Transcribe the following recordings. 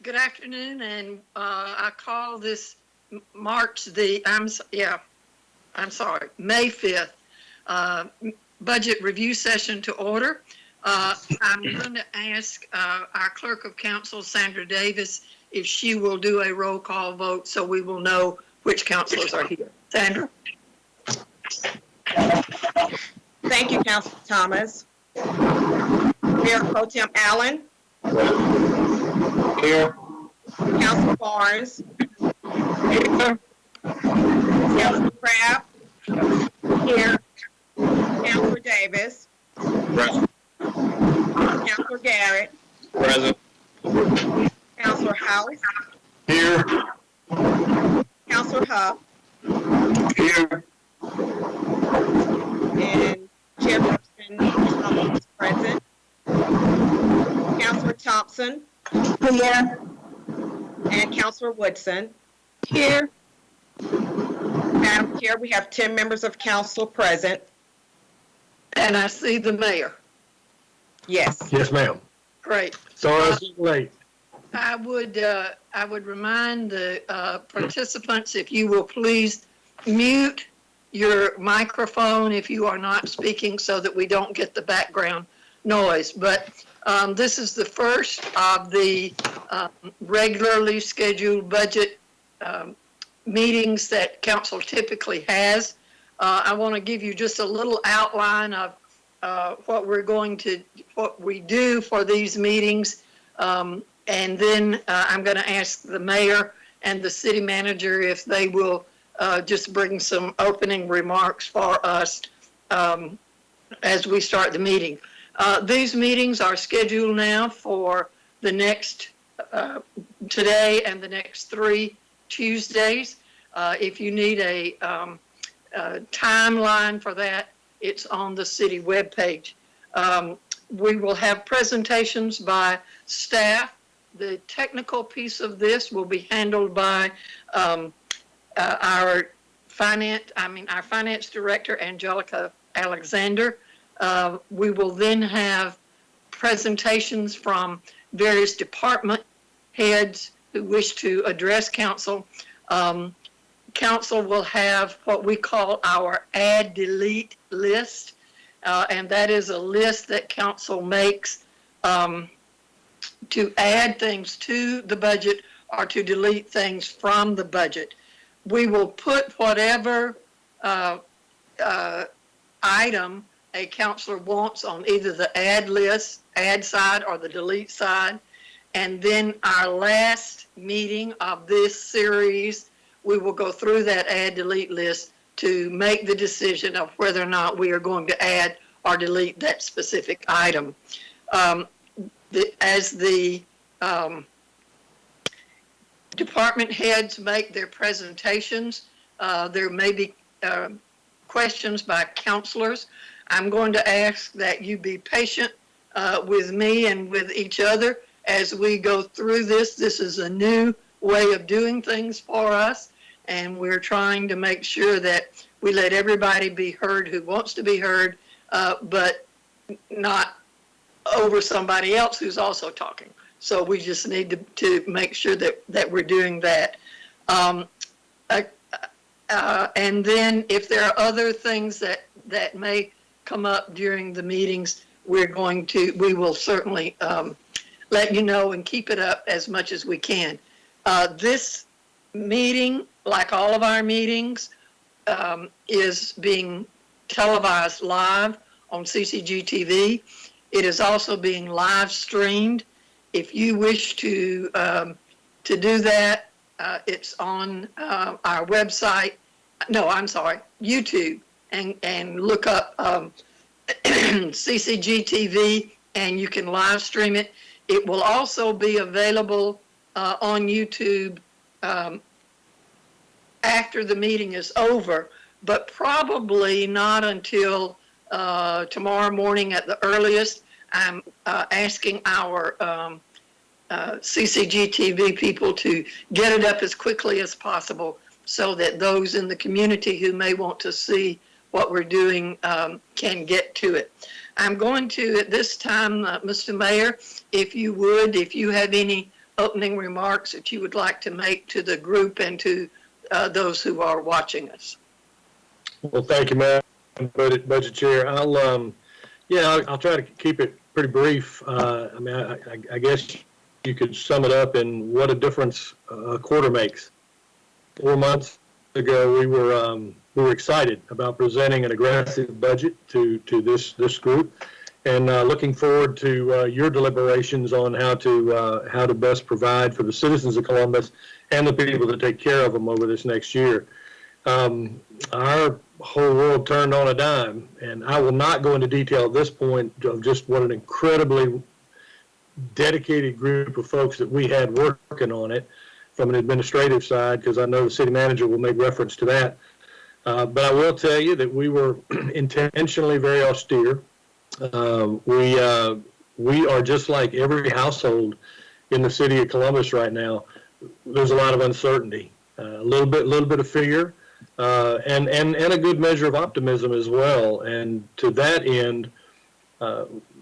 Good afternoon, and I call this March May 5th budget review session to order. I'm going to ask our Clerk of Council, Sandra Davis, if she will do a roll call vote so we will know which councilors are here. Sandra? Thank you, Councilor Thomas. Mayor Pro Tem Allen. Here. Councilor Barnes. Here. Councilor Craft. Here. Councilor Davis. Present. Councilor Garrett. Present. Councilor House. Here. Councilor Huff. Here. And Chairperson Thomas is present. Councilor Thompson. Here. And Councilor Woodson. Here. Madam Chair, we have 10 members of council present. And I see the mayor. Yes. Yes, ma'am. Great. Sorry I was late. I would remind the participants, if you will please mute your microphone if you are not speaking so that we don't get the background noise. But this is the first of the regularly scheduled budget meetings that council typically has. I want to give you just a little outline of what we do for these meetings. And then I'm going to ask the mayor and the city manager if they will just bring some opening remarks for us as we start the meeting. These meetings are scheduled now for the next, today and the next 3 Tuesdays. If you need a timeline for that, it's on the city webpage. We will have presentations by staff. The technical piece of this will be handled by our finance director, Angelica Alexander. We will then have presentations from various department heads who wish to address council. Council will have what we call our add delete list, and that is a list that council makes to add things to the budget or to delete things from the budget. We will put whatever item a councilor wants on either the add list, add side, or the delete side. And then our last meeting of this series, we will go through that add delete list to make the decision of whether or not we are going to add or delete that specific item. As the department heads make their presentations, there may be questions by councilors. I'm going to ask that you be patient with me and with each other as we go through this. This is a new way of doing things for us, and we're trying to make sure that we let everybody be heard who wants to be heard, but not over somebody else who's also talking. So we just need to make sure that we're doing that. And then if there are other things that may come up during the meetings, we will certainly let you know and keep it up as much as we can. This meeting, like all of our meetings, is being televised live on CCG TV. It is also being live streamed. If you wish to do that, it's on our website. No, I'm sorry, YouTube, and look up CCG TV, and you can live stream it. It will also be available on YouTube after the meeting is over, but probably not until tomorrow morning at the earliest. I'm asking our CCG TV people to get it up as quickly as possible so that those in the community who may want to see what we're doing can get to it. I'm going to, at this time, Mr. Mayor, if you have any opening remarks that you would like to make to the group and to those who are watching us. Well, thank you, Madam Budget Chair. I'll try to keep it pretty brief. I guess you could sum it up in what a difference a quarter makes. 4 months ago, we were excited about presenting an aggressive budget to this group, and looking forward to your deliberations on how to best provide for the citizens of Columbus and the people that take care of them over this next year. Our whole world turned on a dime, and I will not go into detail at this point of just what an incredibly dedicated group of folks that we had working on it from an administrative side, because I know the city manager will make reference to that. But I will tell you that we were intentionally very austere. We are just like every household in the city of Columbus right now. There's a lot of uncertainty, a little bit of fear, and a good measure of optimism as well. And to that end,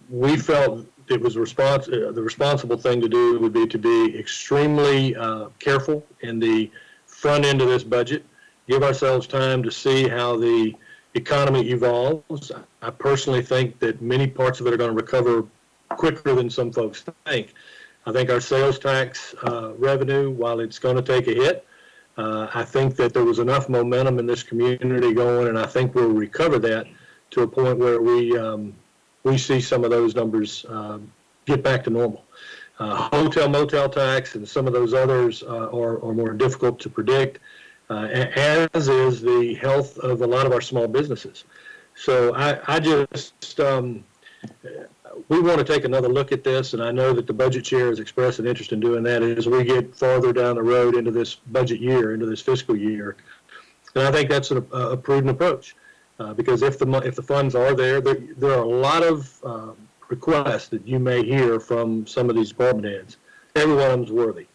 we felt it was the responsible thing to do would be to be extremely careful in the front end of this budget, give ourselves time to see how the economy evolves. I personally think that many parts of it are going to recover quicker than some folks think. I think our sales tax revenue, while it's going to take a hit, I think that there was enough momentum in this community going, and I think we'll recover that to a point where we see some of those numbers get back to normal. Hotel motel tax and some of those others are more difficult to predict, as is the health of a lot of our small businesses. So I just, we want to take another look at this, and I know that the budget chair has expressed an interest in doing that as we get farther down the road into this budget year, into this fiscal year. And I think that's a prudent approach, because if the funds are there are a lot of requests that you may hear from some of these department heads. Every one of them is worthy.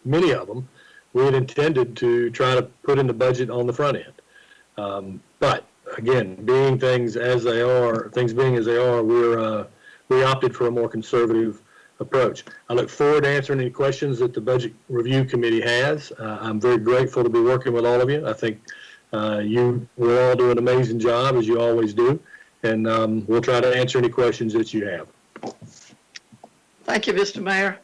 Many of them we had intended to try to put in the budget on the front end. But again, being things being as they are, we opted for a more conservative approach. I look forward to answering any questions that the Budget Review Committee has. I'm very grateful to be working with all of you. I think you will all do an amazing job, as you always do, and we'll try to answer any questions that you have. Thank you, Mr. Mayor.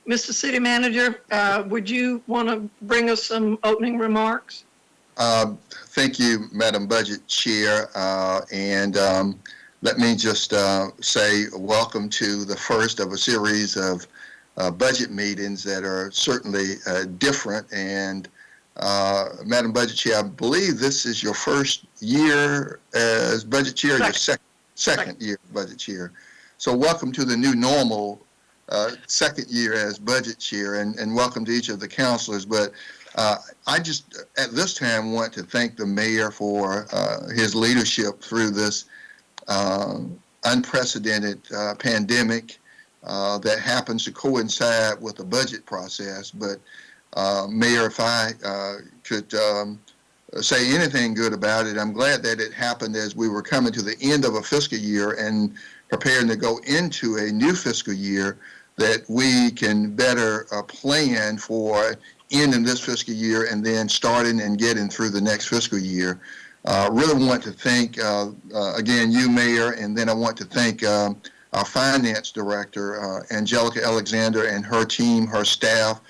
Mr. City Manager, would you want to bring us some opening remarks? Thank you, Madam Budget Chair, and let me just say welcome to the first of a series of budget meetings that are certainly different. And Madam Budget Chair, I believe this is your first year as Budget Chair, your second year as Budget Chair. So welcome to the new normal, second year as Budget Chair, and welcome to each of the councilors. But I just, at this time, want to thank the mayor for his leadership through this unprecedented pandemic that happens to coincide with the budget process. But Mayor, if I could say anything good about it, I'm glad that it happened as we were coming to the end of a fiscal year and preparing to go into a new fiscal year, that we can better plan for ending this fiscal year and then starting and getting through the next fiscal year. Really want to thank, again, you, Mayor, and then I want to thank our Finance Director, Angelica Alexander, and her team, her staff.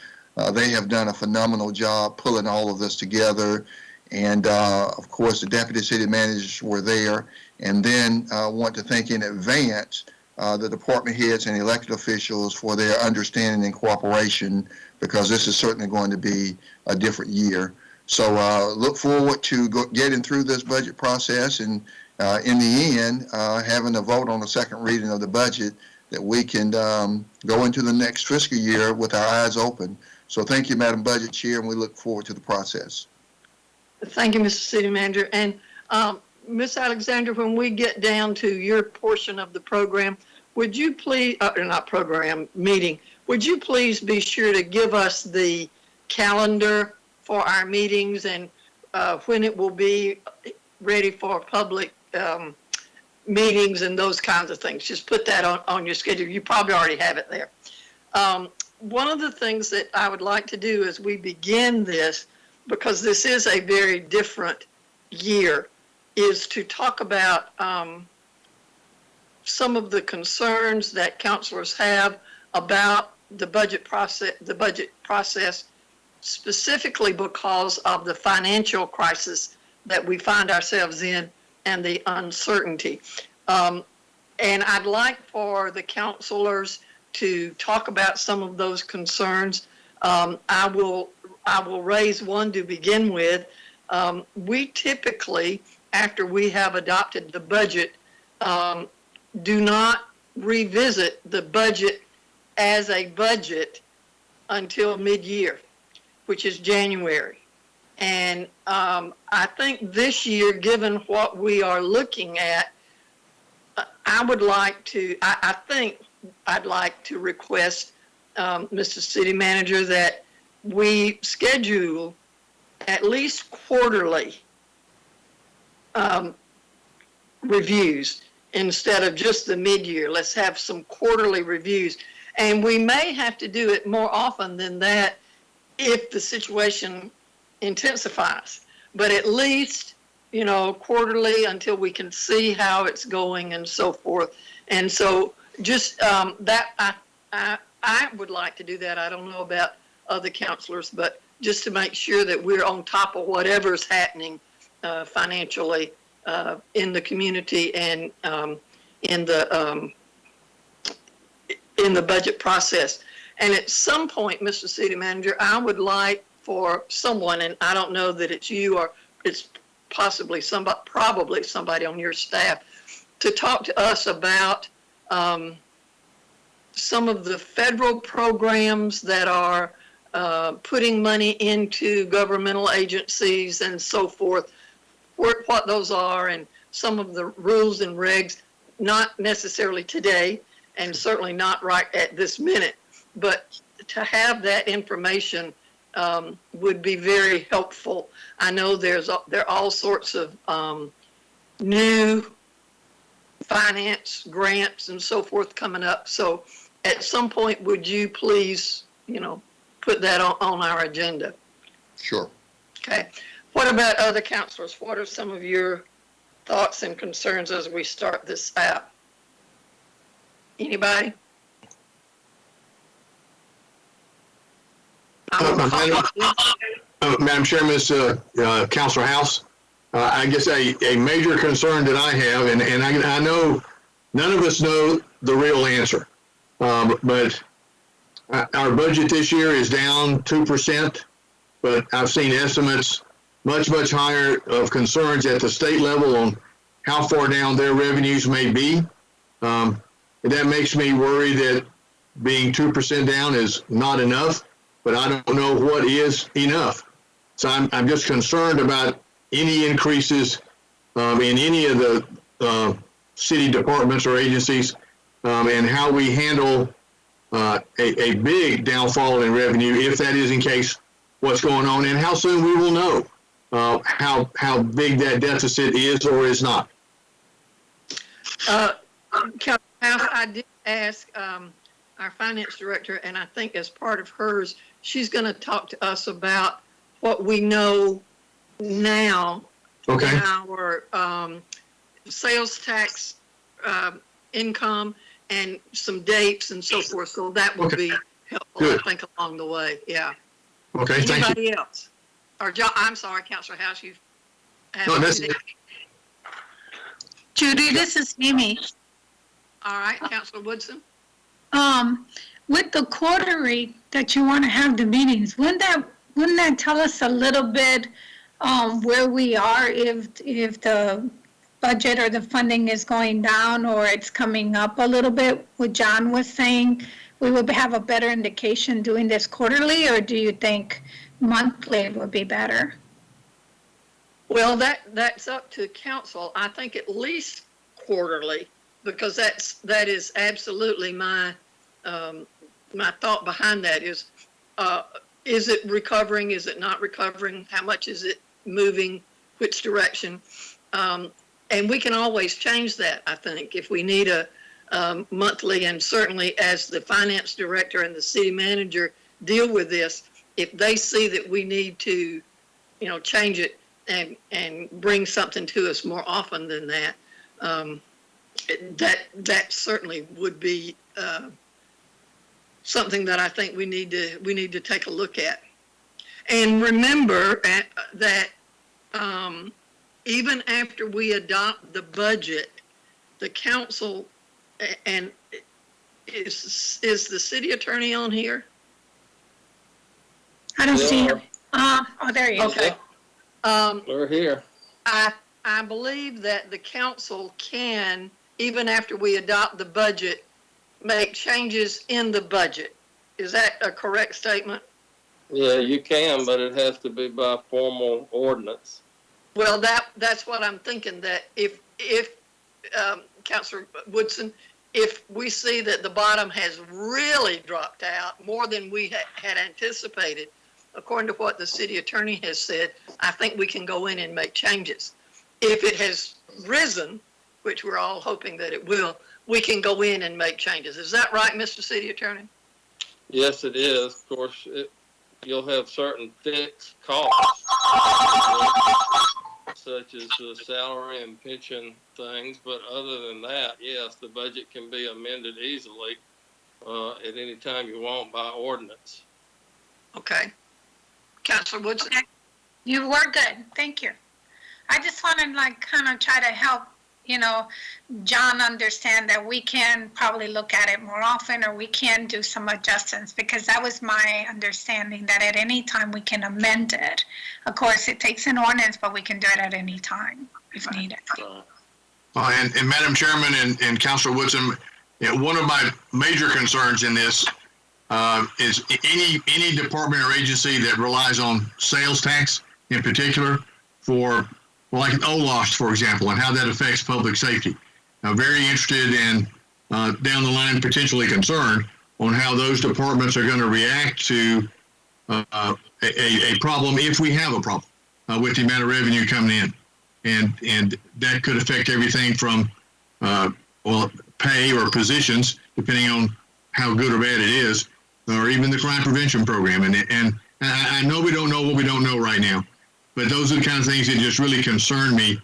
They have done a phenomenal job pulling all of this together. And, of course, the Deputy City Managers were there. And then I want to thank in advance the department heads and elected officials for their understanding and cooperation, because this is certainly going to be a different year. So look forward to getting through this budget process, and in the end, having a vote on the second reading of the budget, that we can go into the next fiscal year with our eyes open. So thank you, Madam Budget Chair, and we look forward to the process. Thank you, Mr. City Manager. And Ms. Alexander, when we get down to your portion of the program, would you please, not program, meeting, would you please be sure to give us the calendar for our meetings and when it will be ready for public meetings and those kinds of things? Just put that on your schedule. You probably already have it there. one of the things that I would like to do as we begin this, because this is a very different year, is to talk about some of the concerns that counselors have about the budget process, specifically because of the financial crisis that we find ourselves in and the uncertainty. And I'd like for the counselors to talk about some of those concerns. I will raise one to begin with. We typically, after we have adopted the budget, do not revisit the budget as a budget until mid-year, which is January. And I think this year, given what we are looking at, I think I'd like to request, Mr. City Manager, that we schedule at least quarterly reviews instead of just the mid-year. Let's have some quarterly reviews. And we may have to do it more often than that if the situation intensifies. But at least, you know, quarterly until we can see how it's going and so forth. And so just that, I would like to do that. I don't know about other counselors, but just to make sure that we're on top of whatever's happening financially in the community and in the budget process. And at some point, Mr. City Manager, I would like for someone, and I don't know that it's you or it's possibly somebody, probably somebody on your staff, to talk to us about some of the federal programs that are putting money into governmental agencies and so forth, what those are, and some of the rules and regs, not necessarily today, and certainly not right at this minute, but to have that information would be very helpful. I know there are all sorts of new finance grants and so forth coming up. So at some point, would you please, you know, put that on our agenda? Sure. Okay. What about other counselors? What are some of your thoughts and concerns as we start this out? Anybody? Madam Chairman, Councilor House, I guess a major concern that I have, and I know none of us know the real answer, but our budget this year is down 2%, but I've seen estimates much higher of concerns at the state level on how far down their revenues may be. And that makes me worry that being 2% down is not enough, but I don't know what is enough. So I'm just concerned about any increases in any of the city departments or agencies and how we handle a big downfall in revenue, if that is in case what's going on, and how soon we will know how big that deficit is or is not. Councilor House, I did ask our finance director, and I think as part of hers, she's going to talk to us about what we know now Okay. in our sales tax income and some dates and so forth. So that will be helpful, Good. I think, along the way. Yeah. Okay, thank you. Anybody else? Or I'm sorry, Councilor House, you have No, that's anything? Judy, this is Mimi. All right, Councilor Woodson. With the quarterly that you want to have the meetings, wouldn't that tell us a little bit where we are if the budget or the funding is going down or it's coming up a little bit? What John was saying, we would have a better indication doing this quarterly, or do you think monthly would be better? Well, that's up to council. I think at least quarterly, because that is absolutely my thought behind that is it recovering? Is it not recovering? How much is it moving? Which direction? And we can always change that, I think. If we need a monthly, and certainly as the finance director and the city manager deal with this, if they see that we need to, change it and bring something to us more often than that, that certainly would be something that I think we need to take a look at. And remember that even after we adopt the budget, the council, and is the city attorney on here? I don't see him. Oh, there he is. Okay. We're here. I believe that the council can, even after we adopt the budget, make changes in the budget. Is that a correct statement? Yeah, you can, but it has to be by formal ordinance. Well, that's what I'm thinking, that if Councilor Woodson, if we see that the bottom has really dropped out more than we had anticipated, according to what the city attorney has said, I think we can go in and make changes. If it has risen, which we're all hoping that it will, we can go in and make changes. Is that right, Mr. City Attorney? Yes, it is. Of course, you'll have certain fixed costs, such as the salary and pension things. But other than that, yes, the budget can be amended easily at any time you want by ordinance. Okay. Councilor Woodson? Okay. You were good. Thank you. I just want to kind of try to help, John understand that we can probably look at it more often, or we can do some adjustments, because that was my understanding, that at any time we can amend it. Of course, it takes an ordinance, but we can do it at any time if needed. And Madam Chairman and Councilor Woodson, one of my major concerns in this is any department or agency that relies on sales tax in particular for, like OLOFs, for example, and how that affects public safety. I'm very interested and down the line potentially concerned on how those departments are going to react to a problem, if we have a problem, with the amount of revenue coming in. And that could affect everything from pay or positions, depending on how good or bad it is, or even the crime prevention program. And I know we don't know what we don't know right now, but those are the kind of things that just really concern me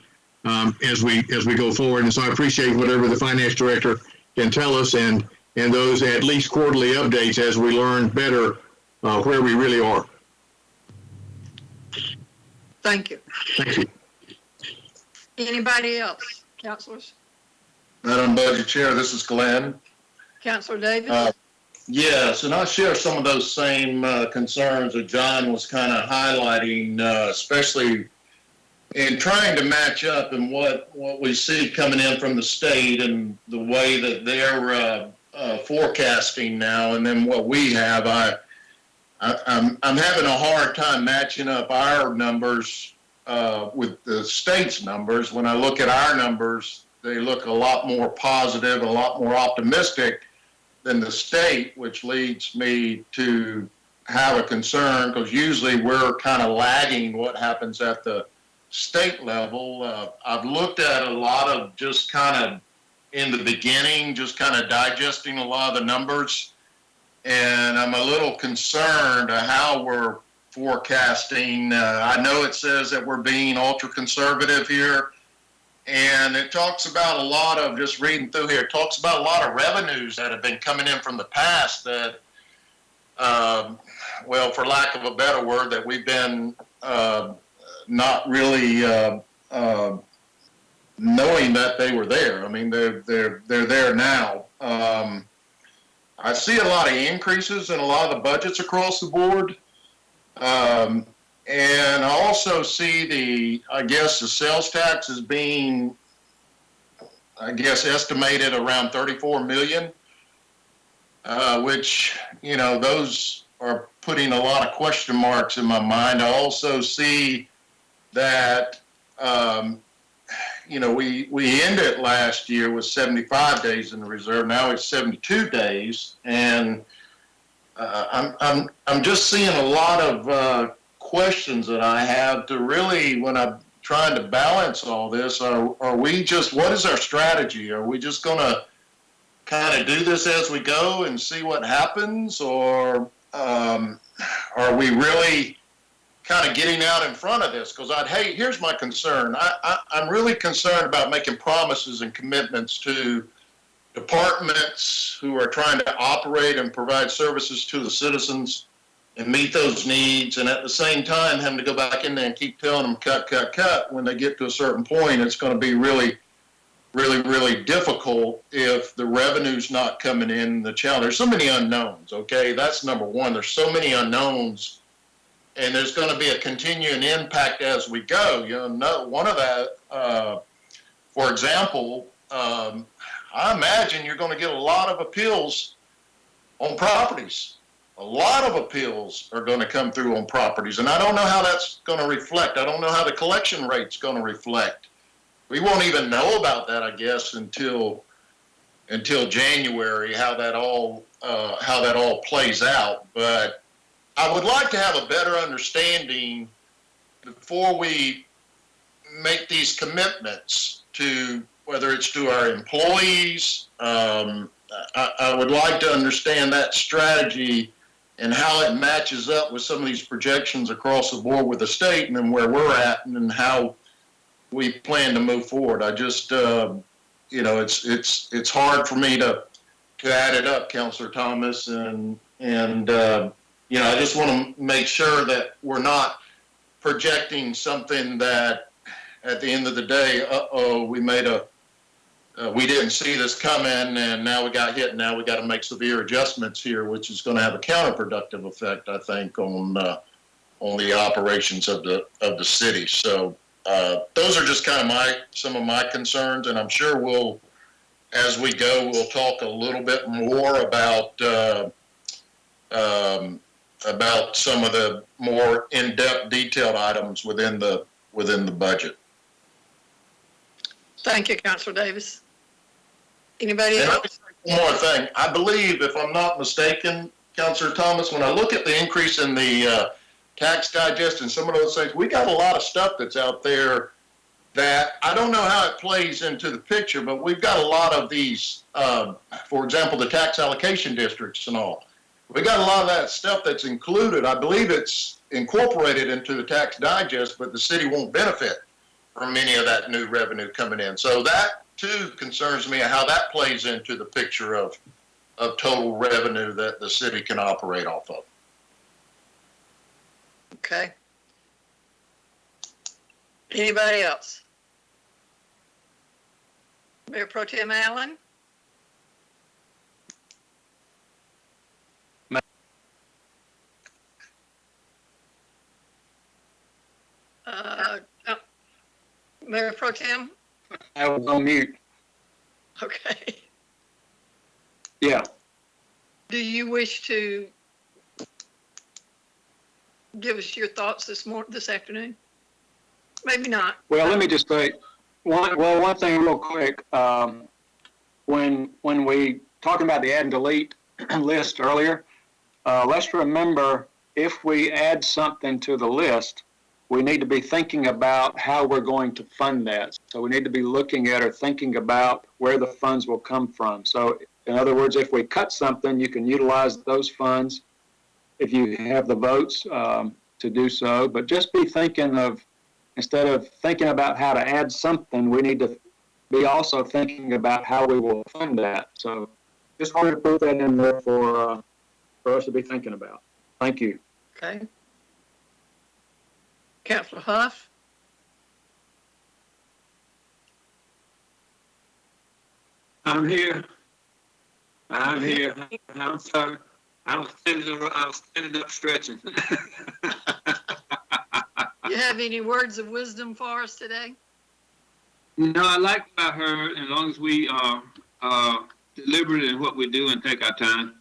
as we go forward. And so I appreciate whatever the finance director can tell us, and those at least quarterly updates as we learn better where we really are. Thank you. Thank you. Anybody else? Councilors? Madam Budget Chair, this is Glenn. Councilor Davis? Yes, and I share some of those same concerns that John was kind of highlighting, especially in trying to match up in what we see coming in from the state and the way that they're forecasting now, and then what we have. I'm having a hard time matching up our numbers with the state's numbers. When I look at our numbers, they look a lot more positive, a lot more optimistic than the state, which leads me to have a concern, because usually we're kind of lagging what happens at the state level. I've looked at a lot of just kind of in the beginning, just kind of digesting a lot of the numbers, and I'm a little concerned how we're forecasting. I know it says that we're being ultra conservative here, and it talks about a lot of, just reading through here, it talks about a lot of revenues that have been coming in from the past that, well, for lack of a better word, that we've been not really knowing that they were there. I mean, they're there now. I see a lot of increases in a lot of the budgets across the board. And I also see the sales tax as being, estimated around 34 million, which, those are putting a lot of question marks in my mind. I also see that, we ended last year with 75 days in the reserve. Now it's 72 days. And I'm just seeing a lot of questions that I have to really, when I'm trying to balance all this, are we just, what is our strategy? Are we just going to kind of do this as we go and see what happens, or are we really kind of getting out in front of this? Because here's my concern. I'm really concerned about making promises and commitments to departments who are trying to operate and provide services to the citizens and meet those needs, and at the same time having to go back in there and keep telling them cut when they get to a certain point. It's going to be really difficult if the revenue's not coming in. There's so many unknowns. Okay, that's number one. There's so many unknowns, and there's going to be a continuing impact as we go. One of that, for example, I imagine you're going to get a lot of appeals on properties. A lot of appeals are going to come through on properties, and I don't know how that's going to reflect. I don't know how the collection rate's going to reflect. We won't even know about that, I guess, until January, how that all plays out. But I would like to have a better understanding before we make these commitments to, whether it's to our employees. I would like to understand that strategy and how it matches up with some of these projections across the board with the state, and then where we're at, and then how we plan to move forward. I just, it's hard for me to add it up, Councilor Thomas, and I just want to make sure that we're not projecting something that at the end of the day, we didn't see this coming, and now we got hit, and now we got to make severe adjustments here, which is going to have a counterproductive effect, I think, on the operations of the city. So those are just kind of some of my concerns, and I'm sure as we go, we'll talk a little bit more about some of the more in-depth, detailed items within the budget. Thank you, Councilor Davis. Anybody else? One more thing. I believe, if I'm not mistaken, Councilor Thomas, when I look at the increase in the tax digest and some of those things, we got a lot of stuff that's out there that I don't know how it plays into the picture, but we've got a lot of these, for example, the tax allocation districts and all. We got a lot of that stuff that's included. I believe it's incorporated into the tax digest, but the city won't benefit from any of that new revenue coming in. So that too concerns me, how that plays into the picture of total revenue that the city can operate off of. Okay. Anybody else? Mayor Pro Tem Allen? Mayor Pro Tem? I was on mute. Okay. Yeah. Do you wish to give us your thoughts this afternoon? Maybe not. Well, let me just say one thing real quick. When we talking about the add and delete list earlier, let's remember, if we add something to the list, we need to be thinking about how we're going to fund that. So we need to be looking at or thinking about where the funds will come from. So in other words, if we cut something, you can utilize those funds if you have the votes to do so. But just be thinking of, instead of thinking about how to add something, we need to be also thinking about how we will fund that. So just wanted to put that in there for us to be thinking about. Thank you. Okay. Councilor Huff? I'm here. I'm sorry. I was standing up stretching. You have any words of wisdom for us today? No, I like what I heard. As long as we are deliberate in what we do and take our time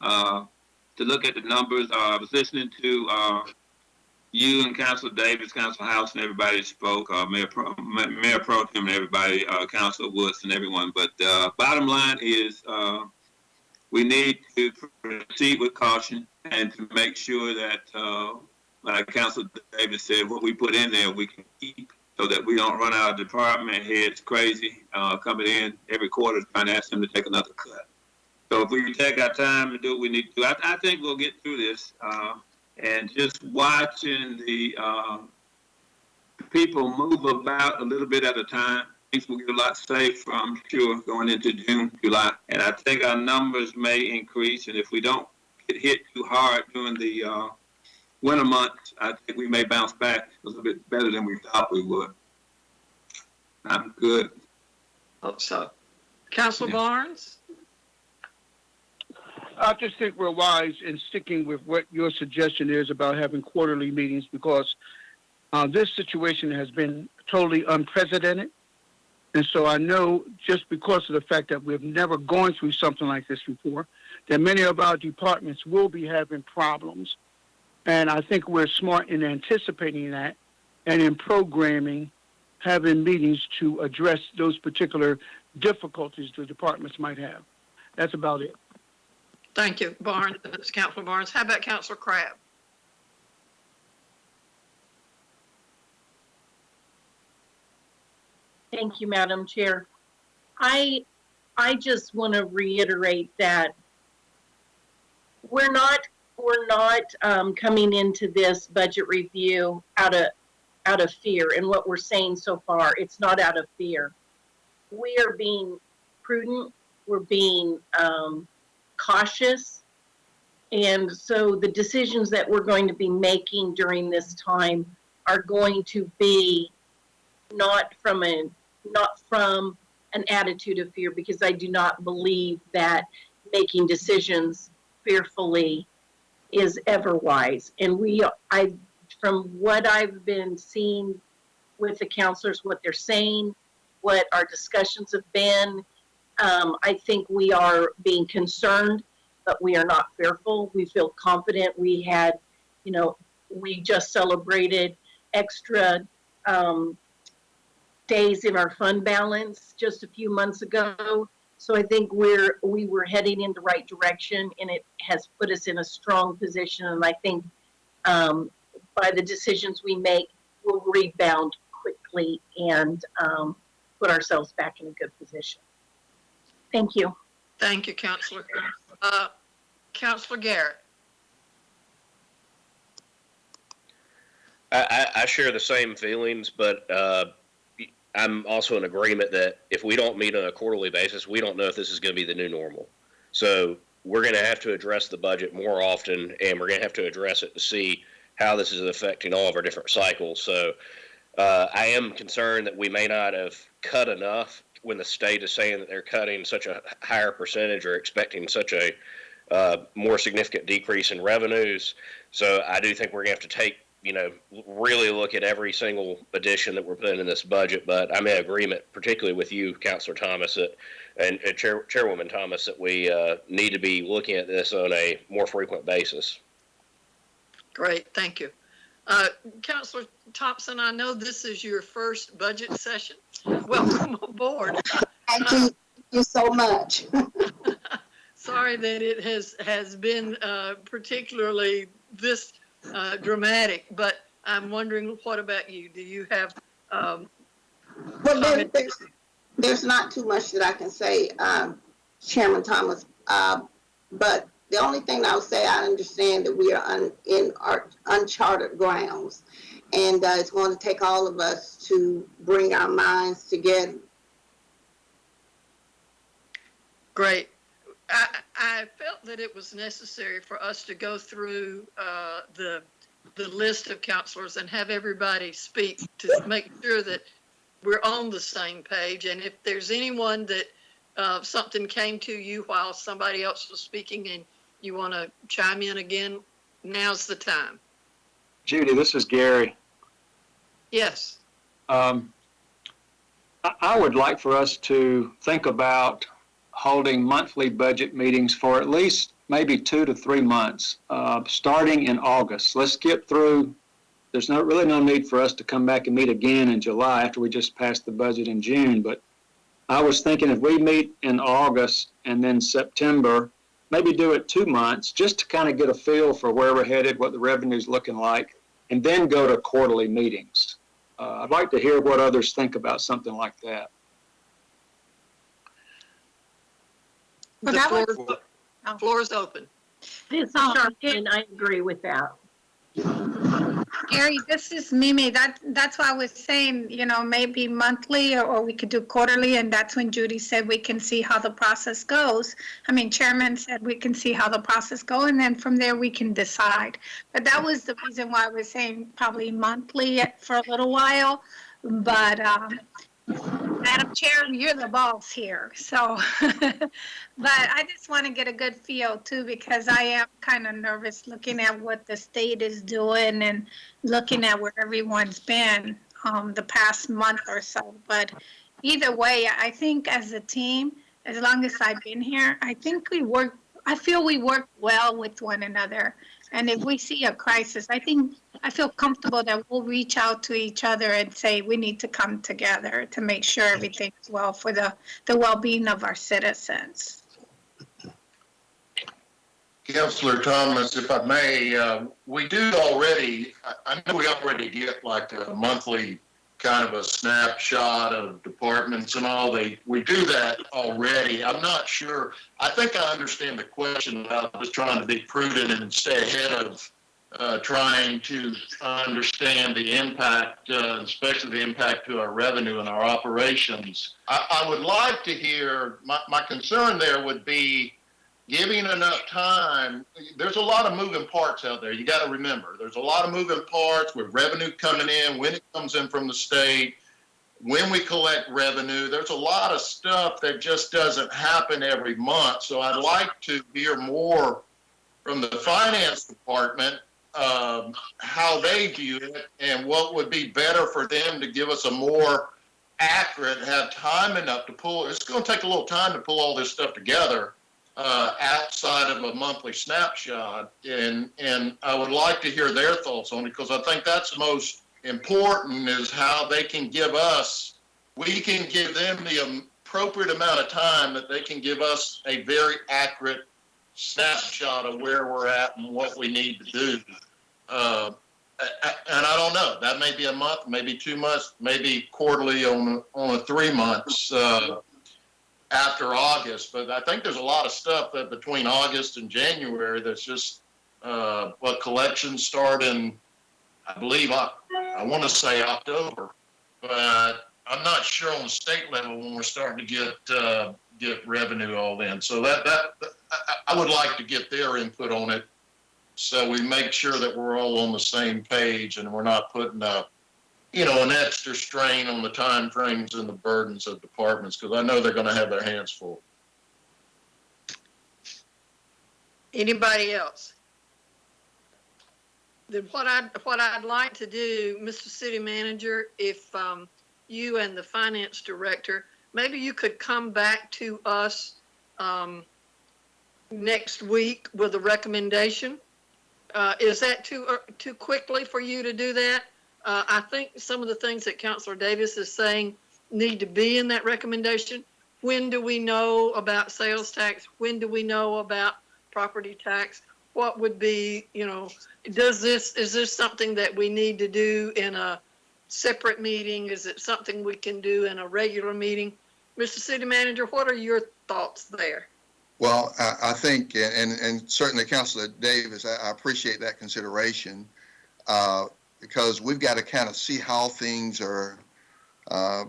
to look at the numbers. I was listening to you and Councilor Davis, Councilor House, and everybody spoke, Mayor Pro Tem and everybody, Councilor Woods and everyone. But bottom line is we need to proceed with caution and to make sure that, like Councilor Davis said, what we put in there we can keep, so that we don't run our department heads crazy coming in every quarter trying to ask them to take another cut. So if we take our time and do what we need to do, I think we'll get through this. And just watching the people move about a little bit at a time, things will get a lot safer, I'm sure, going into June, July. And I think our numbers may increase. And if we don't get hit too hard during the winter months, I think we may bounce back a little bit better than we thought we would. I'm good. Hope so. Councilor Barnes? I just think we're wise in sticking with what your suggestion is about having quarterly meetings, because this situation has been totally unprecedented. And so I know, just because of the fact that we've never gone through something like this before, that many of our departments will be having problems. And I think we're smart in anticipating that and in programming, having meetings to address those particular difficulties the departments might have. That's about it. Thank you, Barnes. Councilor Barnes. How about Councilor Crabb? Thank you, Madam Chair. I just want to reiterate that we're not coming into this budget review out of fear. And what we're saying so far, it's not out of fear. We are being prudent. We're being cautious. And so the decisions that we're going to be making during this time are going to be not from an attitude of fear, because I do not believe that making decisions fearfully is ever wise. And from what I've been seeing with the counselors, what they're saying, what our discussions have been, I think we are being concerned, but we are not fearful. We feel confident. We had, we just celebrated extra days in our fund balance just a few months ago. So I think we were heading in the right direction, and it has put us in a strong position. And I think by the decisions we make, we'll rebound quickly and put ourselves back in a good position. Thank you. Thank you, Councilor. Councilor Garrett. I share the same feelings, but I'm also in agreement that if we don't meet on a quarterly basis, we don't know if this is going to be the new normal. So we're going to have to address the budget more often, and we're going to have to address it to see how this is affecting all of our different cycles. So I am concerned that we may not have cut enough when the state is saying that they're cutting such a higher percentage or expecting such a more significant decrease in revenues. So I do think we're going to have to take, really look at every single addition that we're putting in this budget. But I'm in agreement, particularly with you, Councilor Thomas, and Chairwoman Thomas, that we need to be looking at this on a more frequent basis. Great, thank you. Councilor Thompson, I know this is your first budget session. Welcome aboard. Thank you so much. Sorry that it has been particularly this dramatic, but I'm wondering, what about you? Do you have well, there's not too much that I can say, Chairman Thomas, but the only thing I'll say, I understand that we are in uncharted grounds, and it's going to take all of us to bring our minds together. Great. I felt that it was necessary for us to go through the list of counselors and have everybody speak to make sure that we're on the same page. And if there's anyone that something came to you while somebody else was speaking and you want to chime in again, now's the time. Judy, this is Gary. Yes. I would like for us to think about holding monthly budget meetings for at least maybe 2 to 3 months, starting in August. Let's get through. There's really no need for us to come back and meet again in July after we just passed the budget in June. But I was thinking if we meet in August and then September, maybe do it 2 months just to kind of get a feel for where we're headed, what the revenue's looking like, and then go to quarterly meetings. I'd like to hear what others think about something like that. The that floor, was- floor is open. This is Charlene, I agree with that. Gary, this is Mimi. That's why I was saying, maybe monthly or we could do quarterly. And that's when Judy said we can see how the process goes. I mean, Chairman said we can see how the process goes, and then from there we can decide. But that was the reason why I was saying probably monthly for a little while. But Madam Chair, you're the boss here, so. But I just want to get a good feel too, because I am kind of nervous looking at what the state is doing and looking at where everyone's been the past month or so. But either way, I think as a team, as long as I've been here, I feel we work well with one another. And if we see a crisis, I feel comfortable that we'll reach out to each other and say we need to come together to make sure everything's well for the well-being of our citizens. Councilor Thomas, if I may, we do already, I know we already get like a monthly kind of a snapshot of departments and all. We do that already. I'm not sure. I think I understand the question about just trying to be prudent and stay ahead of trying to understand the impact, especially the impact to our revenue and our operations. I would like to hear, my concern there would be giving enough time. There's a lot of moving parts out there. You got to remember, there's a lot of moving parts with revenue coming in, when it comes in from the state, when we collect revenue. There's a lot of stuff that just doesn't happen every month. So I'd like to hear more from the finance department, how they view it and what would be better for them to give us a more accurate, have time enough to pull. It's going to take a little time to pull all this stuff together outside of a monthly snapshot, and I would like to hear their thoughts on it, because I think that's most important, is how they can give us, we can give them the appropriate amount of time that they can give us a very accurate snapshot of where we're at and what we need to do. And I don't know, that may be a month, maybe 2 months, maybe quarterly on a 3 months after August. But I think there's a lot of stuff that between August and January that's just collections start in, I believe, I want to say October, but I'm not sure on the state level when we're starting to get revenue all in. So that I would like to get their input on it, so we make sure that we're all on the same page and we're not putting an extra strain on the time frames and the burdens of departments, because I know they're going to have their hands full. Anybody else? Then what I'd like to do, Mr. City Manager, if you and the finance director, maybe you could come back to us next week with a recommendation. Is that too quickly for you to do that? I think some of the things that Councilor Davis is saying need to be in that recommendation. When do we know about sales tax? When do we know about property tax? What would be, is this something that we need to do in a separate meeting? Is it something we can do in a regular meeting? Mr. City Manager, what are your thoughts there? Well, I think, and certainly Councilor Davis, I appreciate that consideration, because we've got to kind of see how things are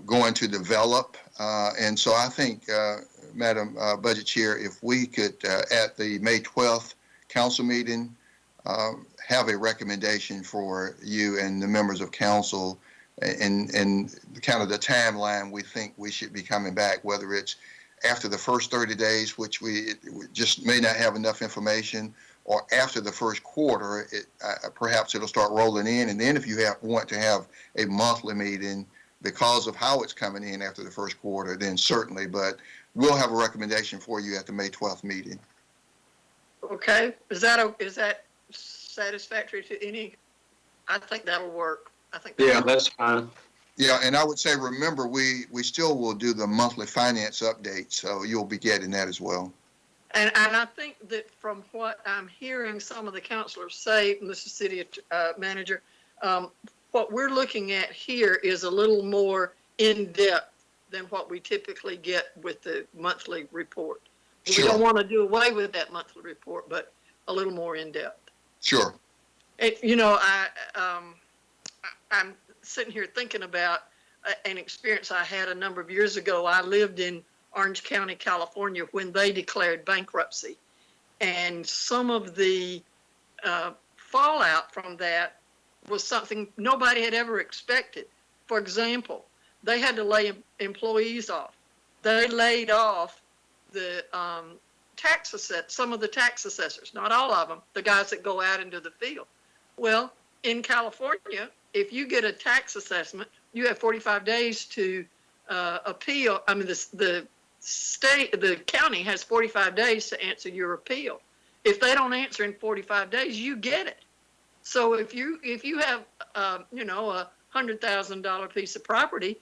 going to develop. And so I think, Madam Budget Chair, if we could, at the May 12th council meeting, have a recommendation for you and the members of council and kind of the timeline we think we should be coming back, whether it's after the first 30 days, which we just may not have enough information, or after the first quarter, perhaps it'll start rolling in. And then if you want to have a monthly meeting because of how it's coming in after the first quarter, then certainly, but we'll have a recommendation for you at the May 12th meeting. Okay, is that satisfactory to any? I think that'll work. Yeah, that's fine. Yeah, and I would say, remember, we still will do the monthly finance update, so you'll be getting that as well. And I think that from what I'm hearing some of the councilors say, Mr. City Manager, what we're looking at here is a little more in-depth than what we typically get with the monthly report. We don't Sure, want to do away with that monthly report, but a little more in-depth. sure. I'm sitting here thinking about an experience I had a number of years ago. I lived in Orange County, California, when they declared bankruptcy. And some of the fallout from that was something nobody had ever expected. For example, they had to lay employees off. They laid off the some of the tax assessors, not all of them, the guys that go out into the field. Well, in California, if you get a tax assessment, you have 45 days to appeal. I mean, the county has 45 days to answer your appeal. If they don't answer in 45 days, you get it. So if you have a $100,000 piece of property,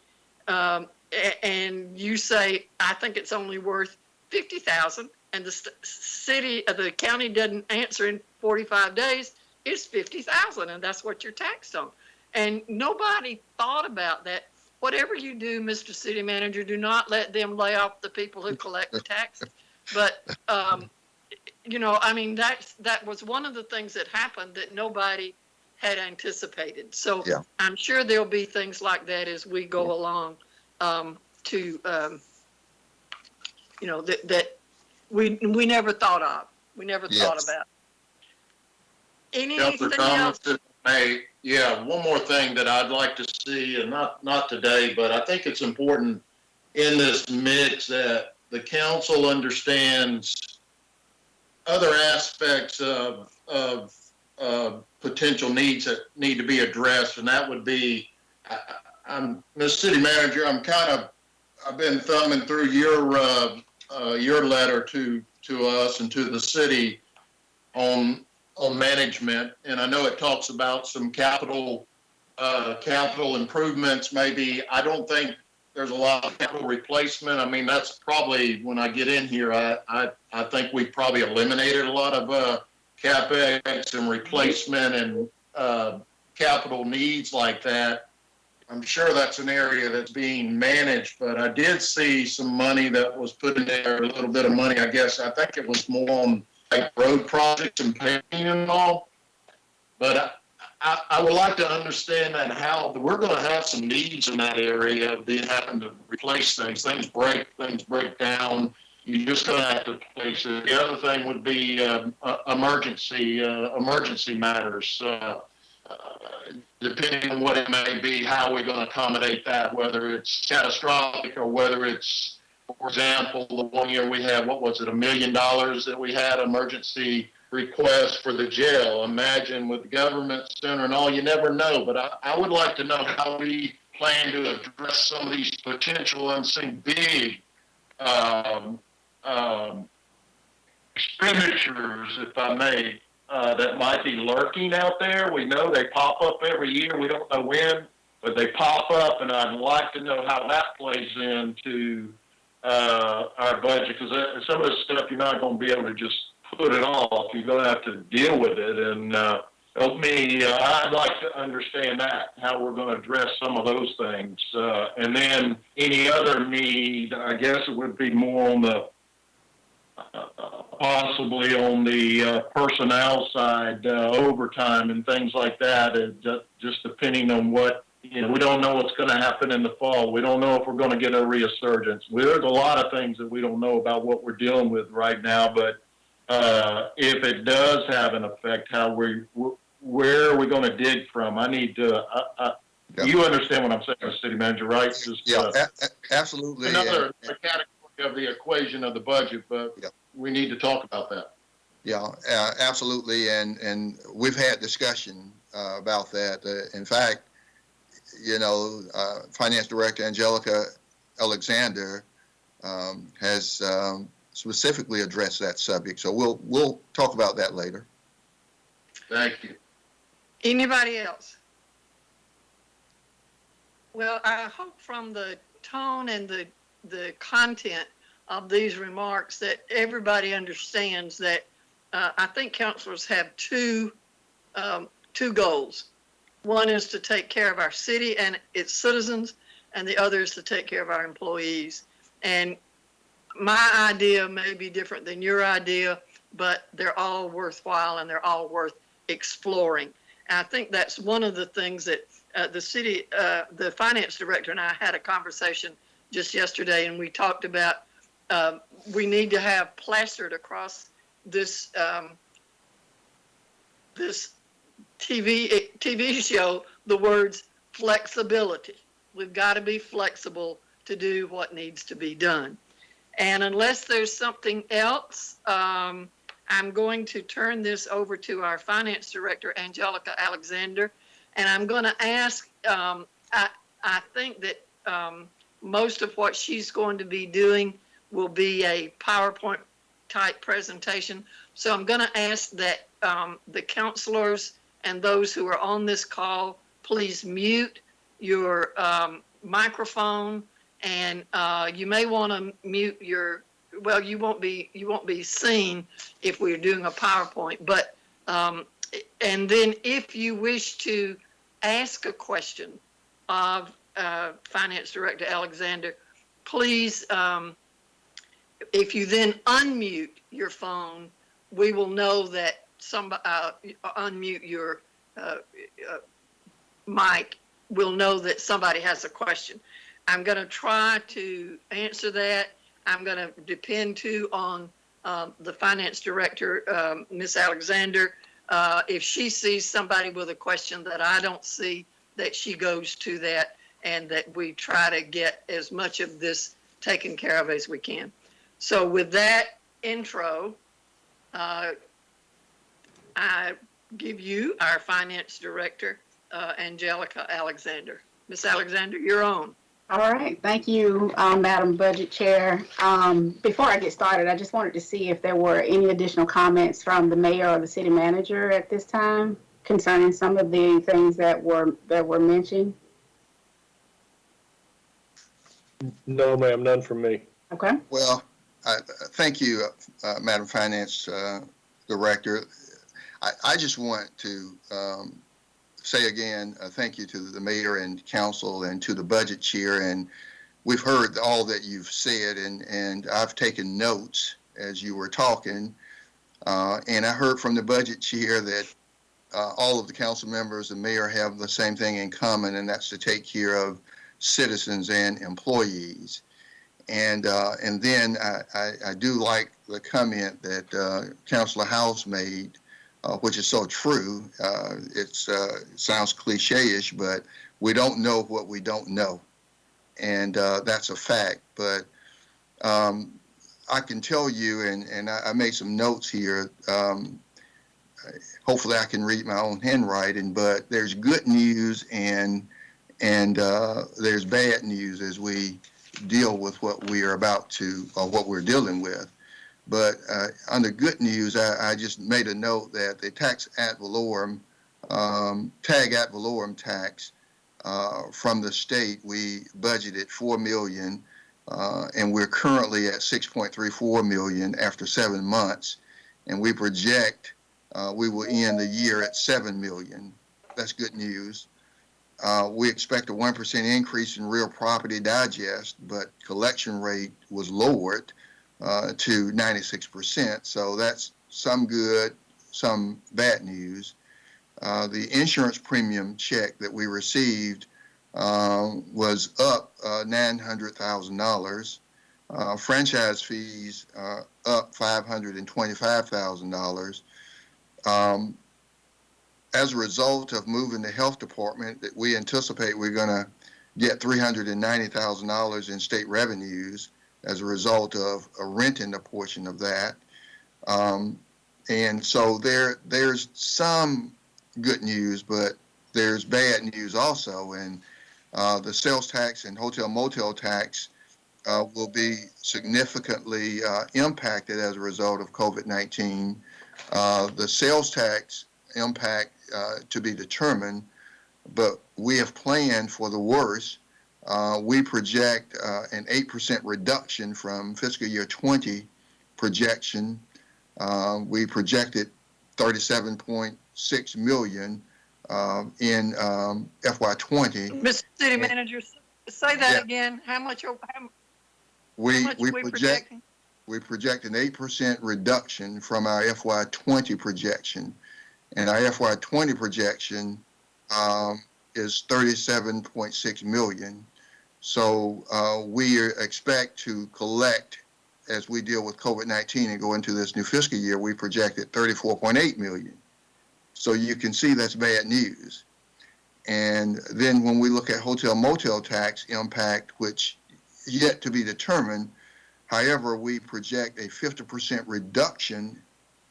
and you say, I think it's only worth 50,000, and the county doesn't answer in 45 days, it's 50,000, and that's what you're taxed on. And nobody thought about that. Whatever you do, Mr. City Manager, do not let them lay off the people who collect the taxes. But that was one of the things that happened that nobody had anticipated. So Yeah. I'm sure there'll be things like that as we go along, that we never thought of. We never thought Yes. about. Councilor Anything Thomas, else? one more thing that I'd like to see, and not today, but I think it's important in this mix that the council understands other aspects of potential needs that need to be addressed, and that would be, Ms. City Manager, I've been thumbing through your letter to us and to the city on management, and I know it talks about some capital improvements. Maybe I don't think there's a lot of capital replacement. I mean, that's probably when I get in here. I think we've probably eliminated a lot of capex and replacement and capital needs like that. I'm sure that's an area that's being managed, but I did see some money that was put in there, a little bit of money, I guess. I think it was more on like road projects and paving and all. But I would like to understand that how we're going to have some needs in that area of having to replace things. Things break down. You're just going to have to replace it. The other thing would be emergency matters. Depending on what it may be, how we're going to accommodate that, whether it's catastrophic or whether it's, for example, the one year we had, what was it, $1 million that we had emergency request for the jail. Imagine with the government center and all, you never know. But I would like to know how we plan to address some of these potential unseen big expenditures, if I may, that might be lurking out there. We know they pop up every year. We don't know when, but they pop up, and I'd like to know how that plays into our budget, because some of this stuff you're not going to be able to just put it off. You're going to have to deal with it, and help me. I'd like to understand that, how we're going to address some of those things. And then any other need, I guess it would be more on the possibly on the personnel side, overtime and things like that, just depending on what, we don't know what's going to happen in the fall. We don't know if we're going to get a resurgence. There's a lot of things that we don't know about what we're dealing with right now, but if it does have an effect, where are we going to dig from? I need to, you understand what I'm saying, City Manager, right? Just, absolutely. Another category of the equation of the budget, but we need to talk about that. Yeah, absolutely. And we've had discussion about that. In fact, Finance Director Angelica Alexander has specifically addressed that subject. So we'll talk about that later. Thank you. Anybody else? Well, I hope from the tone and the content of these remarks that everybody understands that I think councilors have two goals. One is to take care of our city and its citizens, and the other is to take care of our employees. And my idea may be different than your idea, but they're all worthwhile and they're all worth exploring. And I think that's one of the things that the finance director and I had a conversation just yesterday, and we talked about we need to have plastered across this this TV show the words flexibility. We've got to be flexible to do what needs to be done. And unless there's something else, I'm going to turn this over to our finance director, Angelica Alexander, and I'm going to ask, I think that most of what she's going to be doing will be a PowerPoint type presentation. So I'm going to ask that the counselors and those who are on this call, please mute your microphone, and you may want to mute your, well, you won't be seen if we're doing a PowerPoint, but and then if you wish to ask a question of Finance Director Alexander, please, if you then unmute your phone, we will know that somebody, unmute your mic, we'll know that somebody has a question. I'm going to try to answer that. I'm going to depend too on the finance director, Ms. Alexander. If she sees somebody with a question that I don't see, that she goes to that, and that we try to get as much of this taken care of as we can. So with that intro, I give you our finance director, Angelica Alexander. Ms. Alexander, you're on. All right, thank you, Madam Budget Chair. Before I get started, I just wanted to see if there were any additional comments from the mayor or the city manager at this time concerning some of the things that were mentioned. No, ma'am, none from me. Okay. Well, thank you, Madam Finance Director. I just want to say again, thank you to the mayor and council and to the budget chair. And we've heard all that you've said, and I've taken notes as you were talking. And I heard from the budget chair that all of the council members and mayor have the same thing in common, and that's to take care of citizens and employees. And then I do like the comment that Councilor House made, which is so true. It sounds cliche-ish, but we don't know what we don't know. And that's a fact. But I can tell you, and I made some notes here, hopefully I can read my own handwriting, but there's good news and there's bad news as we deal with what we are about to, or what we're dealing with. But on the good news, I just made a note that the tax ad valorem, tag ad valorem tax from the state, we budgeted $4 million, and we're currently at $6.34 million after 7 months, and we project we will end the year at $7 million. That's good news. We expect a 1% increase in real property digest, but collection rate was lowered to 96%. So that's some good, some bad news. The insurance premium check that we received was up $900,000. Franchise fees up $525,000. As a result of moving the health department, that we anticipate we're going to get $390,000 in state revenues as a result of renting a portion of that. And so there's some good news, but there's bad news also. And the sales tax and hotel motel tax will be significantly impacted as a result of COVID-19. The sales tax impact to be determined, but we have planned for the worst. We project an 8% reduction from fiscal year 20 projection. We projected 37.6 million in FY20. Mr. City Manager, say that again. How much? How much we projecting? We project an 8% reduction from our FY20 projection. And our FY20 projection is 37.6 million. So we expect to collect, as we deal with COVID-19 and go into this new fiscal year, we projected 34.8 million. So you can see that's bad news. And then when we look at hotel motel tax impact, which yet to be determined, however, we project a 50% reduction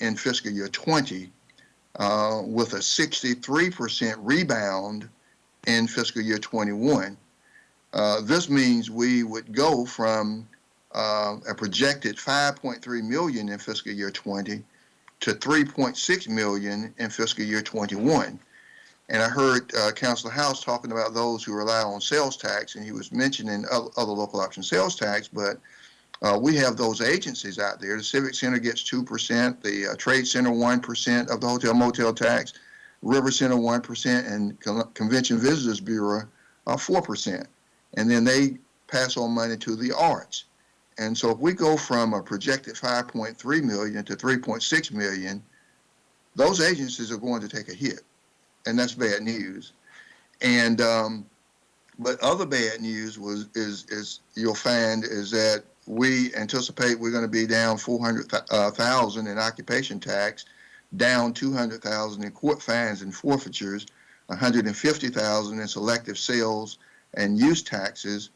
in fiscal year 20 with a 63% rebound in fiscal year 21. This means we would go from a projected 5.3 million in fiscal year 20 to 3.6 million in fiscal year 21. And I heard Councilor House talking about those who rely on sales tax, and he was mentioning other local option sales tax, but we have those agencies out there. The Civic Center gets 2%, the Trade Center 1% of the hotel motel tax, River Center 1%, and Convention Visitors Bureau 4%. And then they pass on money to the arts. And so if we go from a projected 5.3 million to 3.6 million, those agencies are going to take a hit. And that's bad news. And but other bad news is you'll find is that we anticipate we're going to be down 400,000 in occupation tax, down 200,000 in court fines and forfeitures, 150,000 in selective sales and use taxes,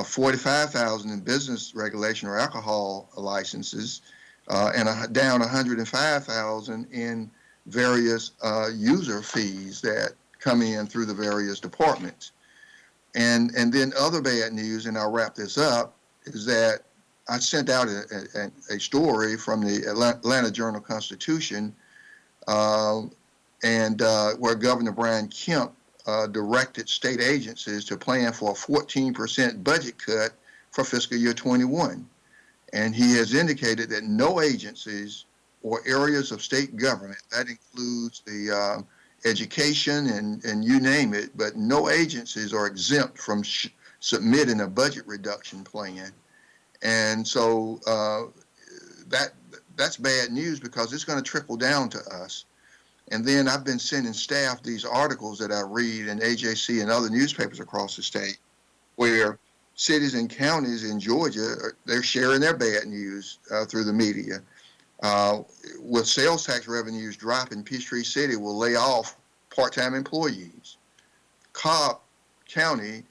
45,000 in business regulation or alcohol licenses, and down 105,000 in various user fees that come in through the various departments. And then other bad news, and I'll wrap this up, is that I sent out a story from the Atlanta Journal-Constitution where Governor Brian Kemp directed state agencies to plan for a 14% budget cut for fiscal year 21. And he has indicated that no agencies or areas of state government, that includes the education and you name it, but no agencies are exempt from submitting a budget reduction plan. And so that's bad news because it's going to trickle down to us. And then I've been sending staff these articles that I read in AJC and other newspapers across the state where cities and counties in Georgia, they're sharing their bad news through the media. With sales tax revenues dropping, Peachtree City will lay off part-time employees. Cobb County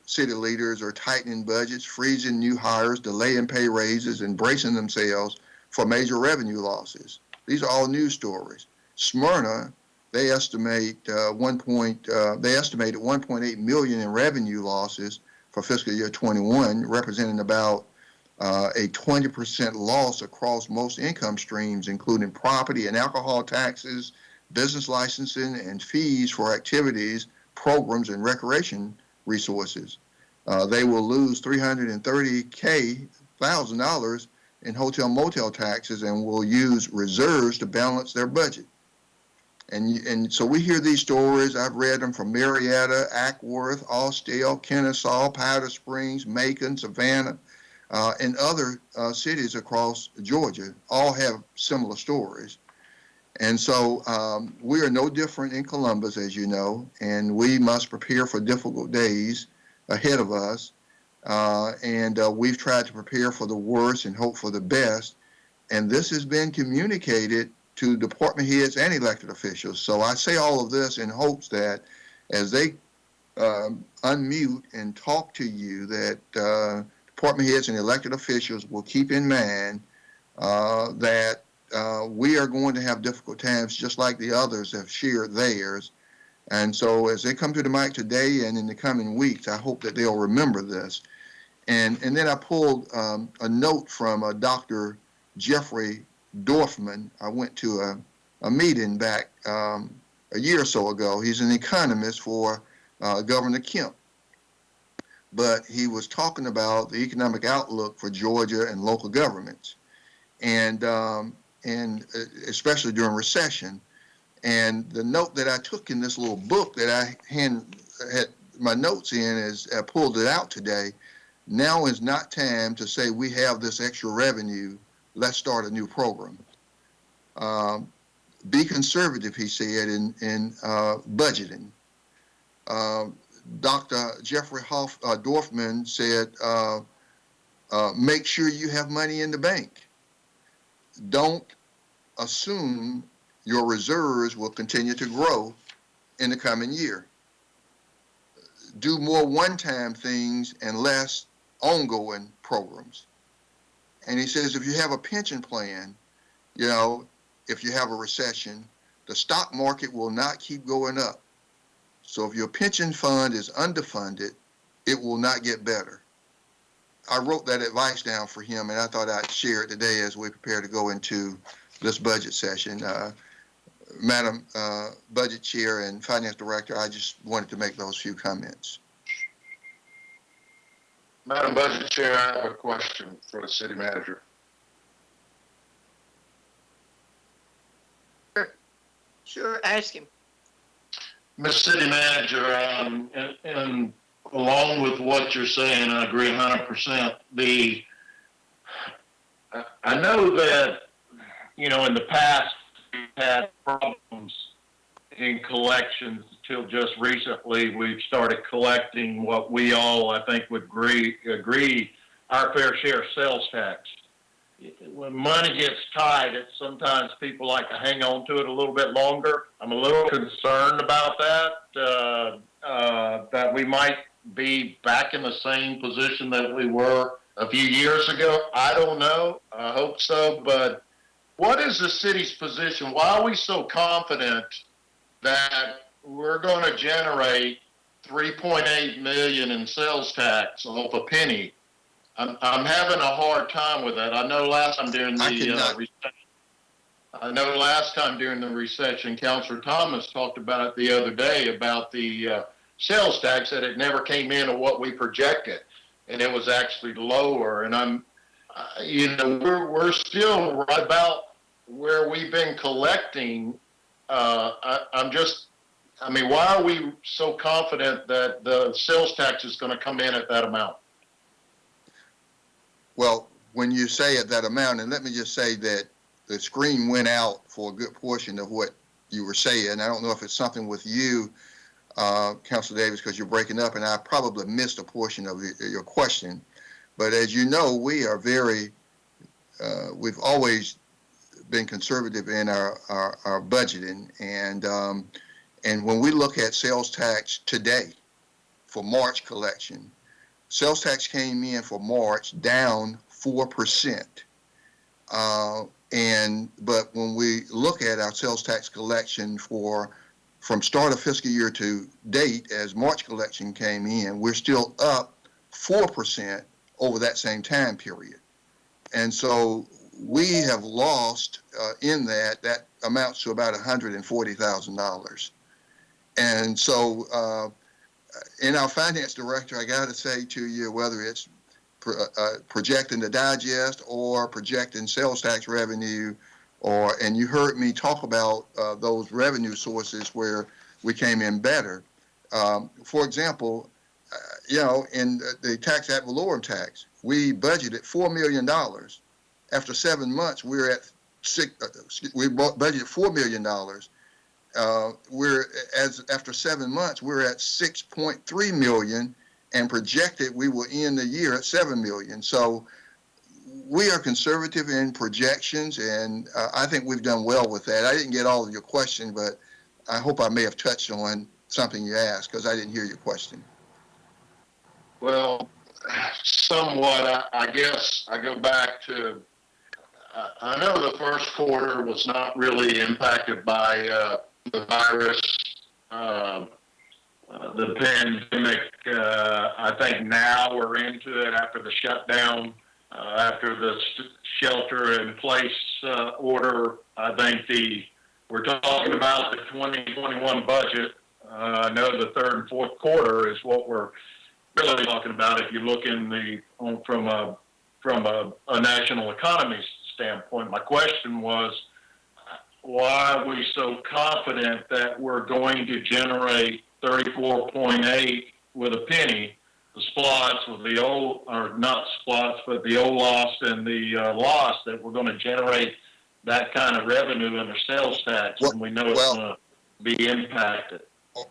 city leaders are tightening budgets, freezing new hires, delaying pay raises, and bracing themselves for major revenue losses. These are all news stories. Smyrna, they estimated 1.8 million in revenue losses for fiscal year 21, representing about a 20% loss across most income streams, including property and alcohol taxes, business licensing, and fees for activities, programs, and recreation resources. They will lose $330,000 in hotel motel taxes and will use reserves to balance their budget. And so we hear these stories. I've read them from Marietta, Ackworth, Austell, Kennesaw, Powder Springs, Macon, Savannah, and other cities across Georgia. All have similar stories. And so we are no different in Columbus, as you know, and we must prepare for difficult days ahead of us. We've tried to prepare for the worst and hope for the best. And this has been communicated to department heads and elected officials. So I say all of this in hopes that as they unmute and talk to you, that department heads and elected officials will keep in mind that we are going to have difficult times just like the others have shared theirs. And so as they come to the mic today and in the coming weeks, I hope that they'll remember this. And then I pulled a note from Dr. Jeffrey Dorfman. I went to a meeting back a year or so ago. He's an economist for Governor Kemp. But he was talking about the economic outlook for Georgia and local governments, and especially during recession. And the note that I took in this little book that I had my notes in is I pulled it out today. now is not time to say we have this extra revenue, let's start a new program. Be conservative, he said, in budgeting. Dr. Jeffrey Dorfman said, make sure you have money in the bank. Don't assume your reserves will continue to grow in the coming year. Do more one-time things and less ongoing programs. And he says, if you have a pension plan, you know, if you have a recession, the stock market will not keep going up. So if your pension fund is underfunded, it will not get better. I wrote that advice down for him, and I thought I'd share it today as we prepare to go into this budget session. Madam Budget Chair and Finance Director, I just wanted to make those few comments. Madam Budget Chair, I have a question for the City Manager. Sure, ask him. Ms. City Manager, and along with what you're saying, I agree 100%. I know that, you know, in the past, we've had problems in collections until just recently. We've started collecting what we all, I think, would agree our fair share of sales tax. When money gets tight, sometimes people like to hang on to it a little bit longer. I'm a little concerned about that, that we might be back in the same position that we were a few years ago. I don't know. I hope so. But what is the city's position? Why are we so confident that we're going to generate $3.8 million in sales tax off a penny? I'm having a hard time with that. I know last time during the recession, Councilor Thomas talked about it the other day about the sales tax, that it never came in at what we projected, and it was actually lower. And we're still right about where we've been collecting. Why are we so confident that the sales tax is going to come in at that amount? Well, when you say at that amount, and let me just say that the screen went out for a good portion of what you were saying. I don't know if it's something with you, Councilor Davis, because you're breaking up, and I probably missed a portion of your question. But as you know, we are we've always been conservative in our budgeting. And when we look at sales tax today for March collection, sales tax came in for March down 4%. But when we look at our sales tax collection from start of fiscal year to date, as March collection came in, we're still up 4% over that same time period. And so we have lost in that amounts to about $140,000. And so in our finance director, I got to say to you, whether it's projecting the digest or projecting sales tax revenue, and you heard me talk about those revenue sources where we came in better. For example, in the tax ad valorem tax, we budgeted $4 million. After 7 months, we're at we budgeted $4 million. After 7 months, we're at 6.3 million, and projected we will end the year at 7 million. So we are conservative in projections, and I think we've done well with that. I didn't get all of your question, but I hope I may have touched on something you asked, because I didn't hear your question. Well, somewhat. I guess I go back to, I know the first quarter was not really impacted by the virus, the pandemic. I think now we're into it after the shutdown, after the shelter-in-place order. I think we're talking about the 2021 budget. I know the third and fourth quarter is what we're really talking about. If you look from a national economy standpoint, my question was, why are we so confident that we're going to generate 34.8 with a penny the splots with the old, or not splots, but the old loss and the loss, that we're going to generate that kind of revenue under sales tax, and we know it's going to be impacted.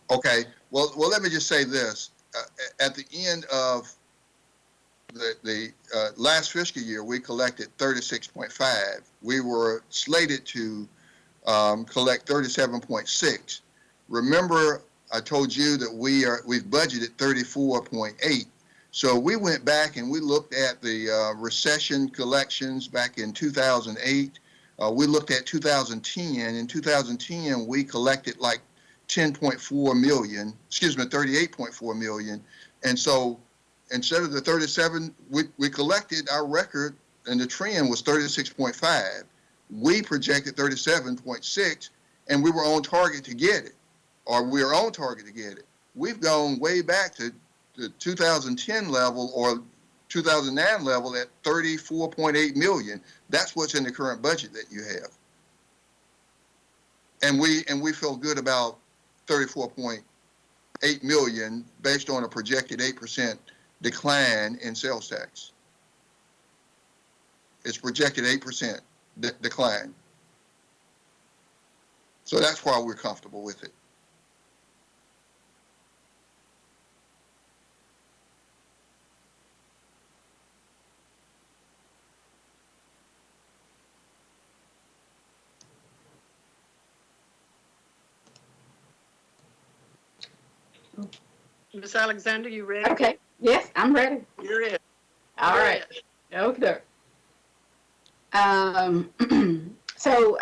Okay, well, let me just say this. At the end of the last fiscal year, we collected 36.5. We were slated to collect 37.6. Remember, I told you that we've budgeted 34.8. So we went back and we looked at the recession collections back in 2008. We looked at 2010. In 2010, we collected like 10.4 million, excuse me, 38.4 million. And so instead of the 37, we collected our record, and the trend was 36.5. We projected 37.6, and we were on target to get it, or we are on target to get it. We've gone way back to the 2010 level or 2009 level at 34.8 million. That's what's in the current budget that you have. And we feel good about 34.8 million based on a projected 8% decline in sales tax. It's projected 8% decline. So that's why we're comfortable with it. Ms. Alexander, you ready? Okay, yes, I'm ready. You're it. All right. Okay. So,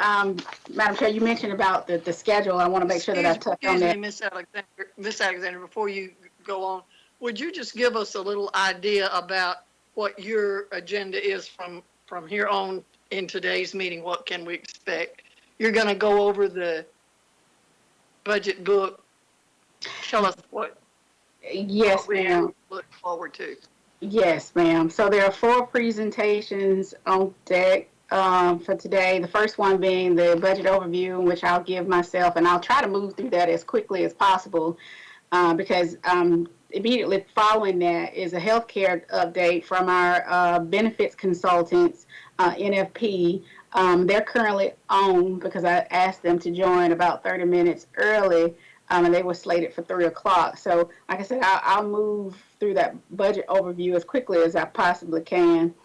Madam Chair, you mentioned about the schedule. I want to make sure that I touch on that. Excuse me, Ms. Alexander, before you go on, would you just give us a little idea about what your agenda is from here on in today's meeting? What can we expect? You're going to go over the budget book. Tell us what. Yes, ma'am. Look forward to. Yes, ma'am. So there are 4 presentations on deck for today. The first one being the budget overview, in which I'll give myself, and I'll try to move through that as quickly as possible because immediately following that is a healthcare update from our benefits consultants, NFP. They're currently on because I asked them to join about 30 minutes early. And they were slated for 3 o'clock. So, like I said, I'll move through that budget overview as quickly as I possibly can.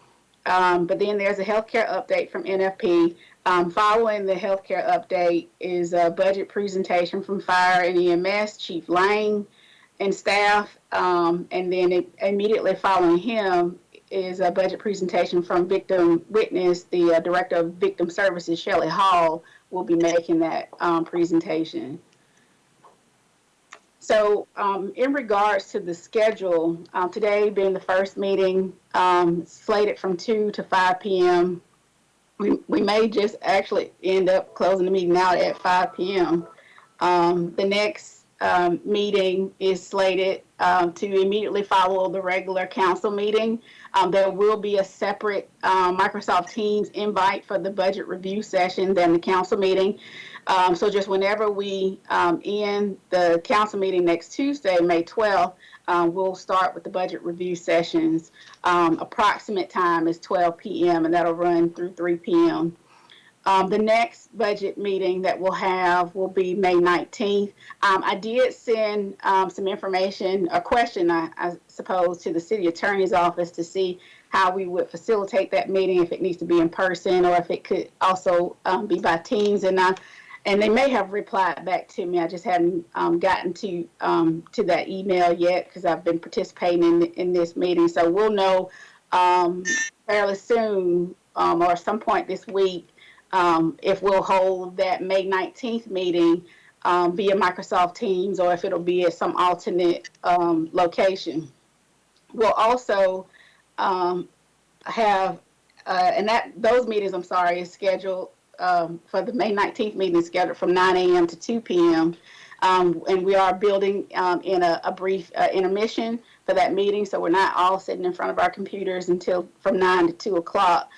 But then there's a healthcare update from NFP. Following the healthcare update is a budget presentation from Fire and EMS, Chief Lang and staff. And then immediately following him is a budget presentation from Victim Witness. The Director of Victim Services, Shelley Hall, will be making that presentation. So in regards to the schedule, today being the first meeting, slated from 2 to 5 p.m., we may just actually end up closing the meeting out at 5 p.m. The next meeting is slated to immediately follow the regular council meeting. There will be a separate Microsoft Teams invite for the budget review session than the council meeting. So just whenever we end the council meeting next Tuesday, May 12th, we'll start with the budget review sessions. Approximate time is 12 p.m. and that'll run through 3 p.m. The next budget meeting that we'll have will be May 19th. I did send some information, a question, I suppose, to the city attorney's office to see how we would facilitate that meeting, if it needs to be in person or if it could also be by Teams. And they may have replied back to me. I just hadn't gotten to that email yet because I've been participating in this meeting. So we'll know fairly soon or some point this week if we'll hold that May 19th meeting via Microsoft Teams or if it'll be at some alternate location. We'll also have, those meetings, I'm sorry, is scheduled for the May 19th meeting is scheduled from 9 a.m. to 2 p.m. And we are building in a brief intermission for that meeting. So we're not all sitting in front of our computers until from 9 to 2 o'clock.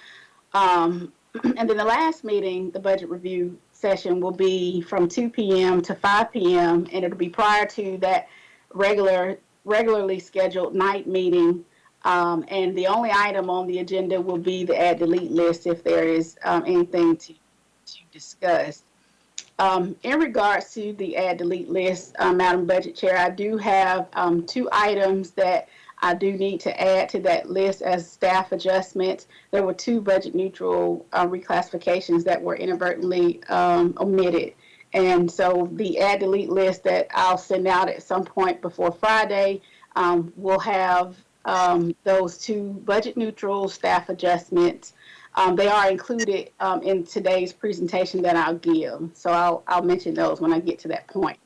And then the last meeting, the budget review session, will be from 2 p.m. to 5 p.m. And it'll be prior to that regular regularly scheduled night meeting. And the only item on the agenda will be the add delete list if there is anything to discuss. In regards to the add delete list, Madam Budget Chair, I do have 2 items that I do need to add to that list as staff adjustments. There were 2 budget neutral reclassifications that were inadvertently omitted. And so the add delete list that I'll send out at some point before Friday will have those 2 budget neutral staff adjustments. They are included in today's presentation that I'll give. So I'll mention those when I get to that point.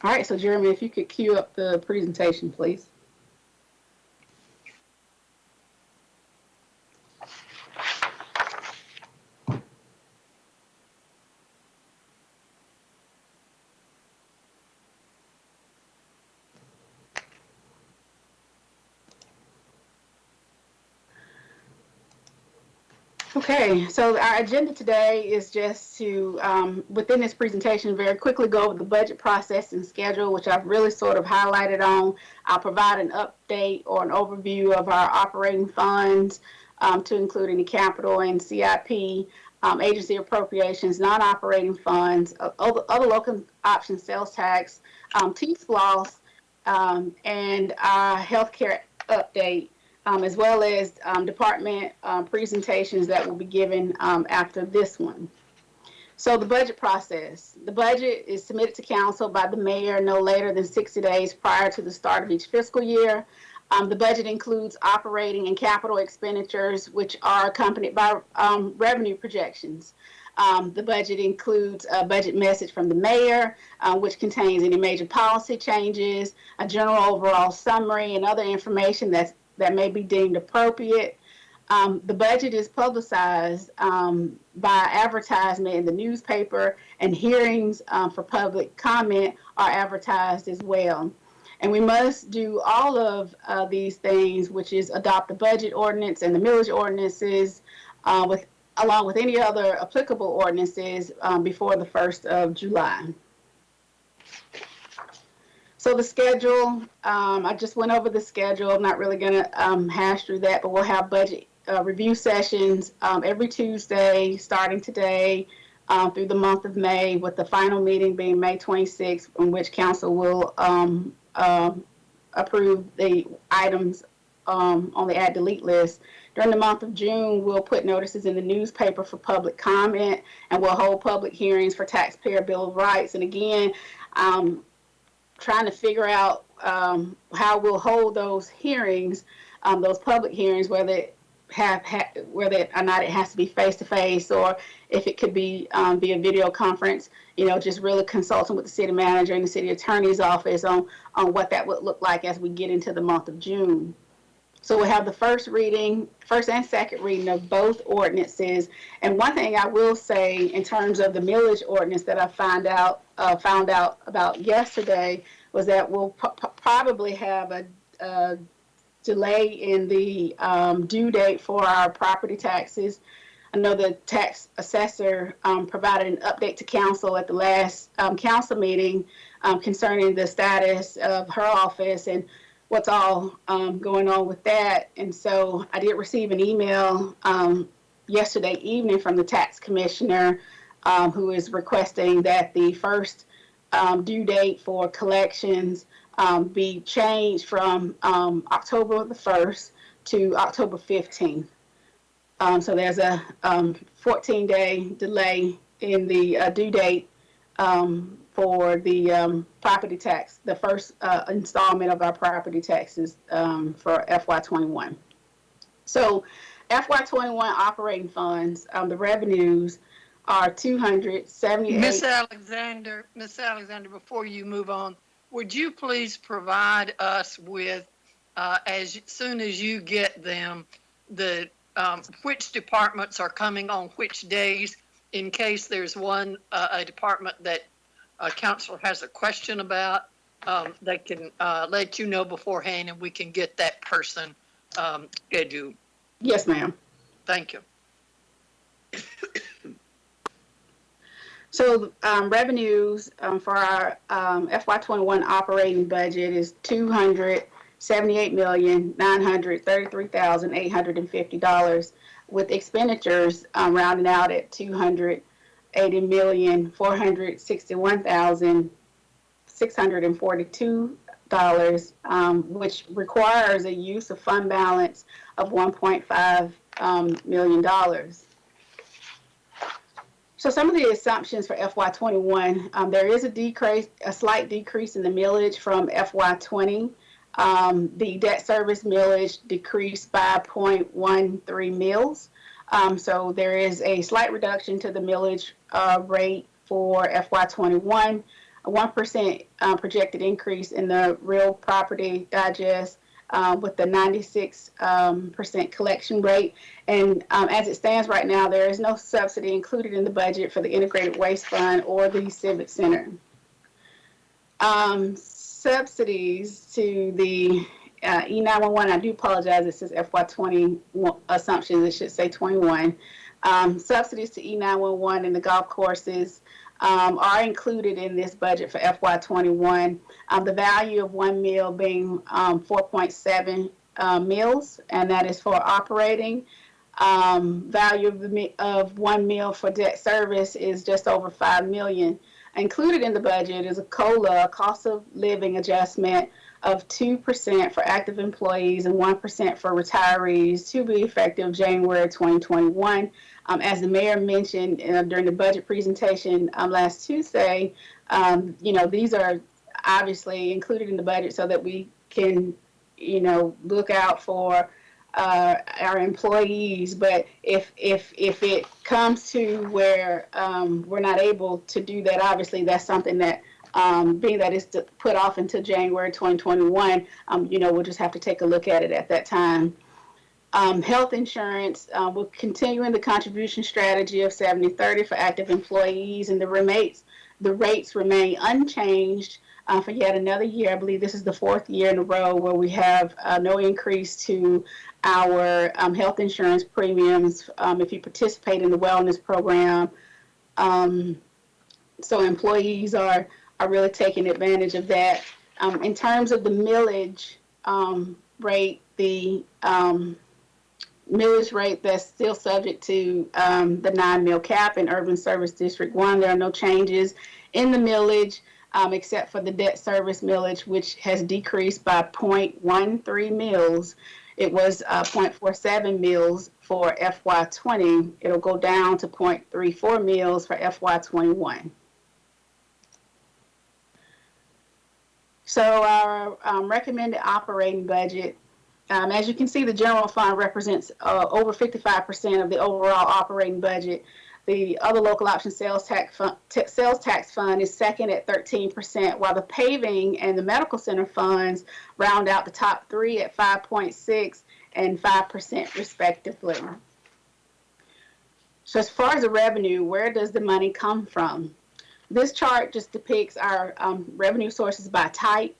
All right, so Jeremy, if you could cue up the presentation, please. Okay, so our agenda today is just to, within this presentation, very quickly go over the budget process and schedule, which I've really sort of highlighted on. I'll provide an update or an overview of our operating funds to include any capital and CIP, agency appropriations, non-operating funds, other local option sales tax, T-SPLOS, and our healthcare update. As well as department presentations that will be given after this one. So the budget process. The budget is submitted to council by the mayor no later than 60 days prior to the start of each fiscal year. The budget includes operating and capital expenditures, which are accompanied by revenue projections. The budget includes a budget message from the mayor, which contains any major policy changes, a general overall summary, and other information that may be deemed appropriate. The budget is publicized by advertisement in the newspaper, and hearings for public comment are advertised as well. And we must do all of these things, which is adopt the budget ordinance and the millage ordinances along with any other applicable ordinances before the 1st of July. So the schedule, I just went over the schedule. I'm not really going to hash through that, but we'll have budget review sessions every Tuesday, starting today through the month of May, with the final meeting being May 26th, in which council will approve the items on the add delete list. During the month of June, we'll put notices in the newspaper for public comment, and we'll hold public hearings for taxpayer bill of rights. And again, trying to figure out how we'll hold those hearings, those public hearings, whether or not it has to be face-to-face or if it could be via video conference, just really consulting with the city manager and the city attorney's office on what that would look like as we get into the month of June. So we'll have the first and second reading of both ordinances. And one thing I will say in terms of the millage ordinance that I found out about yesterday was that we'll probably have a delay in the due date for our property taxes. I know the tax assessor provided an update to council at the last council meeting concerning the status of her office and what's all going on with that. And so I did receive an email yesterday evening from the tax commissioner who is requesting that the first due date for collections be changed from October the 1st to October 15th. So there's a 14-day delay in the due date for the property tax, the first installment of our property taxes for FY21. So FY21 operating funds, the revenues are $278. Miss Alexander, before you move on, would you please provide us with, as soon as you get them, the which departments are coming on which days, in case there's a department that a counselor has a question about, they can let you know beforehand and we can get that person scheduled. Yes, ma'am. Thank you. So revenues for our FY21 operating budget is $278,933,850, with expenditures rounding out at $280,461,642, which requires a use of fund balance of $1.5 million. So some of the assumptions for FY21, there is a slight decrease in the millage from FY20. The debt service millage decreased by 0.13 mils. So there is a slight reduction to the millage rate for FY21, a 1% projected increase in the real property digest, with the 96% collection rate. And as it stands right now, there is no subsidy included in the budget for the Integrated Waste Fund or the Civic Center. Subsidies to the E911, I do apologize, it says FY20 assumptions, it should say 21. Subsidies to E911 and the golf courses are included in this budget for FY21. The value of 1 meal being 4.7 meals, and that is for operating. Value of 1 meal for debt service is just over $5 million. Included in the budget is a COLA, cost of living adjustment, of 2% for active employees and 1% for retirees, to be effective January 2021. As the mayor mentioned during the budget presentation last Tuesday, these are obviously included in the budget so that we can, look out for our employees. But if it comes to where we're not able to do that, obviously that's something that being that it's put off until January 2021, we'll just have to take a look at it at that time. Health insurance, we're continuing the contribution strategy of 70-30 for active employees, and the rates remain unchanged for yet another year. I believe this is the 4th year in a row where we have no increase to our health insurance premiums if you participate in the wellness program. So employees are really taking advantage of that. In terms of the millage rate, the millage rate that's still subject to the 9 mil cap in Urban Service District 1, there are no changes in the millage except for the debt service millage, which has decreased by 0.13 mils. It was 0.47 mils for FY20. It'll go down to 0.34 mils for FY21. So our recommended operating budget, as you can see, the general fund represents over 55% of the overall operating budget. The other local option sales tax fund is second at 13%, while the paving and the medical center funds round out the top 3 at 5.6 and 5% respectively. So as far as the revenue, where does the money come from? This chart just depicts our revenue sources by type.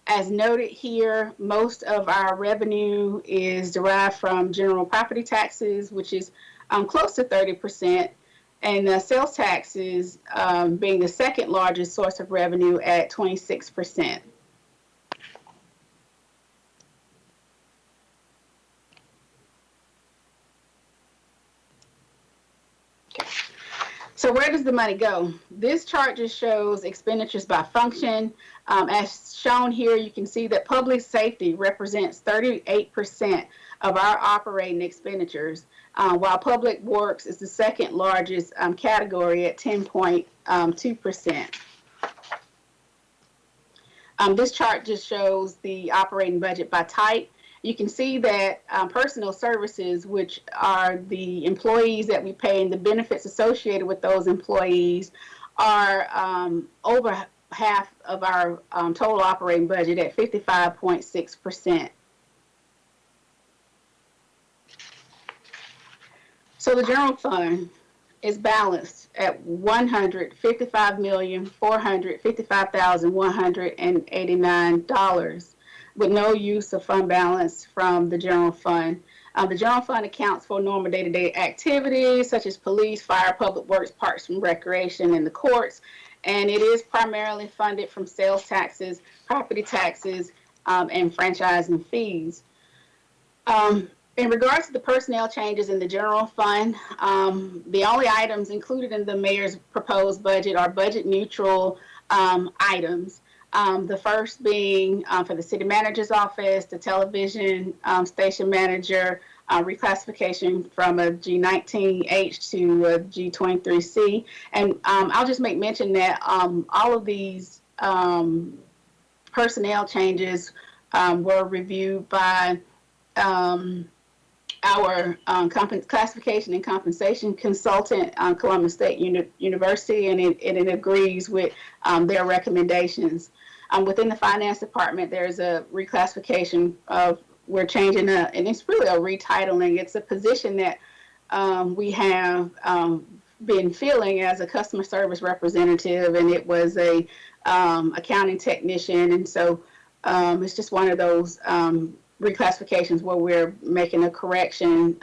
As noted here, most of our revenue is derived from general property taxes, which is close to 30%, and the sales taxes being the second largest source of revenue at 26%. So where does the money go? This chart just shows expenditures by function. As shown here, you can see that public safety represents 38% of our operating expenditures, while public works is the second largest category at 10.2%. This chart just shows the operating budget by type. You can see that personal services, which are the employees that we pay and the benefits associated with those employees, are over half of our total operating budget at 55.6%. So the general fund is balanced at $155,455,189. With no use of fund balance from the general fund. The general fund accounts for normal day-to-day activities such as police, fire, public works, parks and recreation, and the courts. And it is primarily funded from sales taxes, property taxes, and franchising fees. In regards to the personnel changes in the general fund, the only items included in the mayor's proposed budget are budget neutral items. The first being for the city manager's office, the television station manager, reclassification from a G19H to a G23C. And I'll just make mention that all of these personnel changes were reviewed by our classification and compensation consultant, Columbus State University, and it agrees with their recommendations. Within the finance department, there's a reclassification of, we're changing, and it's really a retitling. It's a position that we have been filling as a customer service representative, and it was a accounting technician, and so it's just one of those reclassifications where we're making a correction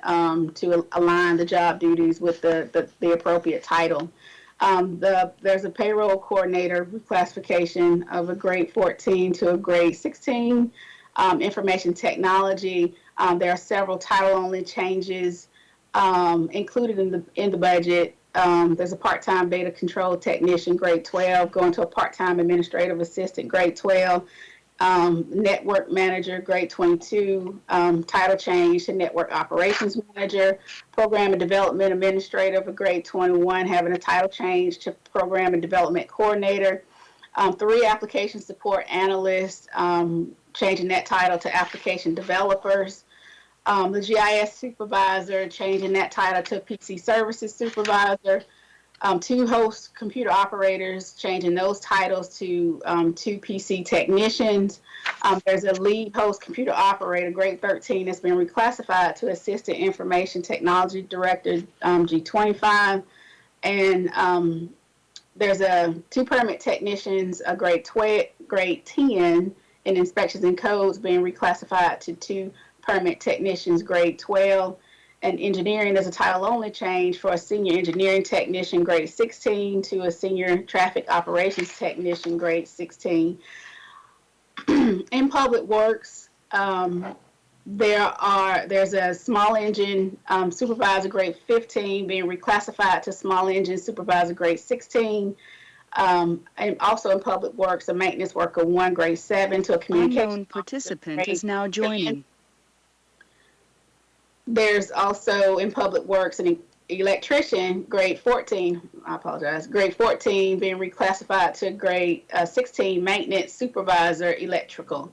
to align the job duties with the appropriate title. There's a payroll coordinator reclassification of a grade 14 to a grade 16. Information technology, there are several title-only changes included in the budget. There's a part-time data control technician, grade 12, going to a part-time administrative assistant, grade 12. Network manager, grade 22, title change to network operations manager, program and development administrator, grade 21, having a title change to program and development coordinator. 3 application support analysts, changing that title to application developers. The GIS supervisor, changing that title to PC services supervisor. 2 host computer operators, changing those titles to 2 PC technicians. There's a lead host computer operator, grade 13, that's been reclassified to assistant information technology director, G25. And there's 2 permit technicians, a grade 10 in inspections and codes, being reclassified to 2 permit technicians, grade 12. And engineering, there's a title only change for a senior engineering technician, grade 16, to a senior traffic operations technician, grade 16. In public works, there's a small engine supervisor, grade 15, being reclassified to small engine supervisor, grade 16. And also in public works, a maintenance worker 1, grade 7, to a communication unknown participant is now joining. There's also in public works an electrician, grade 14, I apologize, grade 14, being reclassified to grade 16, maintenance supervisor, electrical.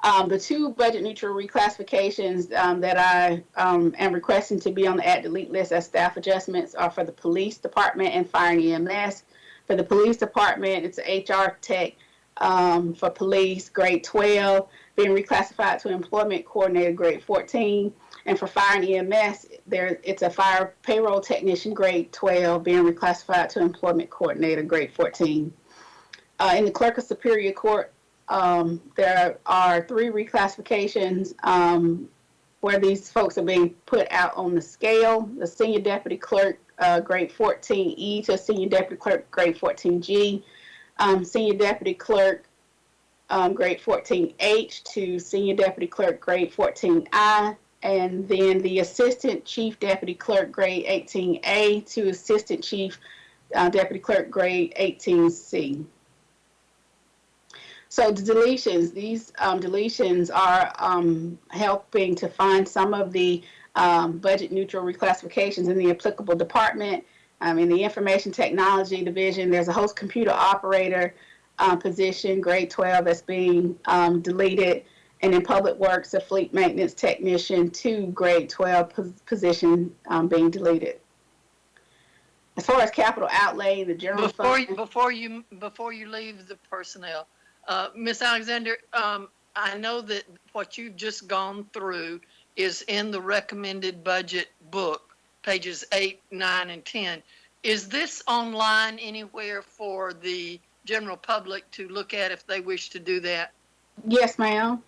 The 2 budget neutral reclassifications that I am requesting to be on the add delete list as staff adjustments are for the police department and fire and EMS. For the police department, it's an HR tech for police, grade 12, being reclassified to employment coordinator, grade 14. And for fire and EMS, it's a fire payroll technician, grade 12, being reclassified to employment coordinator, grade 14. In the clerk of superior court, there are 3 reclassifications where these folks are being put out on the scale. The senior deputy clerk, grade 14E, to senior deputy clerk, grade 14G. Senior deputy clerk, grade 14H, to senior deputy clerk, grade 14I. And then the assistant chief deputy clerk, grade 18A, to assistant chief deputy clerk, grade 18C. So the deletions, these deletions are helping to find some of the budget neutral reclassifications in the applicable department. In the information technology division, there's a host computer operator position, grade 12, that's being deleted. And in public works, a fleet maintenance technician 2, grade 12 position being deleted. As far as capital outlay, the general fund. Before you leave the personnel, Ms. Alexander, I know that what you've just gone through is in the recommended budget book, pages 8, 9, and 10. Is this online anywhere for the general public to look at if they wish to do that? Yes, ma'am.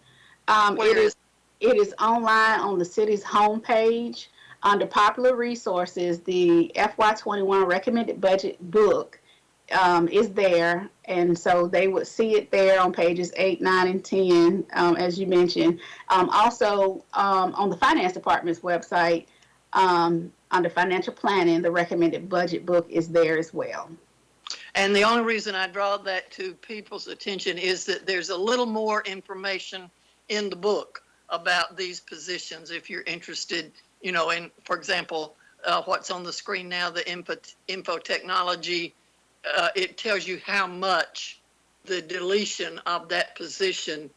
It is online on the city's homepage. Under popular resources, the FY21 recommended budget book is there. And so they would see it there on pages 8, 9, and 10, as you mentioned. Also, on the finance department's website, under financial planning, the recommended budget book is there as well. And the only reason I draw that to people's attention is that there's a little more information in the book about these positions if you're interested, you know, in, for example, what's on the screen now, the info technology, it tells you how much the deletion of that position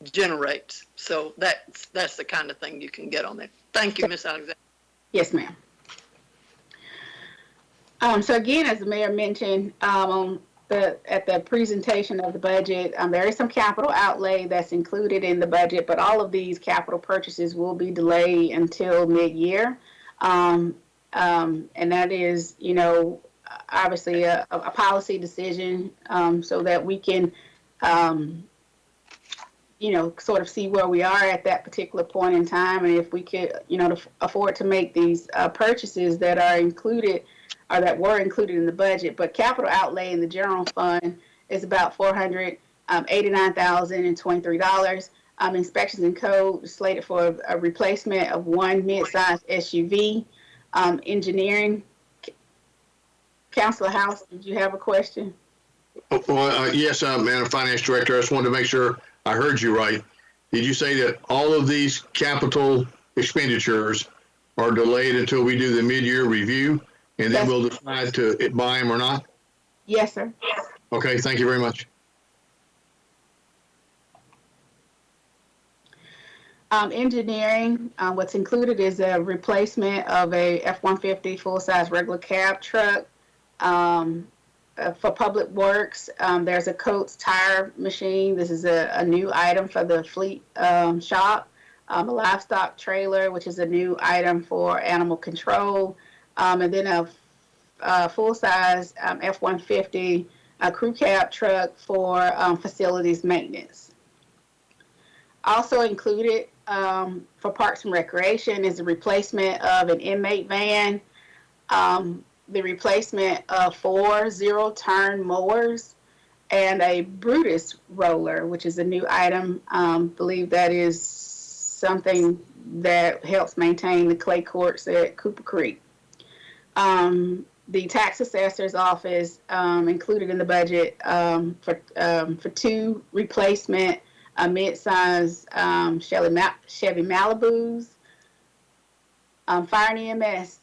generates. So that's the kind of thing you can get on there. Thank you, Ms. Alexander. Yes, ma'am. So again, as the mayor mentioned, at the presentation of the budget, there is some capital outlay that's included in the budget, but all of these capital purchases will be delayed until mid-year. And that is, you know, obviously a policy decision, so that we can, you know, sort of see where we are at that particular point in time, and if we could, you know, afford to make these purchases that are included, or that were included in the budget. But capital outlay in the general fund is about $489,023. Inspections and code slated for a replacement of one mid-sized SUV. Engineering, Councilor House, did you have a question? Well, yes, Madam Finance Director, I just wanted to make sure I heard you right. Did you say that all of these capital expenditures are delayed until we do the mid-year review, and then we'll decide to buy them or not? Yes, sir. Okay, thank you very much. Engineering, what's included is a replacement of a F-150 full-size regular cab truck. For Public Works, there's a Coates tire machine. This is a new item for the fleet shop. A livestock trailer, which is a new item for animal control. And then a full-size F-150 crew cab truck for facilities maintenance. Also included for Parks and Recreation is a replacement of an inmate van, the replacement of 4 zero-turn mowers, and a Brutus roller, which is a new item. Believe that is something that helps maintain the clay courts at Cooper Creek. The tax assessor's office included in the budget for 2 replacement mid-size Chevy Malibus. Fire and EMS,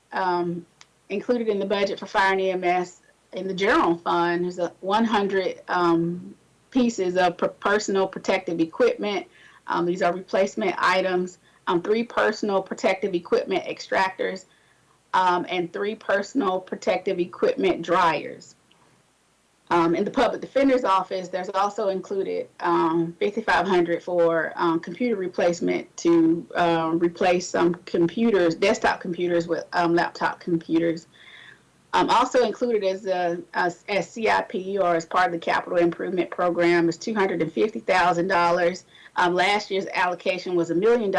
included in the budget for fire and EMS in the general fund is 100 pieces of personal protective equipment. These are replacement items, 3 personal protective equipment extractors, and 3 personal protective equipment dryers. In the public defender's office, there's also included $5,500 for computer replacement to replace some computers, desktop computers with laptop computers. Also included as CIP or as part of the capital improvement program is $250,000. Last year's allocation was $1 million.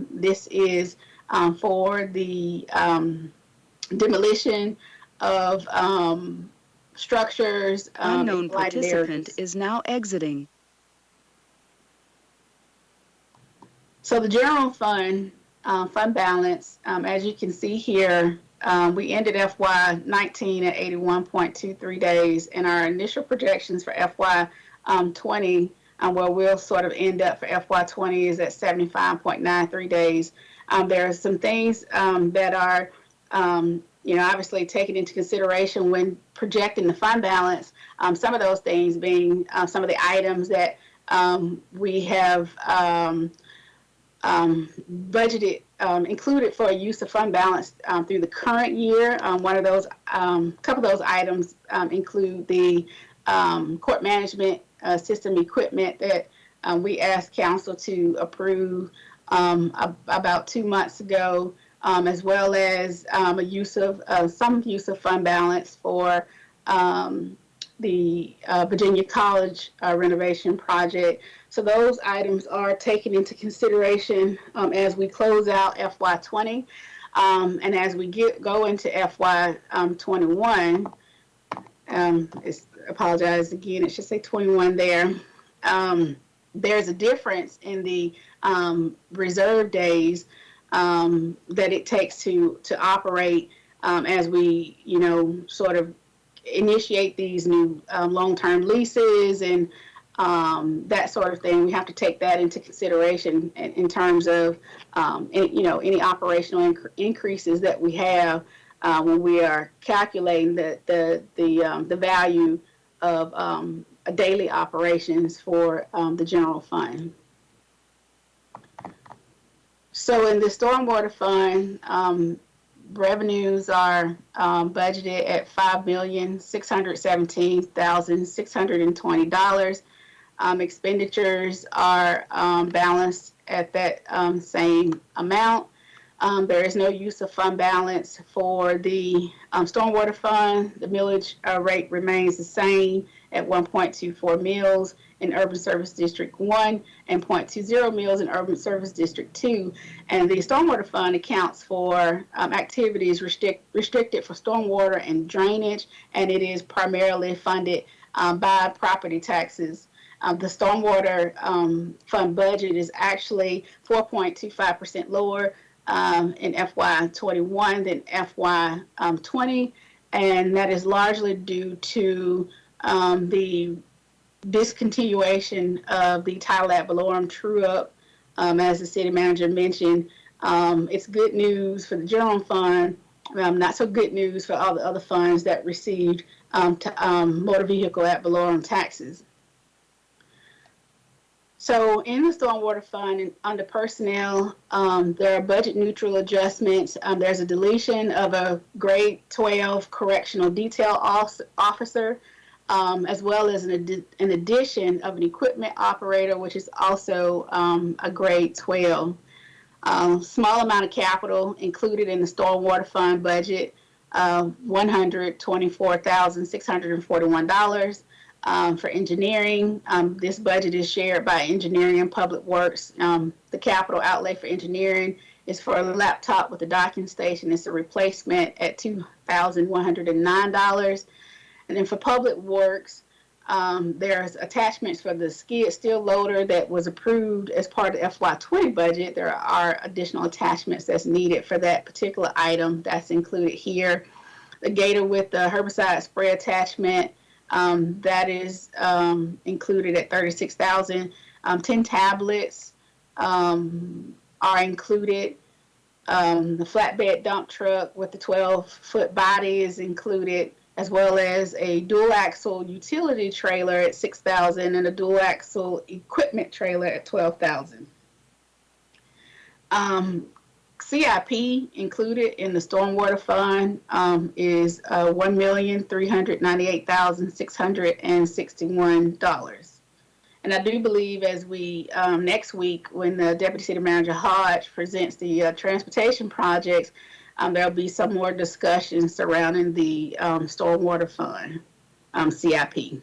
This is for the demolition of structures. Unknown participant is now exiting. So the general fund balance, as you can see here, we ended FY19 at 81.23 days, and our initial projections for FY20, where we'll sort of end up for FY20, is at 75.93 days. There are some things that are obviously taken into consideration when projecting the fund balance. Some of those things being some of the items that we have budgeted, included for use of fund balance through the current year. One of those, couple of those items include the court management system equipment that we asked council to approve about 2 months ago. As well as some use of fund balance for the Virginia College renovation project. So those items are taken into consideration as we close out FY20. And as we go into FY21, apologize again, it should say 21 there. There's a difference in the reserve days that it takes to operate as we, sort of initiate these new long-term leases and that sort of thing. We have to take that into consideration in terms of, any operational increases that we have when we are calculating the value of daily operations for the general fund. So in the stormwater fund, revenues are budgeted at $5,617,620. Expenditures are balanced at that same amount. There is no use of fund balance for the stormwater fund. The millage rate remains the same at 1.24 mills in Urban Service District 1 and 0.20 mills in Urban Service District 2. And the stormwater fund accounts for activities restricted for stormwater and drainage, and it is primarily funded by property taxes. The stormwater fund budget is actually 4.25% lower in FY21 than FY20, and that is largely due to the discontinuation of the title ad valorem true-up. As the city manager mentioned, it's good news for the general fund, not so good news for all the other funds that received motor vehicle ad valorem taxes. So in the stormwater fund, under personnel, there are budget neutral adjustments. There's a deletion of a grade 12 correctional detail officer, as well as an addition of an equipment operator, which is also a grade 12. Small amount of capital included in the stormwater fund budget, $124,641. For engineering, this budget is shared by engineering and public works. The capital outlay for engineering is for a laptop with a docking station. It's a replacement at $2,109. And then for public works, there's attachments for the skid steel loader that was approved as part of the FY20 budget. There are additional attachments that's needed for that particular item that's included here. The gator with the herbicide spray attachment, that is included at $36,000. 10 tablets are included. The flatbed dump truck with the 12-foot body is included, as well as a dual axle utility trailer at $6,000 and a dual axle equipment trailer at $12,000. CIP included in the stormwater fund is $1,398,661. And I do believe as we, next week, when the Deputy City Manager Hodge presents the transportation projects, there'll be some more discussion surrounding the stormwater fund, CIP.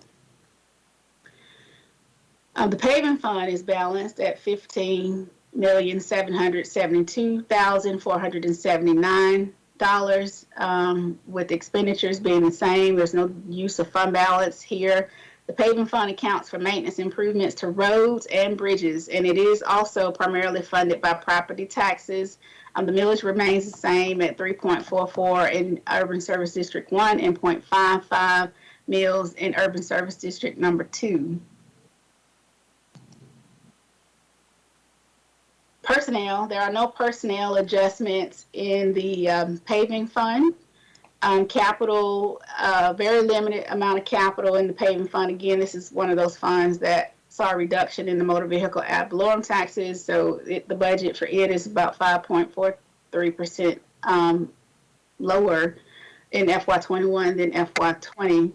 The paving fund is balanced at $15,772,479, with expenditures being the same. There's no use of fund balance here. The paving fund accounts for maintenance improvements to roads and bridges, and it is also primarily funded by property taxes. The millage remains the same at 3.44 in Urban Service District 1 and 0.55 mills in Urban Service District number 2. Personnel, there are no personnel adjustments in the paving fund. Capital, very limited amount of capital in the paving fund. Again, this is one of those funds that saw a reduction in the motor vehicle ad valorem taxes, so the budget for it is about 5.43% lower in FY21 than FY20.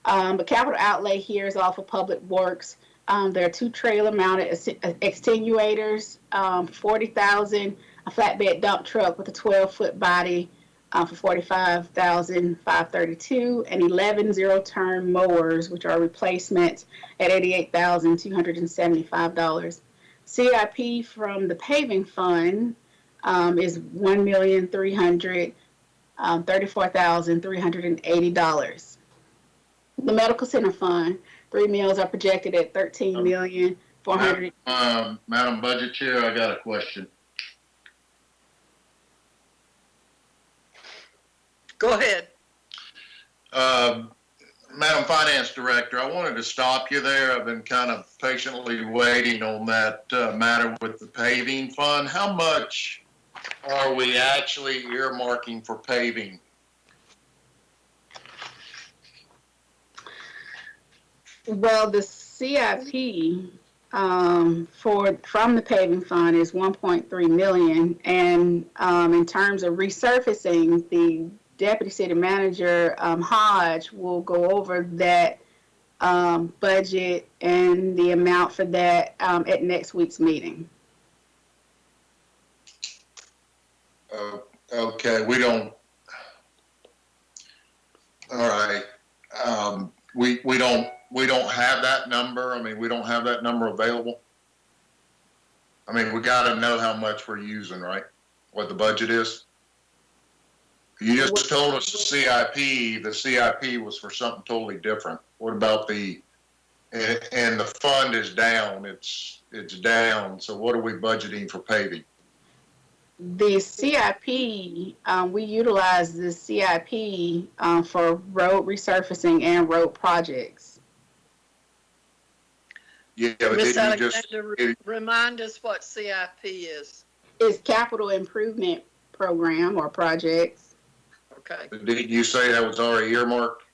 But capital outlay here is all for public works. There are 2 trailer-mounted extenuators, $40,000, a flatbed dump truck with a 12-foot body for $45,532, and 11 zero-turn mowers, which are replacements, at $88,275. CIP from the paving fund is $1,334,380. The medical center fund, 3 meals are projected at $13,400,000. Madam Budget Chair, I got a question. Go ahead. Madam Finance Director, I wanted to stop you there. I've been kind of patiently waiting on that matter with the paving fund. How much are we actually earmarking for paving? Well, the CIP from the paving fund is 1.3 million, and in terms of resurfacing, the Deputy City Manager Hodge will go over that budget and the amount for that at next week's meeting. Okay, we don't. All right, we don't have that number. I mean, we don't have that number available. I mean, we got to know how much we're using, right? What the budget is. You just told us the CIP. The CIP was for something totally different. What about and the fund is down. It's down. So what are we budgeting for paving? The CIP, we utilize the CIP for road resurfacing and road projects. Yeah, but Ms. didn't you just Remind us what CIP is. It's capital improvement program or projects. Okay. Did you say that was already earmarked?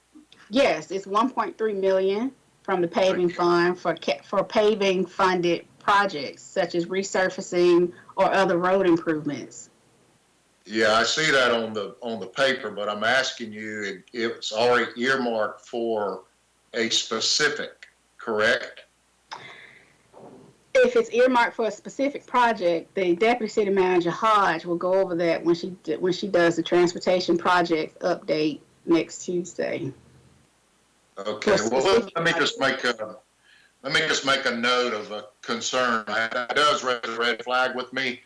Yes, it's 1.3 million from the paving fund for paving funded projects such as resurfacing or other road improvements. Yeah, I see that on the paper, but I'm asking you if it's already earmarked for a specific, correct? If it's earmarked for a specific project, the Deputy City Manager Hodge will go over that when she does the transportation project update next Tuesday. Okay. Well, let me just make a note of a concern. That does raise a red flag with me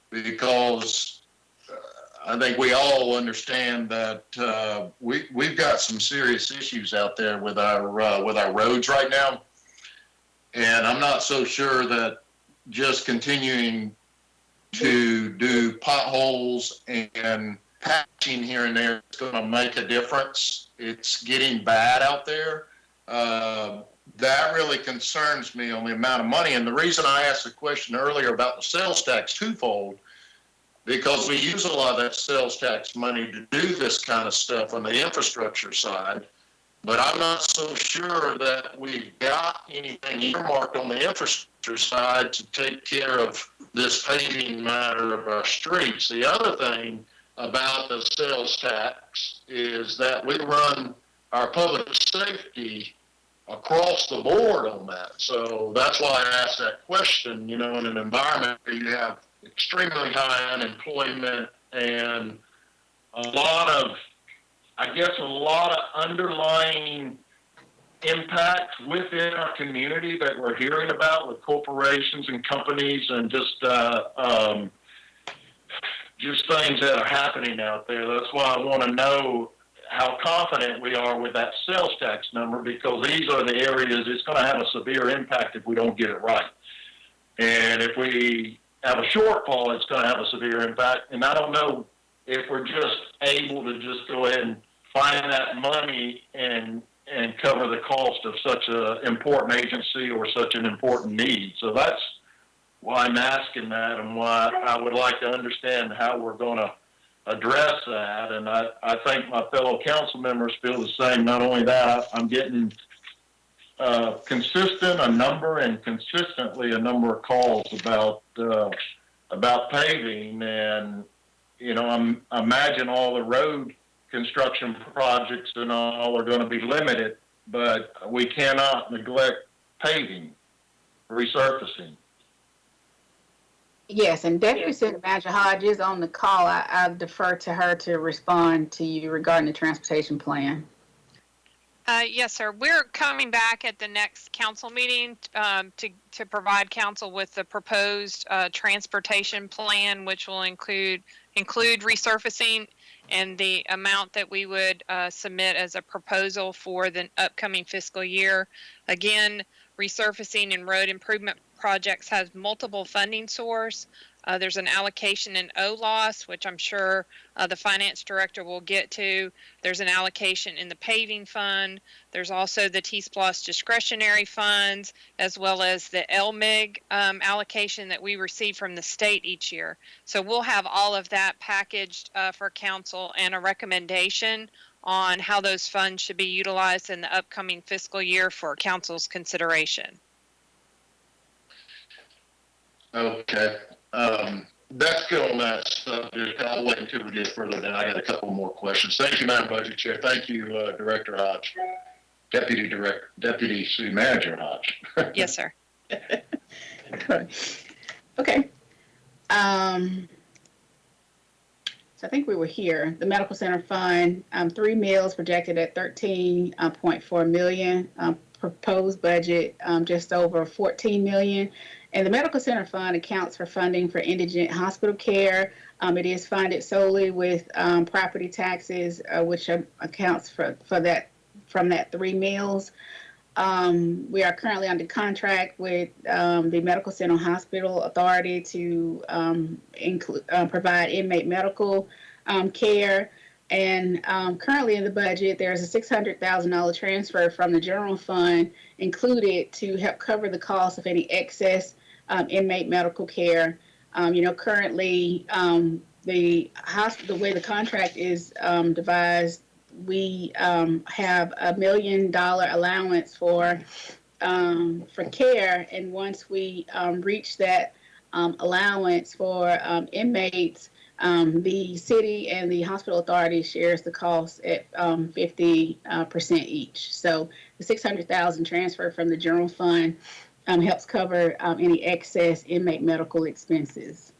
because I think we all understand that we've got some serious issues out there with our roads right now. And I'm not so sure that just continuing to do potholes and patching here and there is going to make a difference. It's getting bad out there. That really concerns me on the amount of money. And the reason I asked the question earlier about the sales tax twofold, because we use a lot of that sales tax money to do this kind of stuff on the infrastructure side. But I'm not so sure that we've got anything earmarked on the infrastructure side to take care of this paving matter of our streets. The other thing about the sales tax is that we run our public safety across the board on that. So that's why I asked that question, in an environment where you have extremely high unemployment and a lot of underlying impacts within our community that we're hearing about with corporations and companies and just things that are happening out there. That's why I want to know how confident we are with that sales tax number, because these are the areas it's going to have a severe impact if we don't get it right. And if we have a shortfall, it's going to have a severe impact. And I don't know if we're just able to just go ahead and find that money and cover the cost of such an important agency or such an important need. So that's why I'm asking that, and why I would like to understand how we're going to address that. And I think my fellow council members feel the same. Not only that, I'm getting consistently a number of calls about paving, and I imagine all the road construction projects and all are going to be limited, but we cannot neglect paving, resurfacing. Yes, and Deputy Yes. City Manager Hodge is on the call. I defer to her to respond to you regarding the transportation plan. Yes, sir. We're coming back at the next council meeting to provide council with the proposed transportation plan, which will include resurfacing and the amount that we would submit as a proposal for the upcoming fiscal year. Again, resurfacing and road improvement projects has multiple funding source. There's an allocation in OLOS, which I'm sure the finance director will get to. There's an allocation in the paving fund. There's also the T-SPLOS discretionary funds, as well as the LMIG allocation that we receive from the state each year. So we'll have all of that packaged for council and a recommendation on how those funds should be utilized in the upcoming fiscal year for council's consideration. Okay. That's good on that subject. I'll wait until we get further down. I got a couple more questions. Thank you, Madam Budget Chair. Thank you, Director Hodge. Deputy City Manager Hodge. Yes, sir. Okay. So I think we were here. The Medical Center Fund, 3 meals projected at $13.4 million. Proposed budget, just over $14 million. And the Medical Center Fund accounts for funding for indigent hospital care. It is funded solely with property taxes, which accounts for that from that 3 meals. We are currently under contract with the Medical Center Hospital Authority to provide inmate medical care. And currently in the budget, there's a $600,000 transfer from the general fund included to help cover the cost of any excess inmate medical care. Currently, the way the contract is devised, we have $1 million allowance for care, and once we reach that allowance for inmates, the city and the hospital authority shares the cost at 50% each. So the $600,000 transfer from the general fund helps cover any excess inmate medical expenses.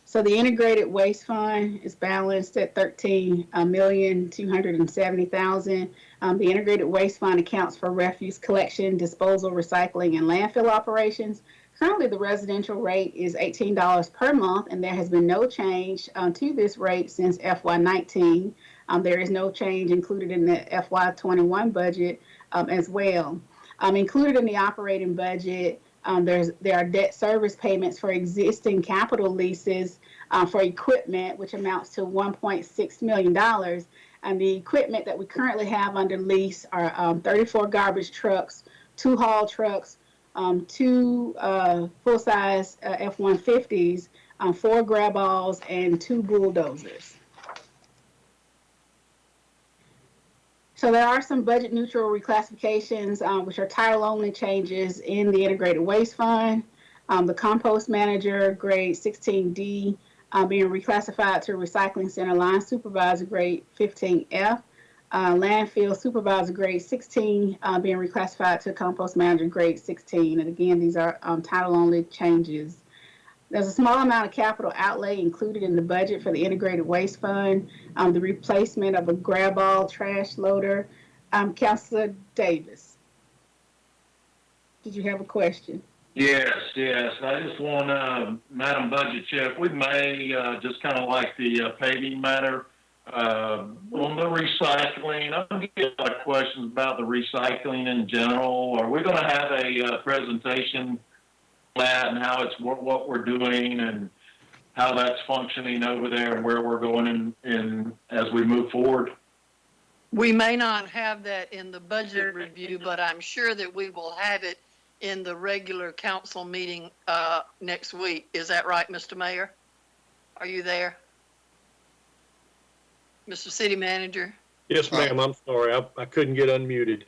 So the integrated waste fund is balanced at $13,270,000. The integrated waste fund accounts for refuse collection, disposal, recycling, and landfill operations. Currently, the residential rate is $18 per month, and there has been no change to this rate since FY19. There is no change included in the FY21 budget as well. Included in the operating budget, there are debt service payments for existing capital leases for equipment, which amounts to $1.6 million. And the equipment that we currently have under lease are 34 garbage trucks, 2 haul trucks, 2 full-size F-150s, 4 grab-alls, and 2 bulldozers. So there are some budget neutral reclassifications, which are title only changes in the integrated waste fund. The compost manager grade 16D being reclassified to recycling center line supervisor grade 15F. Landfill supervisor grade 16 being reclassified to compost manager grade 16. And again, these are title only changes. There's a small amount of capital outlay included in the budget for the integrated waste fund, the replacement of a grab-all trash loader. Councilor Davis, did you have a question? Yes. I just want, Madam Budget Chair, if we may, just kind of like the paving matter, on the recycling, I'm getting a lot of questions about the recycling in general. Are we going to have a presentation on that and how it's what we're doing and how that's functioning over there and where we're going in as we move forward? We may not have that in the budget review, but I'm sure that we will have it in the regular council meeting next week. Is that right, Mr. Mayor? Are you there? Mr. City Manager? Yes, ma'am. I'm sorry. I couldn't get unmuted.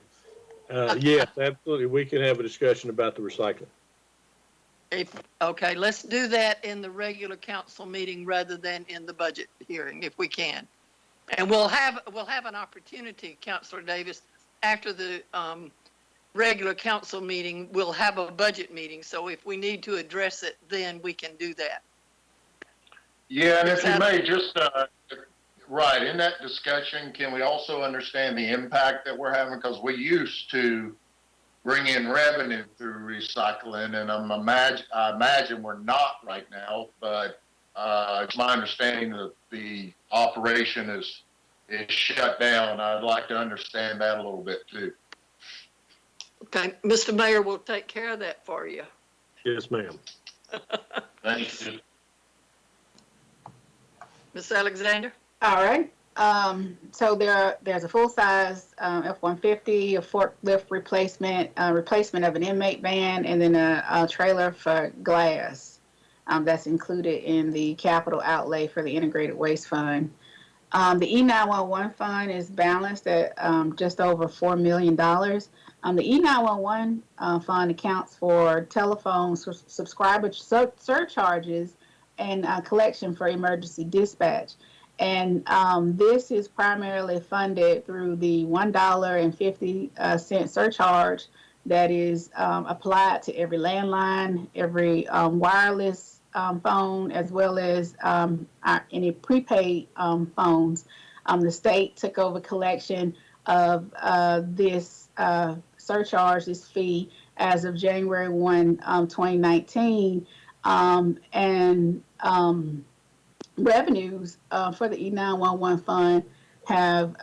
Yes, absolutely. We can have a discussion about the recycling. Okay, let's do that in the regular council meeting rather than in the budget hearing, if we can. And we'll have an opportunity, Councilor Davis, after the regular council meeting, we'll have a budget meeting. So if we need to address it, then we can do that. Yeah, and if you may, just, right, in that discussion, can we also understand the impact that we're having? Because we used to bring in revenue through recycling, and I imagine we're not right now, but it's my understanding that the operation is shut down. I'd like to understand that a little bit too. Okay, Mr. Mayor will take care of that for you. Yes, ma'am. Thank you. Ms. Alexander? All right. So there's a full-size F-150, a forklift replacement, replacement of an inmate van, and then a trailer for glass. That's included in the capital outlay for the Integrated Waste Fund. The E911 fund is balanced at just over $4 million. The E911 fund accounts for telephone subscriber surcharges and collection for emergency dispatch. And this is primarily funded through the $1.50 surcharge that is applied to every landline, every wireless phone, as well as any prepaid phones. The state took over collection of this surcharge, this fee, as of January 1, 2019. And revenues for the E911 fund have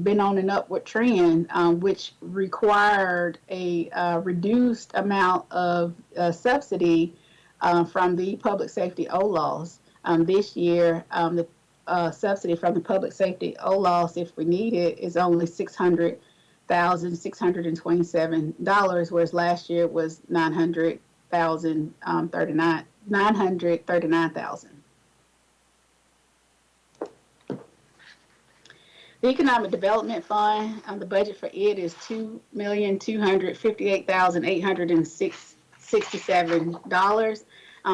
been on an upward trend, which required a reduced amount of subsidy from the public safety OLAWs. This year, the subsidy from the public safety OLAWs, if we need it, is only $600,627, whereas last year it was $939,000. The Economic Development Fund, the budget for it is $2,258,867.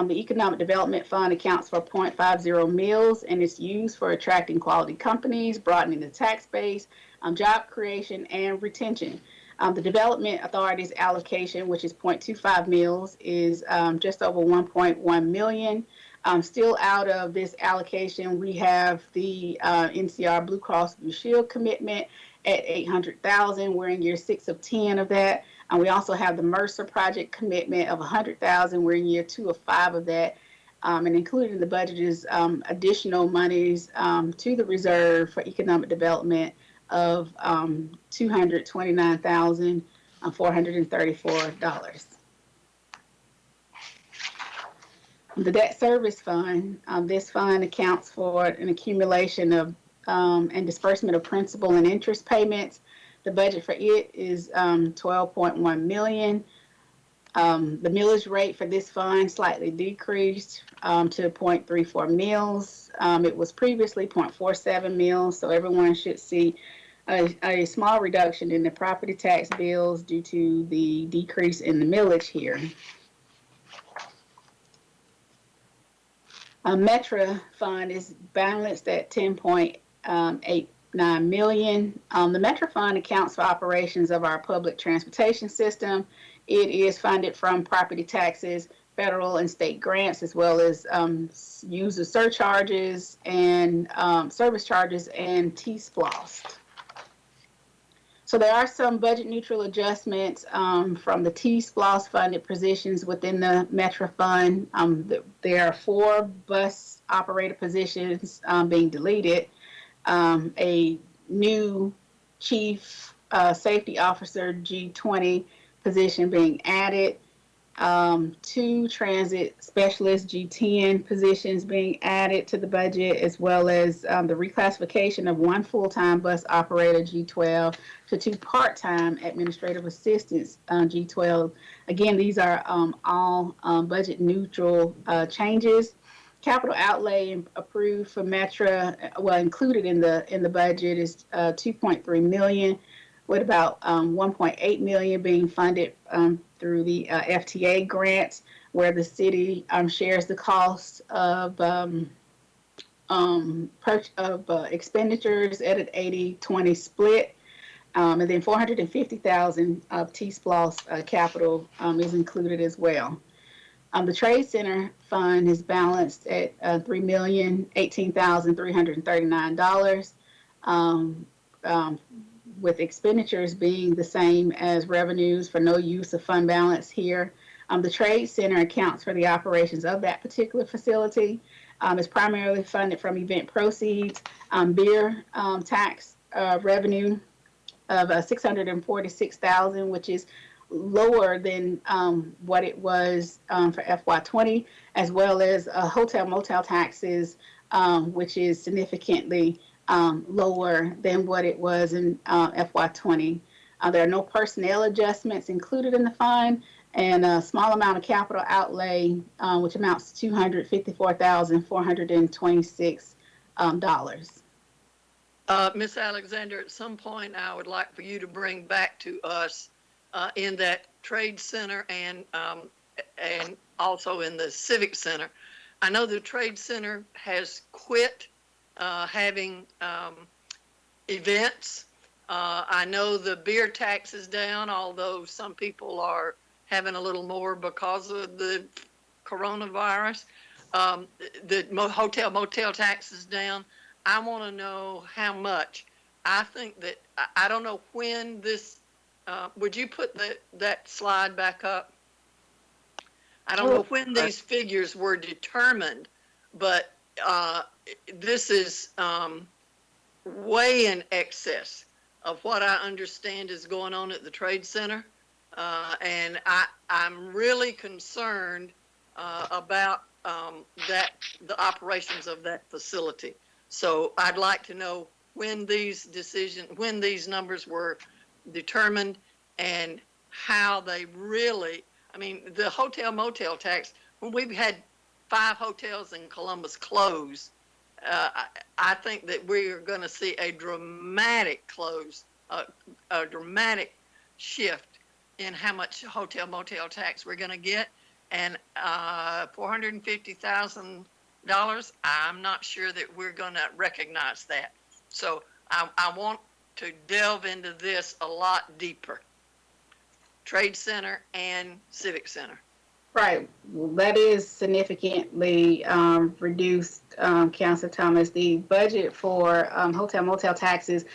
The Economic Development Fund accounts for 0.50 mills, and it's used for attracting quality companies, broadening the tax base, job creation, and retention. The Development Authority's allocation, which is 0.25 mills, is just over $1.1 million. Still out of this allocation, we have the NCR Blue Cross Blue Shield commitment at $800,000. We're in year 6 of 10 of that. And we also have the Mercer project commitment of $100,000. We're in year 2 of 5 of that. And included in the budget is additional monies to the reserve for economic development of $229,434. The debt service fund, this fund accounts for an accumulation of and disbursement of principal and interest payments. The budget for it is $12.1 million. The millage rate for this fund slightly decreased to 0.34 mills. It was previously 0.47 mills, so everyone should see a small reduction in the property tax bills due to the decrease in the millage here. Metra fund is balanced at $10.89 million. The Metra fund accounts for operations of our public transportation system. It is funded from property taxes, federal and state grants, as well as user surcharges and service charges and T-SPLOST. So there are some budget neutral adjustments from the T-SPLOST funded positions within the Metra fund. There are 4 bus operator positions being deleted, a new chief safety officer G20 position being added, 2 transit specialist G10 positions being added to the budget, as well as the reclassification of 1 full-time bus operator G12 to 2 part-time administrative assistants G12. Again, these are all budget neutral changes. Capital outlay approved for Metra, well, included in the budget is $2.3 million, with about $1.8 million being funded through the FTA grants, where the city shares the cost of expenditures at an 80-20 split. And then 450,000 of T-SPLOS capital is included as well. The Trade Center Fund is balanced at $3,018,339, with expenditures being the same as revenues for no use of fund balance here. The Trade Center accounts for the operations of that particular facility. It's primarily funded from event proceeds, beer tax revenue of $646,000, which is lower than what it was for FY20, as well as hotel motel taxes, which is significantly lower than what it was in FY20. There are no personnel adjustments included in the fund, and a small amount of capital outlay, which amounts to $254,426. Ms. Alexander, at some point, I would like for you to bring back to us in that trade center and also in the civic center. I know the trade center has quit having events. I know the beer tax is down, although some people are having a little more because of the coronavirus. The hotel motel tax is down. I want to know how much. I think that, I don't know when this, would you put that slide back up? I don't know when these figures were determined, but this is way in excess of what I understand is going on at the Trade Center. And I'm really concerned about the operations of that facility. So I'd like to know when these numbers were determined and how they really, I mean, the hotel motel tax, when we've had 5 hotels in Columbus close, I think that we are going to see a dramatic a dramatic shift in how much hotel motel tax we're going to get. And $450,000, I'm not sure that we're going to recognize that. So I want to delve into this a lot deeper. Trade Center and Civic Center. Right. Well, that is significantly reduced, Councilor Thomas. The budget for hotel motel taxes,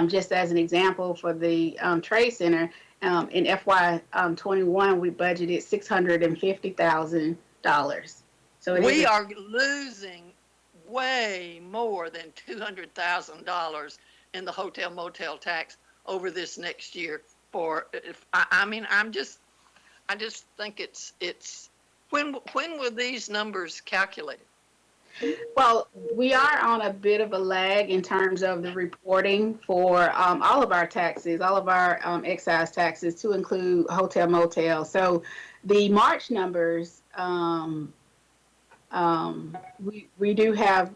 just as an example for the Trade Center, in FY21, we budgeted $650,000. So we are losing way more than $200,000 in the hotel motel tax over this next year. I just think it's when were these numbers calculated? Well, we are on a bit of a lag in terms of the reporting for all of our taxes, all of our excise taxes, to include hotel motel. So the March numbers, we do have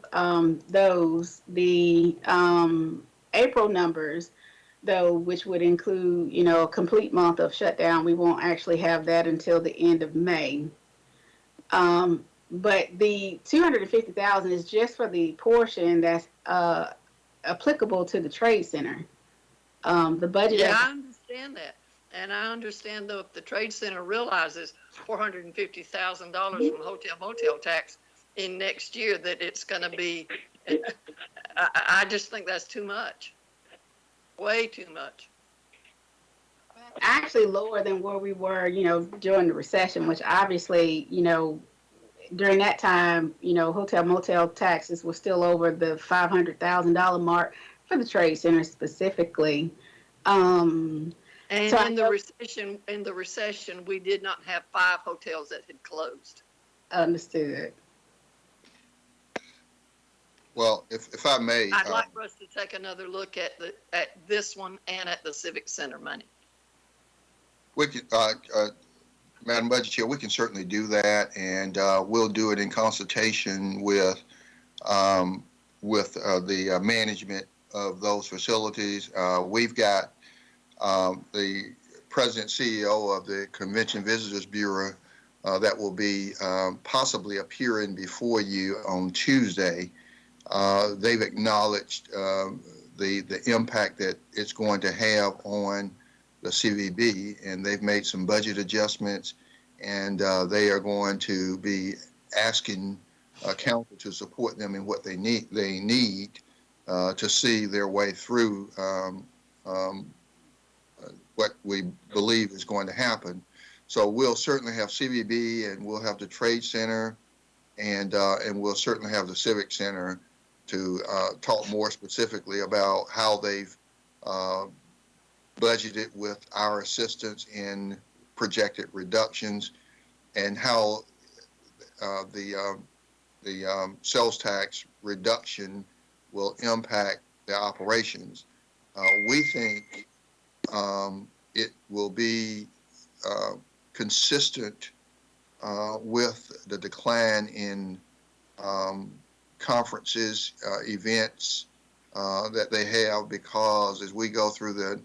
those. The April numbers, though, which would include, a complete month of shutdown, we won't actually have that until the end of May. But the $250,000 is just for the portion that's applicable to the Trade Center. The budget. Yeah, I understand that. And I understand, though, if the Trade Center realizes $450,000 from hotel motel tax in next year, that it's going to be, I just think that's too much. Way too much. Actually lower than where we were, during the recession, which obviously, during that time, hotel motel taxes were still over the $500,000 mark for the Trade Center specifically. And so in the recession, we did not have 5 hotels that had closed. Understood. Well, if I may, I'd like for us to take another look at this one and at the Civic Center money. We could, Madam Budget Chair, we can certainly do that, and we'll do it in consultation with the management of those facilities. We've got the President CEO of the Convention Visitors Bureau that will be possibly appearing before you on Tuesday. They've acknowledged the impact that it's going to have on the CVB, and they've made some budget adjustments, and they are going to be asking council to support them in what they need. They need to see their way through what we believe is going to happen. So we'll certainly have CVB, and we'll have the Trade Center, and we'll certainly have the Civic Center to talk more specifically about how they've budgeted with our assistance in projected reductions, and how the sales tax reduction will impact the operations. We think it will be consistent with the decline in conferences, events that they have, because as we go through the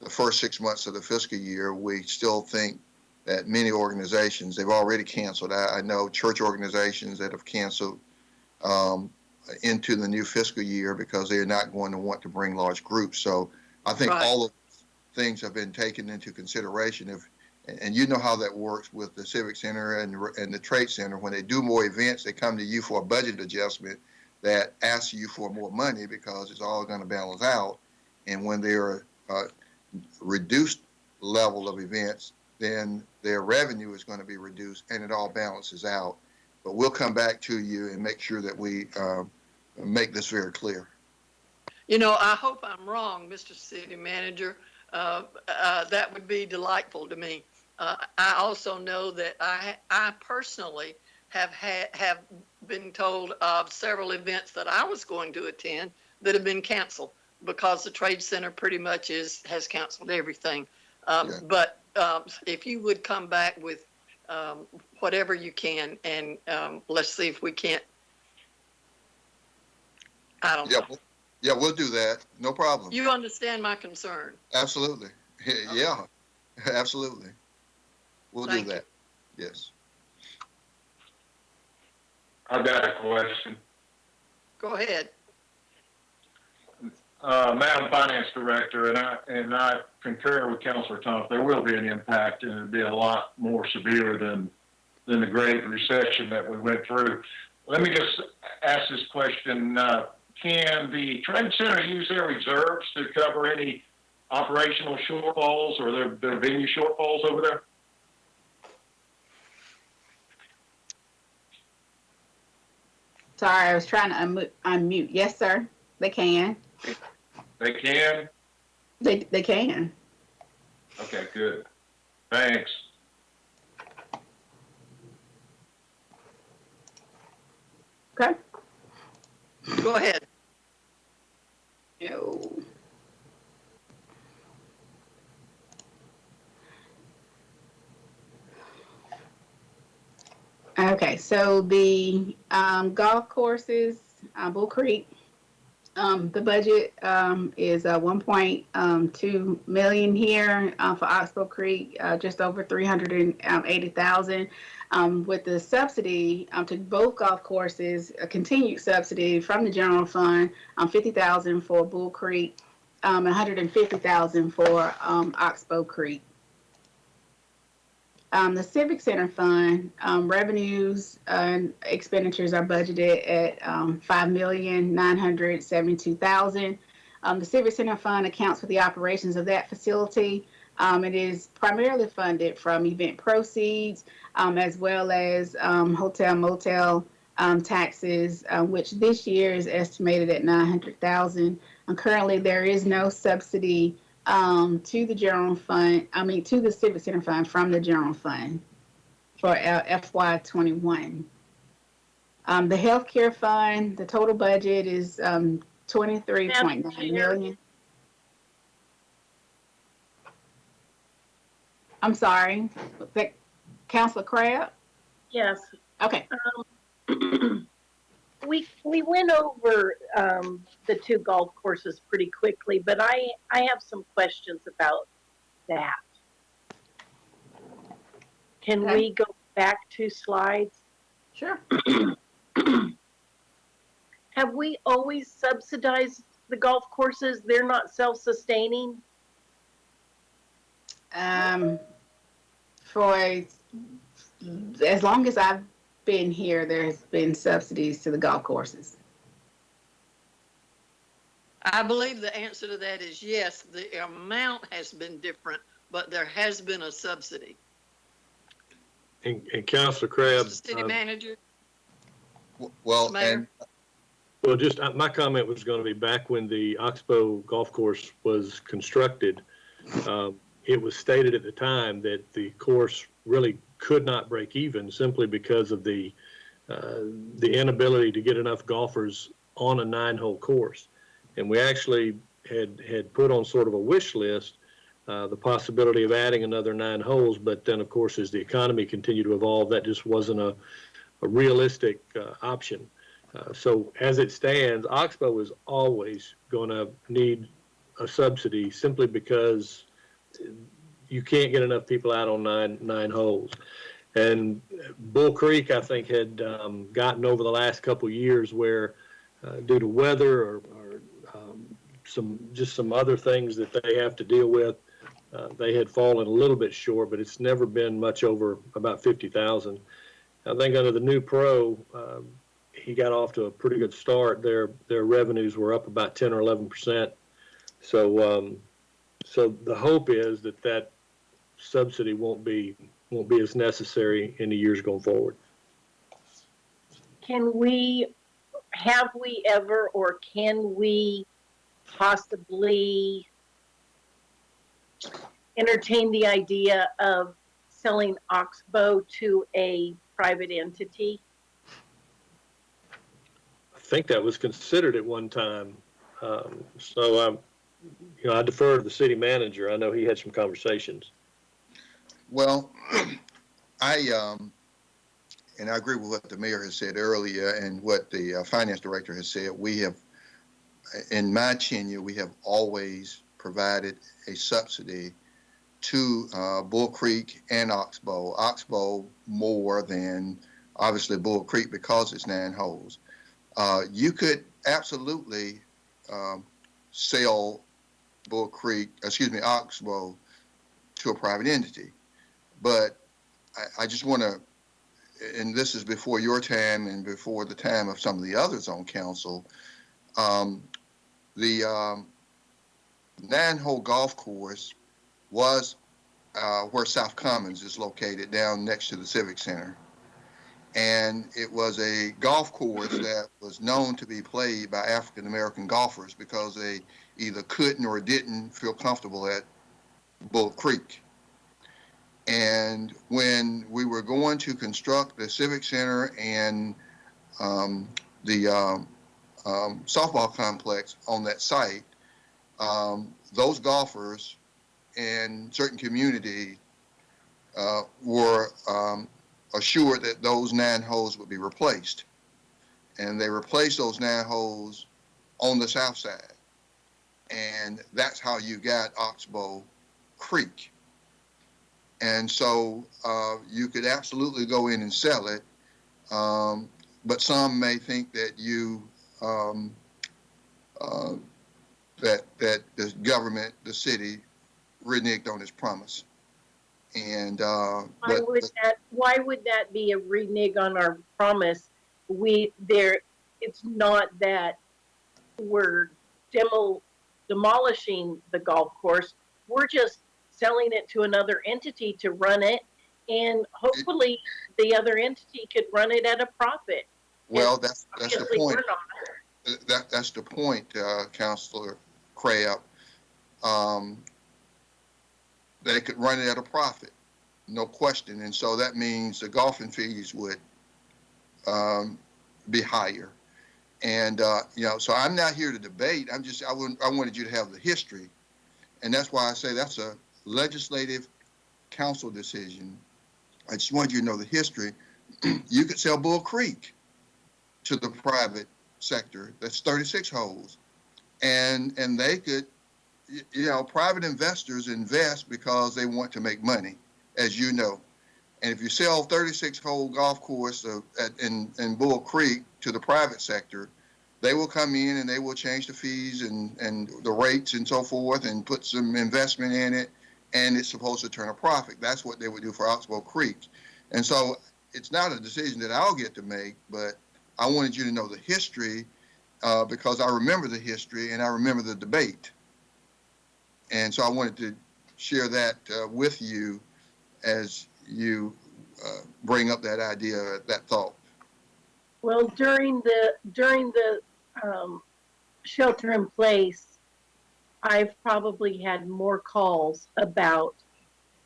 first 6 months of the fiscal year, we still think that many organizations, they've already canceled. I know church organizations that have canceled into the new fiscal year because they're not going to want to bring large groups. So I think all of things have been taken into consideration. And you know how that works with the Civic Center and the Trade Center. When they do more events, they come to you for a budget adjustment that asks you for more money because it's all going to balance out. And when they're reduced level of events, then their revenue is going to be reduced, and it all balances out. But we'll come back to you and make sure that we make this very clear. You know, I hope I'm wrong, Mr. City Manager. That would be delightful to me. I also know that I personally have been told of several events that I was going to attend that have been canceled because the Trade Center pretty much has canceled everything. But if you would come back with whatever you can, and let's see if we can't. I don't know. Yeah, we'll do that. No problem. You understand my concern. Absolutely. Yeah, absolutely. We'll do that. Yes. I've got a question. Go ahead. Madam Finance Director, and I concur with Councilor Thomas. There will be an impact, and it'll be a lot more severe than the Great Recession that we went through. Let me just ask this question. Can the Trade Center use their reserves to cover any operational shortfalls or their venue shortfalls over there? Sorry, I was trying to unmute. Yes, sir. They can. They can? They can. Okay, good. Thanks. Okay. Go ahead. No. Okay, so the golf courses, Bull Creek, the budget is 1.2 million here for Oxbow Creek, just over 380,000. With the subsidy to both golf courses, a continued subsidy from the general fund, 50,000 for Bull Creek, 150,000 for Oxbow Creek. The Civic Center Fund revenues and expenditures are budgeted at $5,972,000. The Civic Center Fund accounts for the operations of that facility. It is primarily funded from event proceeds, as well as hotel motel taxes, which this year is estimated at $900,000. Currently, there is no subsidy to the general fund, to the Civic Center Fund from the general fund for FY21. The healthcare fund, the total budget is 23.9 million. I'm sorry, Councilor Crabb? Yes. Okay. We went over the two golf courses pretty quickly, but I have some questions about that. Can we go back 2 slides? Sure. Have we always subsidized the golf courses, they're not self-sustaining? For as long as I've been here, there's been subsidies to the golf courses. I believe the answer to that is yes. The amount has been different, but there has been a subsidy. And Councilor Crabb. Mr. City Manager. Well, Mayor. Well, just my comment was going to be back when the Oxbow Golf Course was constructed. It was stated at the time that the course really could not break even simply because of the inability to get enough golfers on a 9-hole course. And we actually had put on sort of a wish list the possibility of adding another 9 holes, but then of course as the economy continued to evolve, that just wasn't a realistic option. So as it stands, Oxbow is always going to need a subsidy simply because you can't get enough people out on nine holes. And Bull Creek, I think, had gotten over the last couple of years where due to weather or some other things that they have to deal with, they had fallen a little bit short, but it's never been much over about 50,000. I think under the new pro, he got off to a pretty good start. Their revenues were up about 10 or 11%. So the hope is that subsidy won't be as necessary in the years going forward. Have we ever, or can we possibly entertain the idea of selling Oxbow to a private entity? I think that was considered at one time. So I defer to the city manager. I know he had some conversations. Well, and I agree with what the mayor has said earlier and what the finance director has said. We have, in my tenure, we have always provided a subsidy to Bull Creek and Oxbow. Oxbow more than obviously Bull Creek because it's 9 holes. You could absolutely sell Oxbow to a private entity. But I just want to, and this is before your time and before the time of some of the others on council, the 9-hole golf course was where South Commons is located, down next to the Civic Center. And it was a golf course that was known to be played by African American golfers because they either couldn't or didn't feel comfortable at Bull Creek. And when we were going to construct the Civic Center and the softball complex on that site, those golfers in certain community were assured that those 9 holes would be replaced. And they replaced those 9 holes on the south side. And that's how you got Oxbow Creek. And so you could absolutely go in and sell it, but some may think that that the government, the city, reneged on its promise. And why would that be a renege on our promise? It's not that we're demolishing the golf course. We're just selling it to another entity to run it, and hopefully the other entity could run it at a profit. Well, that's the point. That's the point, Councilor Crabb. They could run it at a profit, no question. And so that means the golfing fees would be higher. And, so I'm not here to debate. I wanted you to have the history. And that's why I say that's a legislative council decision. I just wanted you to know the history. You could sell Bull Creek to the private sector. That's 36 holes. And they could, private investors invest because they want to make money, as you know. And if you sell 36-hole golf course in Bull Creek to the private sector, they will come in and they will change the fees and the rates and so forth and put some investment in it, and it's supposed to turn a profit. That's what they would do for Oxbow Creek. And so it's not a decision that I'll get to make, but I wanted you to know the history because I remember the history and I remember the debate. And so I wanted to share that with you as you bring up that idea, that thought. Well, during the shelter in place, I've probably had more calls about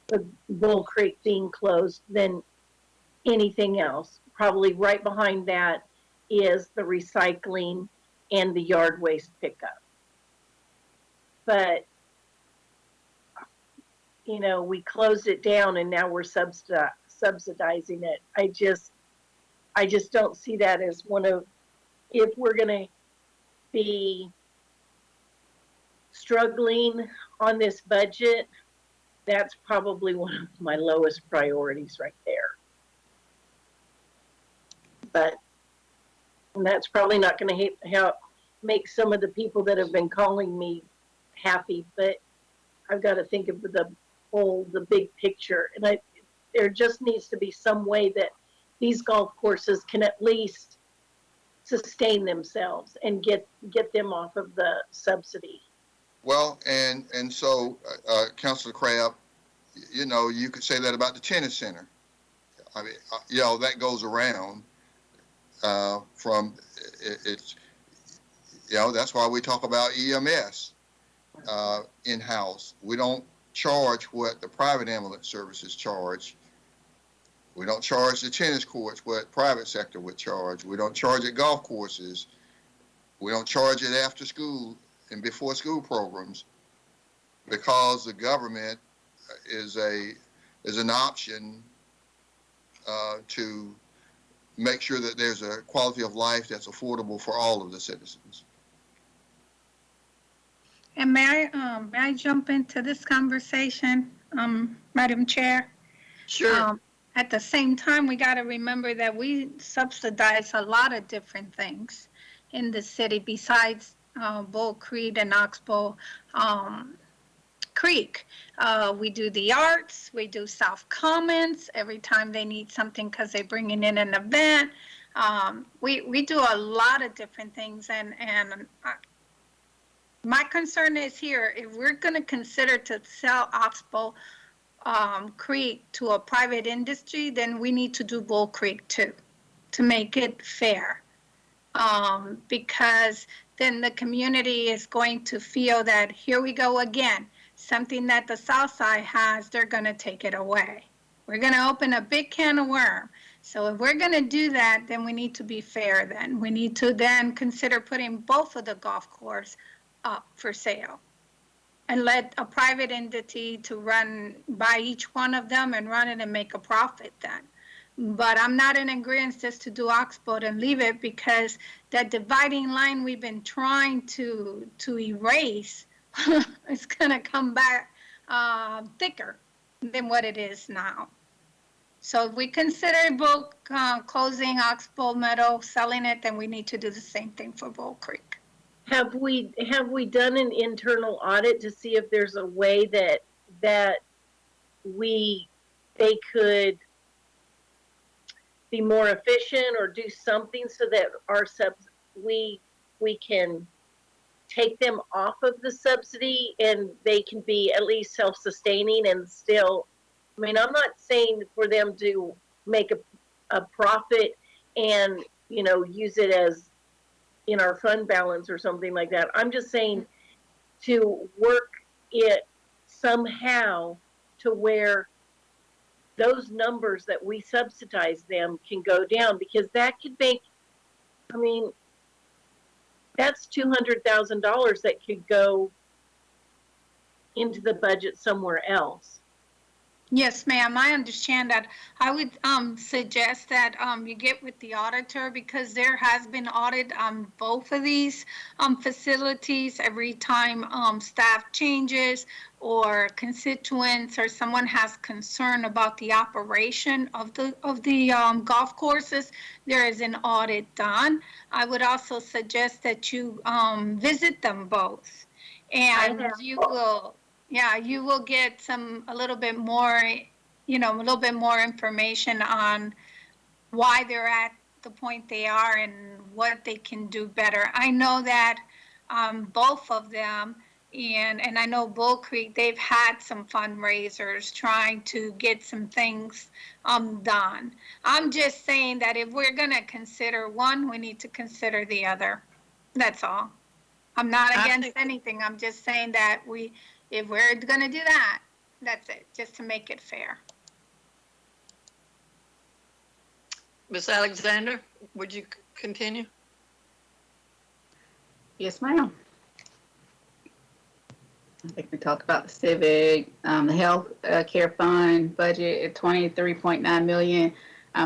the Bull Creek being closed than anything else. Probably right behind that is the recycling and the yard waste pickup. But, you know, we closed it down and now we're subsidizing it. I just don't see that as one of, if we're going to be struggling on this budget, that's probably one of my lowest priorities right there. But and that's probably not going to make some of the people that have been calling me happy, but I've got to think of the big picture. And there just needs to be some way that these golf courses can at least sustain themselves and get them off of the subsidy. Well, and so, Councilor Crabb, you know, you could say that about the tennis center. I mean, you know, that goes around from it's, you know, that's why we talk about EMS in-house. We don't charge what the private ambulance services charge. We don't charge the tennis courts what private sector would charge. We don't charge at golf courses. We don't charge it after school and before school programs because the government is an option to make sure that there's a quality of life that's affordable for all of the citizens. And may I jump into this conversation, Madam Chair? Sure. At the same time, we got to remember that we subsidize a lot of different things in the city besides Bull Creek and Oxbow Creek. We do the arts, we do South Commons every time they need something because they're bringing in an event. We do a lot of different things, and my concern is here, if we're going to consider to sell Oxbow Creek to a private industry, then we need to do Bull Creek too, to make it fair. Because then the community is going to feel that here we go again, something that the South Side has, they're going to take it away. We're going to open a big can of worms. So if we're going to do that, then we need to be fair then. We need to then consider putting both of the golf courses up for sale and let a private entity to buy each one of them and run it and make a profit then. But I'm not in agreement just to do Oxbow and leave it, because that dividing line we've been trying to erase is going to come back thicker than what it is now. So if we consider both closing Oxbow Meadow, selling it, then we need to do the same thing for Bull Creek. Have we done an internal audit to see if there's a way that they could be more efficient or do something so that our we can take them off of the subsidy and they can be at least self-sustaining and still, I mean, I'm not saying for them to make a profit and, you know, use it as in our fund balance or something like that. I'm just saying to work it somehow to where those numbers that we subsidize them can go down, because that could make, I mean, that's $200,000 that could go into the budget somewhere else. Yes, ma'am. I understand that. I would suggest that you get with the auditor, because there has been audit on both of these facilities every time staff changes or constituents or someone has concern about the operation of the golf courses, there is an audit done. I would also suggest that you visit them both, and you will, yeah, you will get a little bit more, a little bit more information on why they're at the point they are and what they can do better. I know that both of them, and I know Bull Creek, they've had some fundraisers trying to get some things done. I'm just saying that if we're going to consider one, we need to consider the other. That's all. I'm not against anything. I'm just saying that if we're going to do that, that's it, just to make it fair. Ms. Alexander, would you continue? Yes, ma'am. I think we talked about the civic, the health care fund budget at $23.9 million.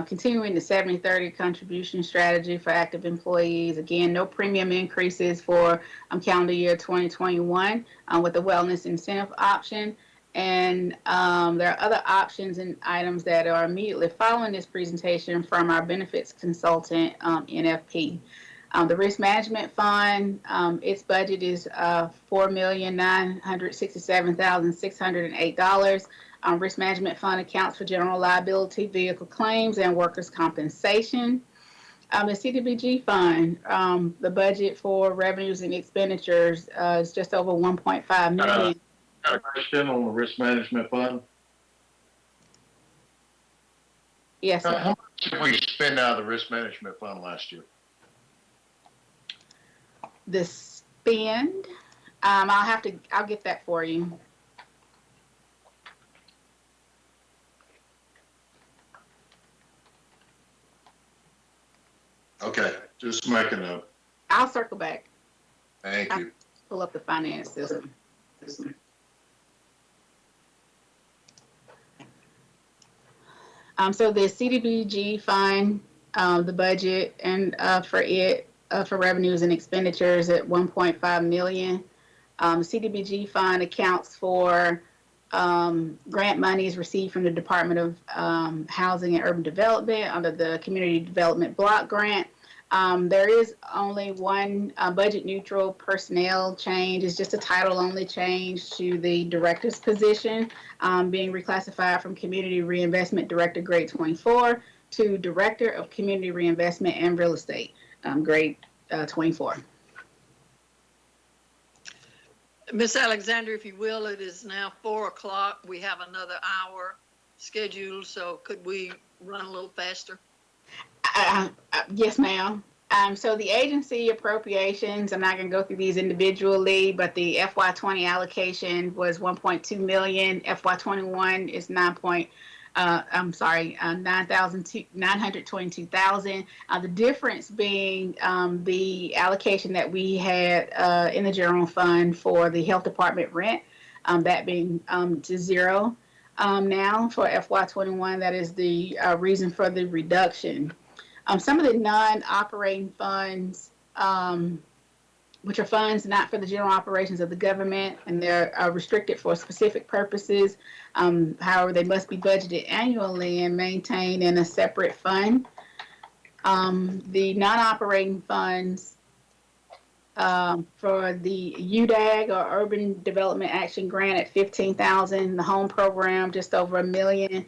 Continuing the 70-30 contribution strategy for active employees. Again, no premium increases for calendar year 2021 with the wellness incentive option. And there are other options and items that are immediately following this presentation from our benefits consultant, NFP. The risk management fund, its budget is $4,967,608. Risk management fund accounts for general liability, vehicle claims, and workers' compensation. The CDBG fund, the budget for revenues and expenditures is just over $1.5 million. Got a question on the risk management fund. Yes. How much did we spend out of the risk management fund last year? The spend, I'll get that for you. Okay, just making a. I'll circle back. Thank you. Pull up the finance system. So the CDBG fund, the budget and for it, for revenues and expenditures at $1.5 million. CDBG fund accounts for grant monies received from the Department of Housing and Urban Development under the Community Development Block Grant. There is only one budget neutral personnel change. It's just a title only change to the director's position, being reclassified from Community Reinvestment Director grade 24 to Director of Community Reinvestment and Real Estate, grade 24. Ms. Alexander, if you will, it is now 4 o'clock. We have another hour scheduled, so could we run a little faster? Yes, ma'am. So the agency appropriations, I'm not going to go through these individually, but the FY20 allocation was 1.2 million. FY21 is 922,000. The difference being the allocation that we had in the general fund for the health department rent, that being to zero now for FY21. That is the reason for the reduction. Some of the non-operating funds, which are funds not for the general operations of the government, and they're restricted for specific purposes. However, they must be budgeted annually and maintained in a separate fund. The non-operating funds for the UDAG or Urban Development Action Grant at $15,000, the home program just over $1 million.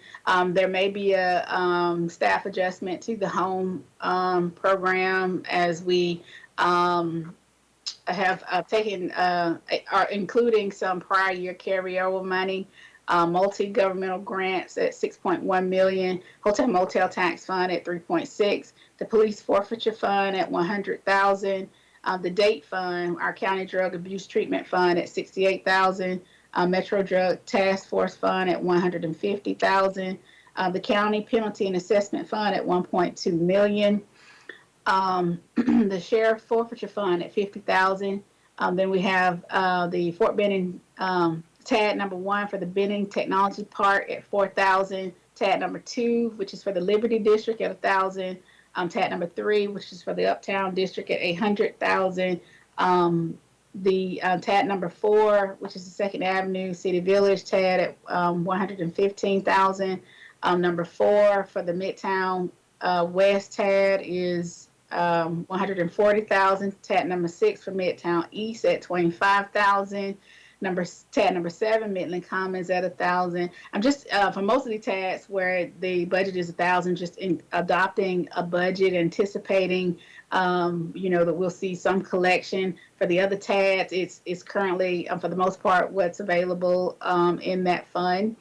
There may be a staff adjustment to the home program as we have taken, are including some prior year carryover money. Multi-governmental grants at $6.1 million, hotel motel tax fund at $3.6, the police forfeiture fund at $100,000. The DATE fund, our county drug abuse treatment fund at $68,000, Metro Drug Task Force fund at $150,000, the county penalty and assessment fund at $1.2 million, the sheriff forfeiture fund at $50,000. Then we have the Fort Benning TAD number 1 for the Benning Technology Park at $4,000, TAD number 2, which is for the Liberty District at $1,000. TAD number 3, which is for the Uptown District at $800,000. The TAD number 4, which is the Second Avenue City Village TAD at 115,000. Number 4 for the Midtown West TAD is 140,000. TAD number 6 for Midtown East at 25,000. TAD number 7, Midland Commons at 1,000. I'm just for most of the TADs where the budget is 1,000, just in adopting a budget, anticipating that we'll see some collection. For the other TADs, it's currently for the most part what's available in that fund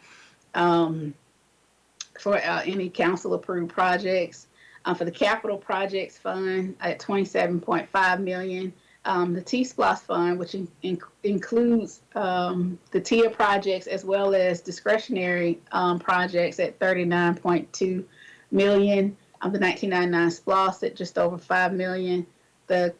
for any council approved projects. For the capital projects fund at 27.5 million. The T-SPLOS fund, which includes the TIA projects as well as discretionary projects at 39.2 million. The 1999 SPLOS at just over 5 million. The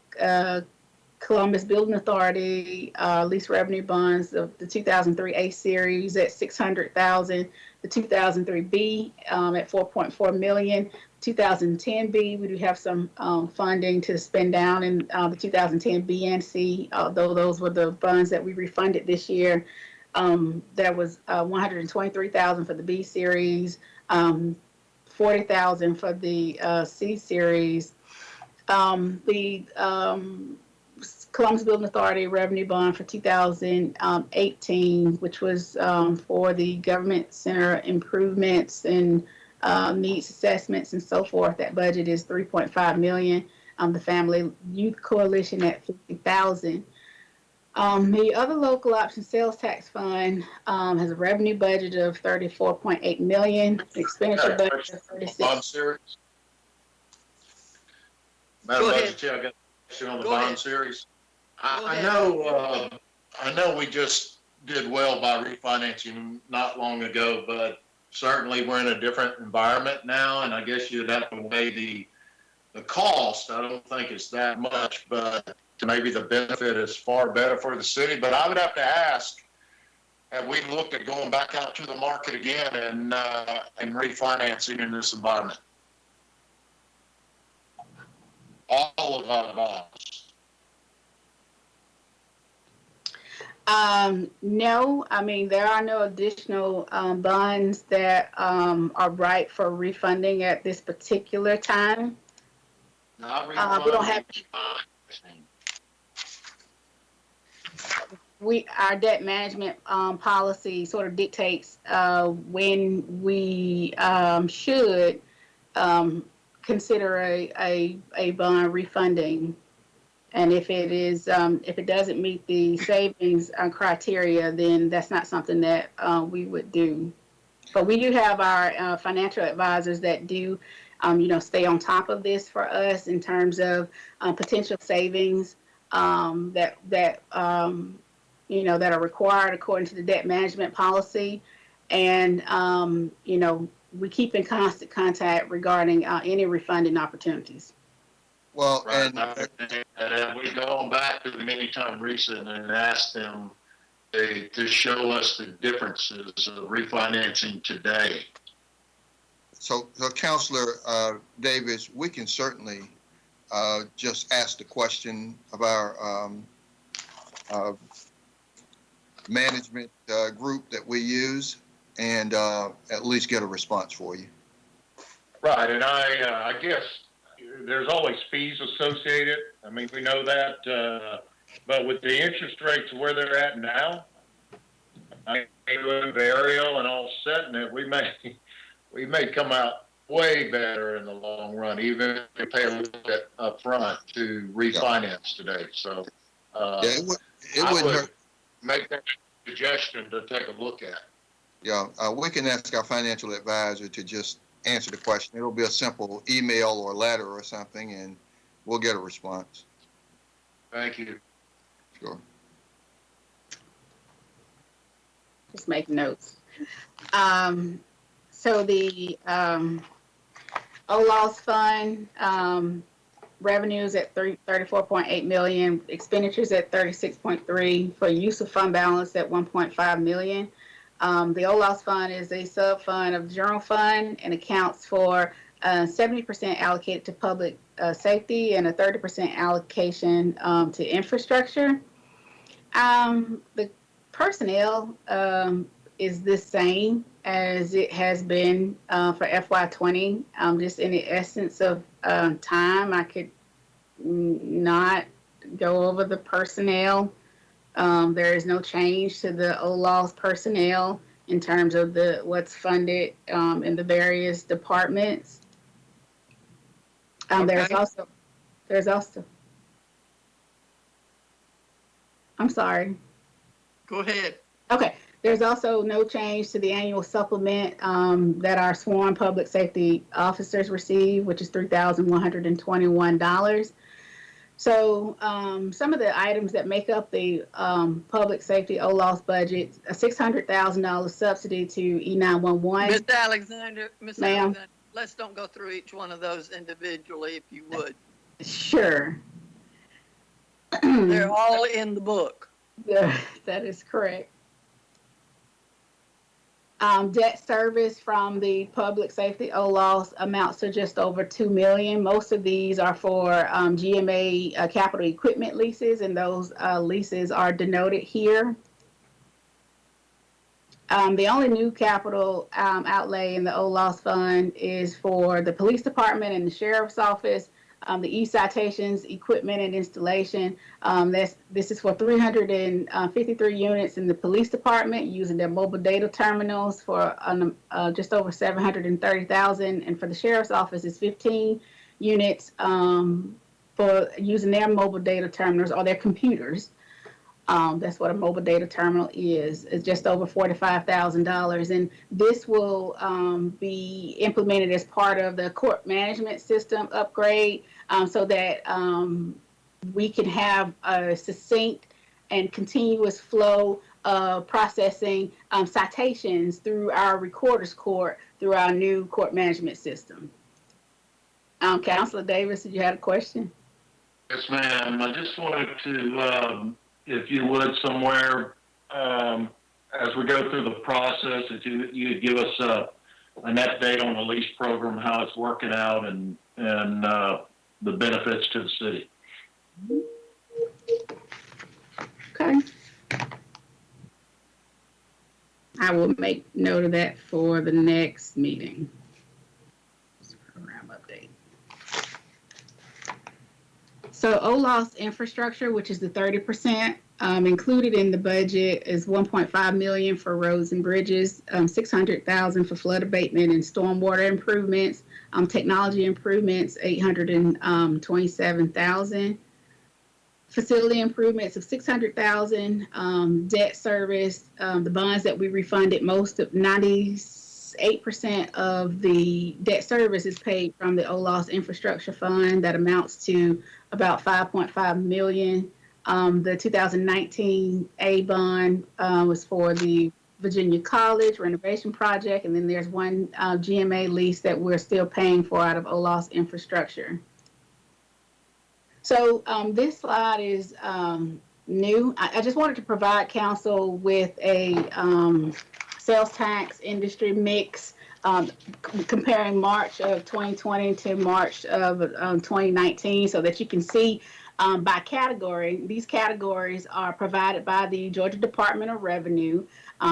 Columbus Building Authority lease revenue bonds of the 2003 A series at 600,000. The 2003 B at 4.4 million. 2010 B, we do have some funding to spend down in the 2010 B and C, although those were the bonds that we refunded this year. There was 123,000 for the B series, 40,000 for the C series. The Columbus Building Authority revenue bond for 2018, which was for the government center improvements and needs assessments and so forth. That budget is 3.5 million. The Family Youth Coalition at 50,000. The other local option sales tax fund has a revenue budget of 34.8 million. Expenditure budget of 36. Bond series. Madam Budget Chair, I got a question on the bond series. I know we just did well by refinancing not long ago, but certainly we're in a different environment now, and I guess you'd have to weigh the cost. I don't think it's that much, but maybe the benefit is far better for the city. But I would have to ask, have we looked at going back out to the market again and refinancing in this environment? All of our bonds. No, I mean, there are no additional bonds that are ripe for refunding at this particular time. We don't have. Our debt management policy sort of dictates when we should consider a bond refunding. And if it doesn't meet the savings criteria, then that's not something that we would do. But we do have our financial advisors that do, stay on top of this for us in terms of potential savings that are required according to the debt management policy. And, we keep in constant contact regarding any refunding opportunities. Well, right. And we've gone back to the many time recent and asked them to show us the differences of refinancing today. So Councilor Davis, we can certainly just ask the question of our management group that we use and at least get a response for you. Right, and I guess there's always fees associated. I mean, we know that, but with the interest rates where they're at now, I mean, with Ariel and all setting it, we may come out way better in the long run, even if we pay a little bit up front to refinance today. So it I wouldn't would hurt. make that suggestion to take a look at. Yeah, we can ask our financial advisor to just answer the question. It'll be a simple email or letter or something, and we'll get a response. Thank you. Sure. Just make notes. So the OLOS fund revenues at 34.8 million, expenditures at 36.3 for use of fund balance at 1.5 million. The OLOS fund is a sub-fund of the general fund and accounts for 70% allocated to public safety and a 30% allocation to infrastructure. The personnel is the same as it has been for FY20. Just in the essence of time, I could not go over the personnel. There is no change to the OLAW's personnel in terms of what's funded in the various departments. Okay. There's also, I'm sorry. Go ahead. Okay. There's also no change to the annual supplement that our sworn public safety officers receive, which is $3,121. So some of the items that make up the public safety OLAW's budget: a $600,000 subsidy to E911. Ms. Alexander, Ma'am. Let's don't go through each one of those individually, if you would. Sure. They're all in the book. Yeah, that is correct. Debt service from the public safety OLAWs amounts to just over $2 million. Most of these are for GMA capital equipment leases, and those leases are denoted here. The only new capital outlay in the OLAWs fund is for the police department and the sheriff's office. The e-citations, equipment and installation. This is for 353 units in the police department using their mobile data terminals for just over $730,000, and for the sheriff's office is 15 units for using their mobile data terminals or their computers. That's what a mobile data terminal is. It's just over $45,000, and this will be implemented as part of the court management system upgrade, so that we can have a succinct and continuous flow of processing citations through our recorder's court through our new court management system. Councilor Davis, did you have a question? Yes, ma'am. I just wanted to, if you would, somewhere, as we go through the process, that you'd give us an update on the lease program, how it's working out, and the benefits to the city. Okay. I will make note of that for the next meeting. Program update. So OLAW's infrastructure, which is the 30%, included in the budget is $1.5 million for roads and bridges, $600,000 for flood abatement and stormwater improvements, technology improvements, $827,000, facility improvements of $600,000, debt service, the bonds that we refunded, most of 98% of the debt service is paid from the OLAW's infrastructure fund. That amounts to about $5.5 million. The 2019 A bond was for the Virginia College renovation project, and then there's one GMA lease that we're still paying for out of OLAW's infrastructure. So this slide is new. I just wanted to provide council with a sales tax industry mix comparing March of 2020 to March of 2019, so that you can see by category. These categories are provided by the Georgia Department of Revenue.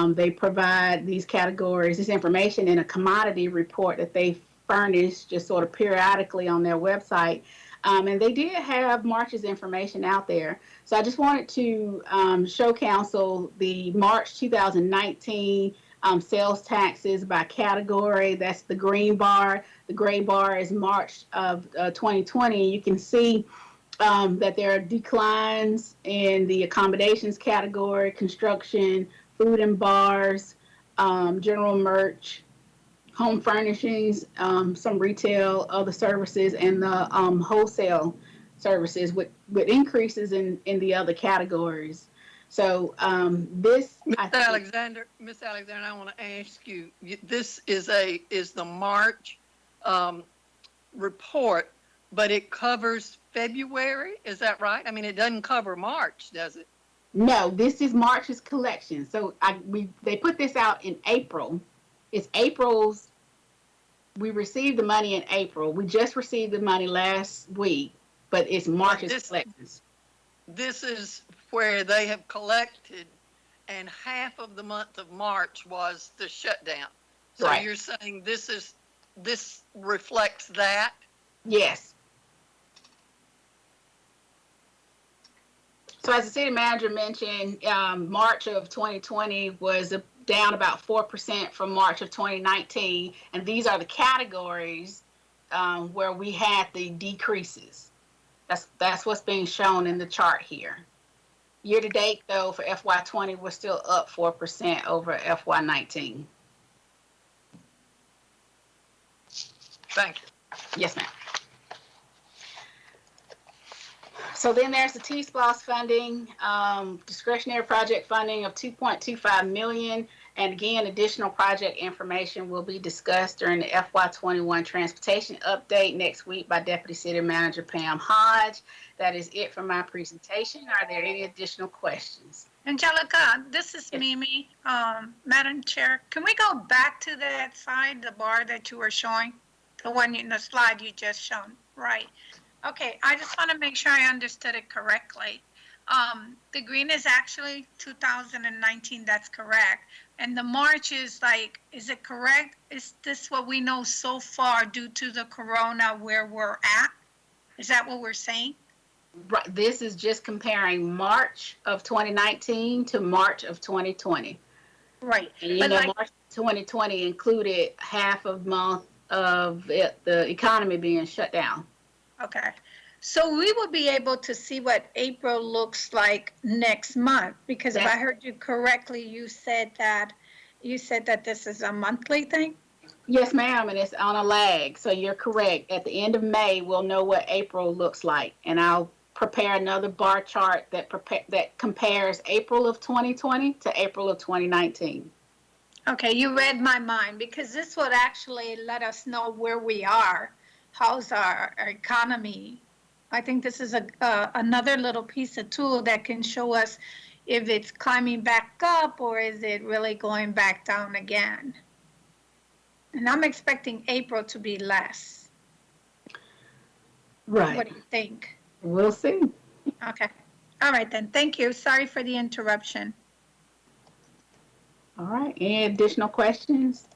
They provide these categories, this information, in a commodity report that they furnish just sort of periodically on their website. And they did have March's information out there. So I just wanted to show council the March 2019 sales taxes by category. That's the green bar. The gray bar is March of 2020. You can see that there are declines in the accommodations category, construction, food and bars, general merch, home furnishings, some retail, other services, and the wholesale services with increases in the other categories. So this, Ms. Alexander, I want to ask you, this is the March report, but it covers February, is that right? I mean, it doesn't cover March, does it? No, this is March's collection. So they put this out in April. It's April's. We received the money in April. We just received the money last week, but it's March's collections. This is where they have collected and half of the month of March was the shutdown. So Right. you're saying this reflects that? Yes. So as the city manager mentioned, March of 2020 was down about 4% from March of 2019. And these are the categories where we had the decreases. That's what's being shown in the chart here. Year to date, though, for FY20, we're still up 4% over FY19. Thank you. Yes, ma'am. So then there's the T-SPLOS funding, discretionary project funding of $2.25 million. And again, additional project information will be discussed during the FY21 transportation update next week by Deputy City Manager Pam Hodge. That is it for my presentation. Are there any additional questions? Angelica, this is Mimi. Madam Chair, can we go back to that side, the bar that you were showing? The one in the slide you just shown, right? Okay, I just want to make sure I understood it correctly. The green is actually 2019, that's correct. And the March is like, is it correct? Is this what we know so far due to the corona where we're at? Is that what we're saying? Right, this is just comparing March of 2019 to March of 2020. Right. And you know, March 2020 included half of month of the economy being shut down. Okay. So we will be able to see what April looks like next month, because if I heard you correctly, you said that this is a monthly thing? Yes, ma'am, and it's on a lag. So you're correct. At the end of May, we'll know what April looks like, and I'll prepare another bar chart that compares April of 2020 to April of 2019. Okay, you read my mind, because this would actually let us know where we are. How's our economy? I think this is another little piece of tool that can show us if it's climbing back up or is it really going back down again. And I'm expecting April to be less. Right. What do you think? We'll see. Okay. All right then. Thank you. Sorry for the interruption. All right. Any additional questions?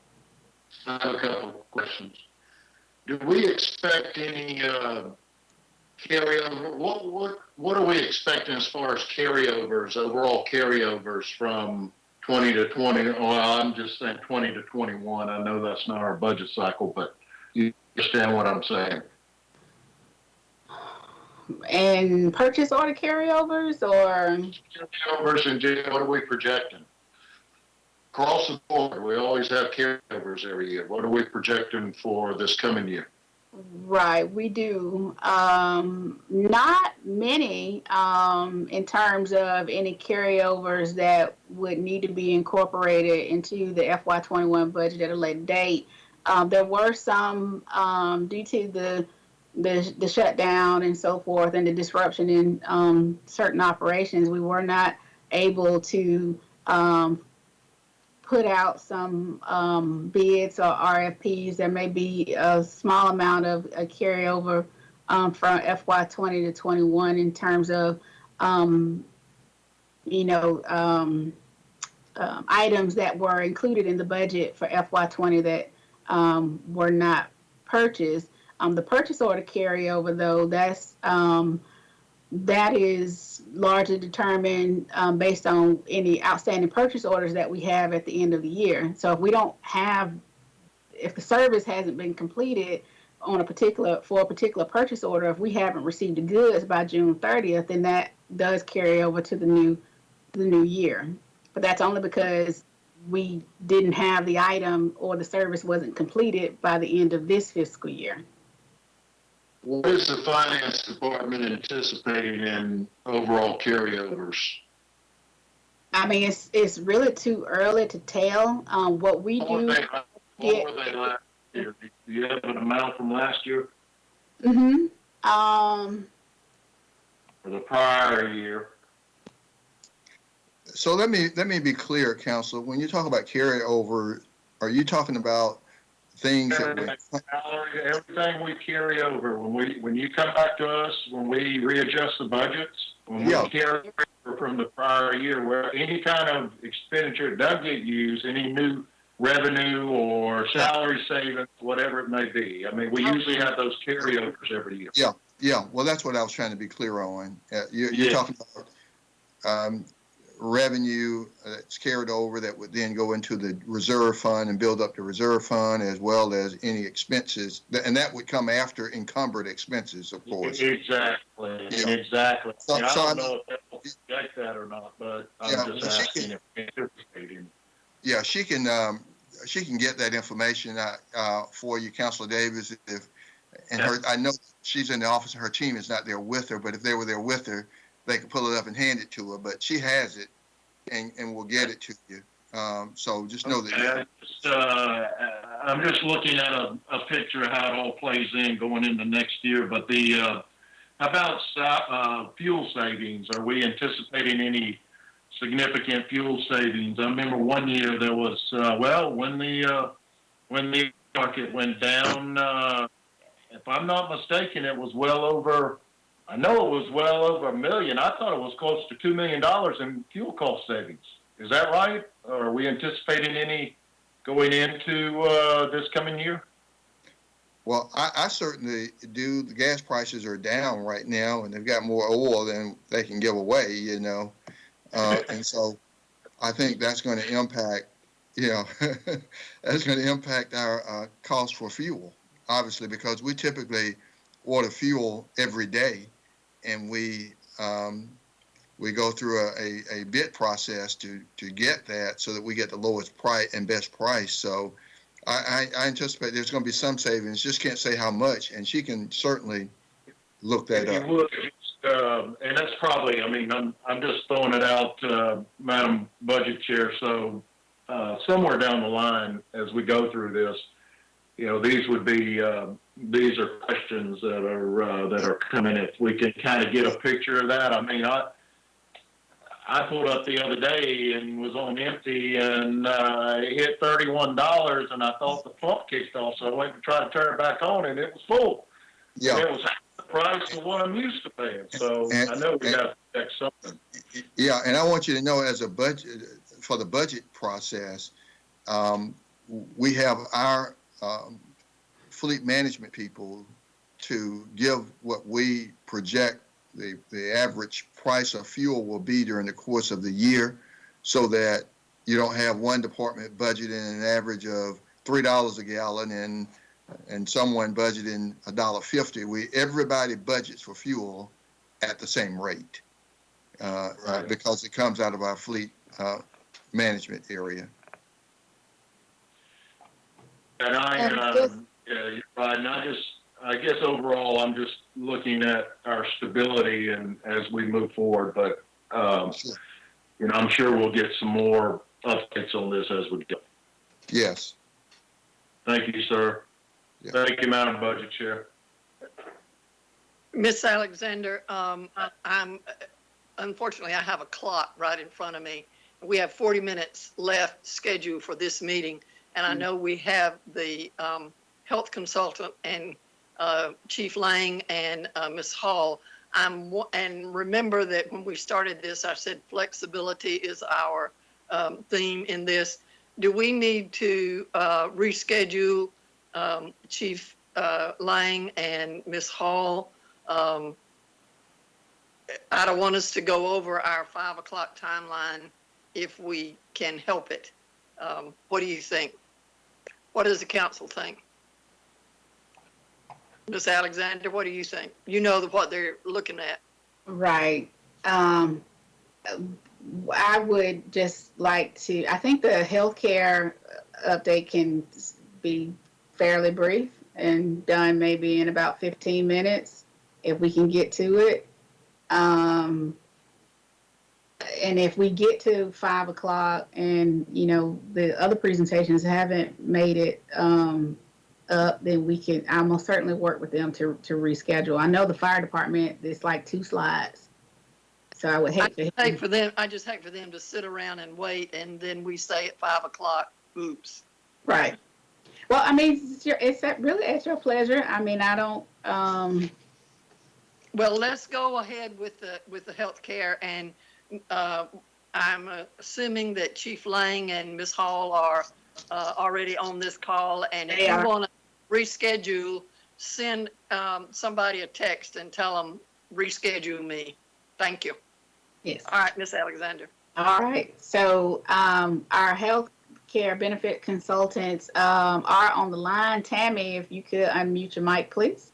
I have a couple of questions. Do we expect any carryover? What are we expecting as far as carryovers, overall carryovers from 20 to 20? Well, I'm just saying 20 to 21. I know that's not our budget cycle, but you understand what I'm saying. And purchase order carryovers or? Carryovers in jail, what are we projecting? Across the board, we always have carryovers every year. What are we projecting for this coming year? Right, we do. Not many in terms of any carryovers that would need to be incorporated into the FY21 budget at a later date. There were some due to the shutdown and so forth and the disruption in certain operations. We were not able to put out some bids or RFPs. There may be a small amount of a carryover from FY20 to 21 in terms of, items that were included in the budget for FY20 that were not purchased. The purchase order carryover, though, that is largely determined based on any outstanding purchase orders that we have at the end of the year. So if the service hasn't been completed for a particular purchase order, if we haven't received the goods by June 30th, then that does carry over to the new year. But that's only because we didn't have the item or the service wasn't completed by the end of this fiscal year. What is the finance department anticipating in overall carryovers? I mean, it's really too early to tell. What we do. What were they last year? Do you have an amount from last year? Mm-hmm. Or the prior year? So let me be clear, Council. When you talk about carryover, are you talking about things that salary, everything we carry over when you come back to us, when we readjust the budgets, when we carry from the prior year where any kind of expenditure does get used, any new revenue or salary savings, whatever it may be. I mean, we usually have those carryovers every year. Yeah. Well, that's what I was trying to be clear on. You're talking about revenue that's carried over that would then go into the reserve fund and build up the reserve fund, as well as any expenses, and that would come after encumbered expenses, of course. Exactly. Yeah. Exactly. So, I so don't know if that will project that or not, but I'm just asking if anticipating. Yeah, she can get that information for you, Councilor Davis. I know she's in the office and her team is not there with her, but if they were there with her, they could pull it up and hand it to her. But she has it, and will get it to you. So just know that. I'm just looking at a picture of how it all plays in going into next year. But how about fuel savings? Are we anticipating any significant fuel savings? I remember one year there was when the market went down. If I'm not mistaken, it was well over. I know it was well over $1 million. I thought it was close to $2 million in fuel cost savings. Is that right? Or are we anticipating any going into this coming year? Well, I certainly do. The gas prices are down right now, and they've got more oil than they can give away, you know. And so I think that's going to impact, that's going to impact our cost for fuel, obviously, because we typically order fuel every day, and we go through a bid process to get that so that we get the lowest price and best price. So I anticipate there's going to be some savings. Just can't say how much, and she can certainly look that up. And that's probably, I mean, I'm just throwing it out, Madam Budget Chair. So somewhere down the line, as we go through this, these would be these are questions that are coming. If we can kind of get a picture of that, I mean, I pulled up the other day and was on empty and it hit $31, and I thought the pump kicked off, so I went to try to turn it back on, and it was full. Yeah, and it was half the price of what I'm used to paying. So I know we got to check something. Yeah, and I want you to know, as a budget for the budget process, we have our fleet management people to give what we project the average price of fuel will be during the course of the year, so that you don't have one department budgeting an average of $3 a gallon and someone budgeting $1.50. Everybody budgets for fuel at the same rate because it comes out of our fleet management area. And you're right. And I guess overall, I'm just looking at our stability and as we move forward. But I'm sure we'll get some more updates on this as we go. Yes. Thank you, sir. Yeah. Thank you, Madam Budget Chair. Miss Alexander, unfortunately, I have a clock right in front of me. We have 40 minutes left scheduled for this meeting, and I know we have the health consultant and Chief Lang and Ms. Hall. And remember that when we started this, I said flexibility is our theme in this. Do we need to reschedule Chief Lang and Ms. Hall? I don't want us to go over our 5 o'clock timeline if we can help it. What do you think? What does the council think? Ms. Alexander, what do you think? You know what they're looking at. Right. I would just like to, I think the healthcare update can be fairly brief and done maybe in about 15 minutes if we can get to it. And if we get to 5 o'clock and, the other presentations haven't made it up, then I most certainly work with them to reschedule. I know the fire department, it's like 2 slides. So I would hate for them. I just hate for them to sit around and wait, and then we say at 5 o'clock, oops. Right. Well, I mean, it's really at your pleasure. I mean, I don't. Well, let's go ahead with the healthcare, and I'm assuming that Chief Lang and Ms. Hall are already on this call, and if They you are. want to reschedule, send somebody a text and tell them reschedule me. Thank you. Yes. All right, Ms. Alexander. All right. So our health care benefit consultants are on the line. Tammy, if you could unmute your mic, please.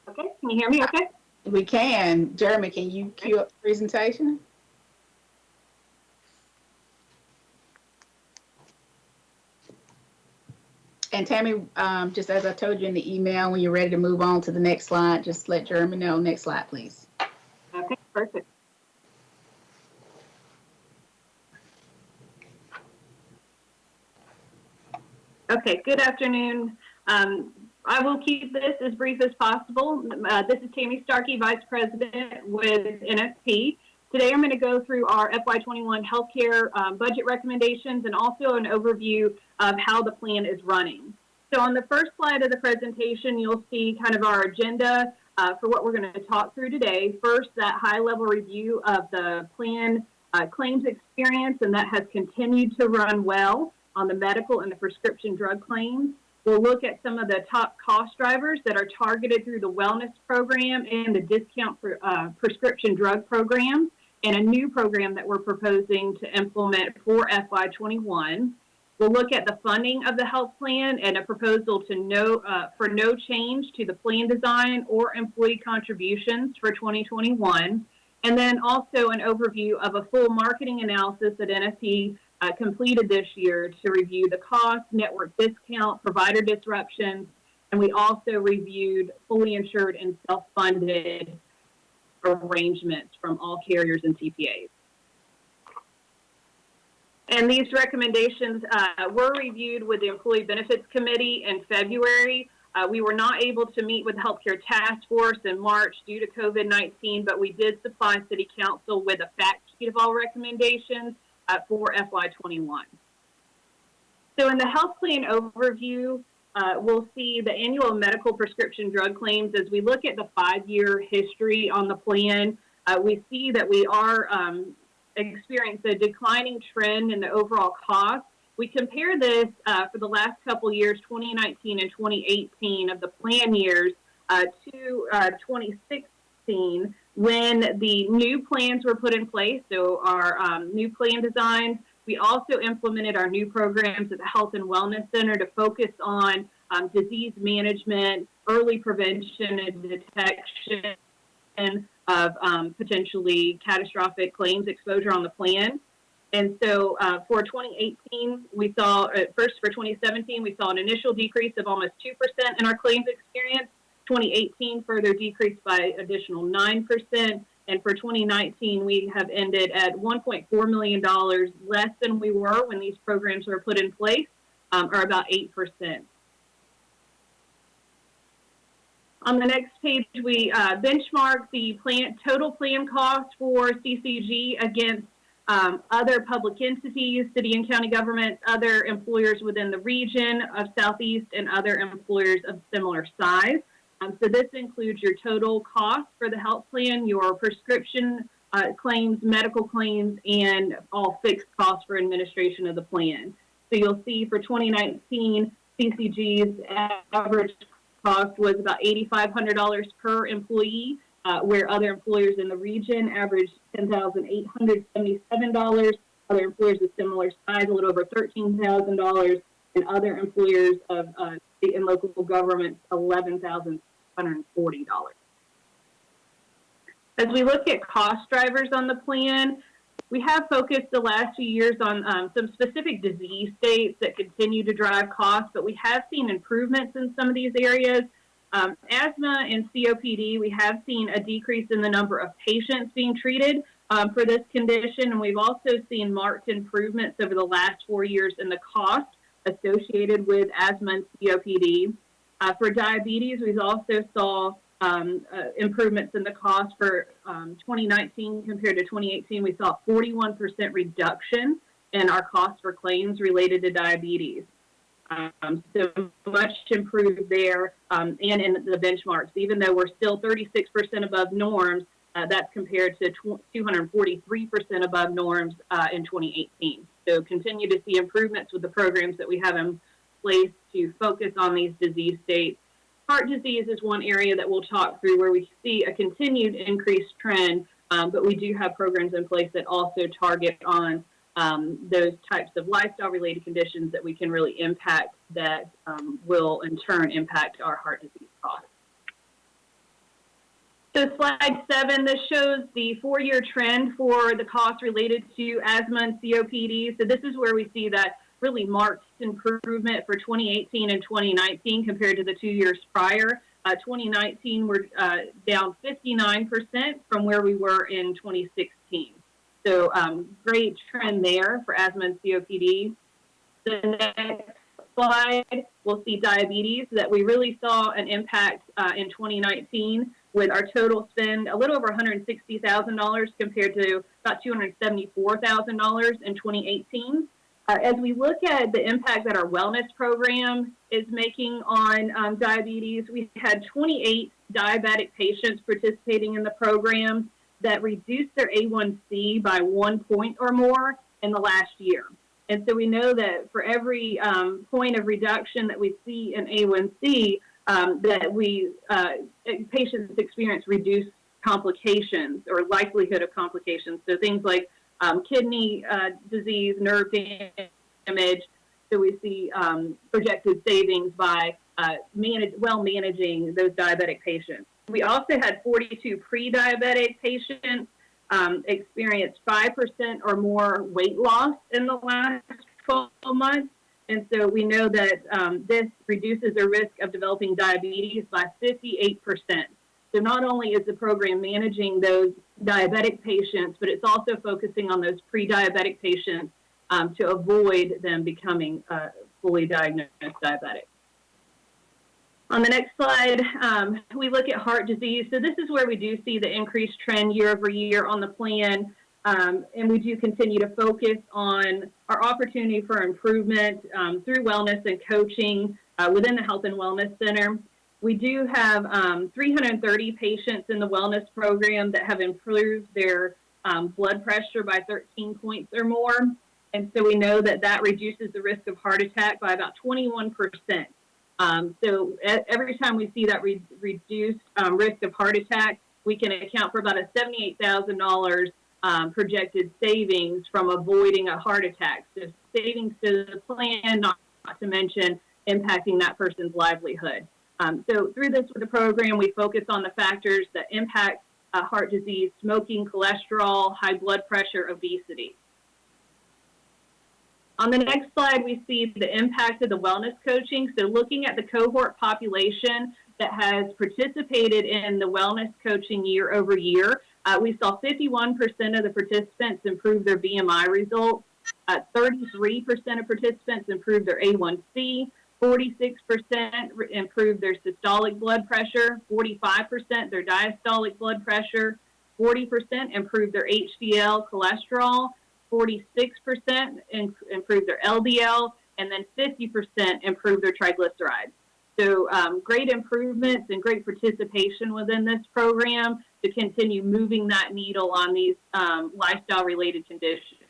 Okay, can you hear me okay? We can. Jeremy, can you cue up the presentation? And Tammy, just as I told you in the email, when you're ready to move on to the next slide, just let Jeremy know. Next slide, please. Okay, perfect. Okay, good afternoon. I will keep this as brief as possible. This is Tammy Starkey, Vice President with NFP. Today I'm going to go through our FY21 healthcare budget recommendations and also an overview of how the plan is running. So on the first slide of the presentation, you'll see kind of our agenda for what we're going to talk through today. First, that high-level review of the plan claims experience, and that has continued to run well on the medical and the prescription drug claims. We'll look at some of the top cost drivers that are targeted through the wellness program and the discount for, prescription drug program, and a new program that we're proposing to implement for FY21. We'll look at the funding of the health plan and a proposal to for no change to the plan design or employee contributions for 2021. And then also an overview of a full marketing analysis that NFP completed this year to review the cost, network discount, provider disruptions, and we also reviewed fully insured and self-funded arrangements from all carriers and TPAs. And these recommendations were reviewed with the Employee Benefits Committee in February. We were not able to meet with the Healthcare Task Force in March due to COVID-19, but we did supply City Council with a fact sheet of all recommendations for FY21. So in the health plan overview, we'll see the annual medical prescription drug claims. As we look at the 5-year history on the plan, we see that we are experiencing a declining trend in the overall cost. We compare this for the last couple years, 2019 and 2018 of the plan years to 2016, when the new plans were put in place. So our new plan design. We also implemented our new programs at the Health and Wellness Center to focus on disease management, early prevention and detection of potentially catastrophic claims exposure on the plan. And so for 2018, we saw, first for 2017, we saw an initial decrease of almost 2% in our claims experience. 2018 further decreased by additional 9%. And for 2019, we have ended at $1.4 million less than we were when these programs were put in place, or about 8%. On the next page, we benchmark the total plan cost for CCG against other public entities, city and county governments, other employers within the region of Southeast, and other employers of similar size. So this includes your total cost for the health plan, your prescription claims, medical claims, and all fixed costs for administration of the plan. So you'll see for 2019, CCG's average cost was about $8,500 per employee, where other employers in the region averaged $10,877. Other employers of similar size, a little over $13,000, and other employers of state and local governments, $11,640. As we look at cost drivers on the plan, we have focused the last few years on some specific disease states that continue to drive costs, but we have seen improvements in some of these areas. Asthma and COPD, we have seen a decrease in the number of patients being treated for this condition, and we've also seen marked improvements over the last 4 years in the cost associated with asthma and COPD. For diabetes, we've also saw improvements in the cost for 2019 compared to 2018. We saw a 41% reduction in our cost for claims related to diabetes. So much improved there, and in the benchmarks. Even though we're still 36% above norms, That's compared to 243% above norms in 2018. So continue to see improvements with the programs that we have in place to focus on these disease states. Heart disease is one area that we'll talk through where we see a continued increased trend, but we do have programs in place that also target on those types of lifestyle-related conditions that we can really impact that will in turn impact our heart disease costs. So slide 7, this shows the 4-year trend for the costs related to asthma and COPD. So this is where we see that really marked improvement for 2018 and 2019 compared to the 2 years prior. 2019, we're down 59% from where we were in 2016. So great trend there for asthma and COPD. The next slide, we'll see diabetes, that we really saw an impact in 2019 with our total spend a little over $160,000 compared to about $274,000 in 2018. As we look at the impact that our wellness program is making on diabetes, we had 28 diabetic patients participating in the program that reduced their A1C by 1 point or more in the last year. And so we know that for every point of reduction that we see in A1C, that patients experience reduced complications or likelihood of complications. So things like kidney disease, nerve damage. So we see projected savings by managing those diabetic patients. We also had 42 pre-diabetic patients experience 5% or more weight loss in the last 12 months. And so we know that this reduces the risk of developing diabetes by 58%. So not only is the program managing those diabetic patients, but it's also focusing on those pre-diabetic patients to avoid them becoming fully diagnosed diabetic. On the next slide, we look at heart disease. So this is where we do see the increased trend year over year on the plan. And we do continue to focus on our opportunity for improvement through wellness and coaching within the Health and Wellness Center. We do have 330 patients in the wellness program that have improved their blood pressure by 13 points or more. And so we know that that reduces the risk of heart attack by about 21%. So every time we see that reduced risk of heart attack, we can account for about a $78,000 projected savings from avoiding a heart attack. So savings to the plan, not to mention impacting that person's livelihood. So through this with the program, we focus on the factors that impact heart disease: smoking, cholesterol, high blood pressure, obesity. On the next slide, we see the impact of the wellness coaching. So looking at the cohort population that has participated in the wellness coaching year over year, we saw 51% of the participants improve their BMI results, 33% of participants improved their A1C, 46% improved their systolic blood pressure, 45% their diastolic blood pressure, 40% improved their HDL cholesterol, 46% improved their LDL, and then 50% improved their triglycerides. So great improvements and great participation within this program to continue moving that needle on these lifestyle-related conditions.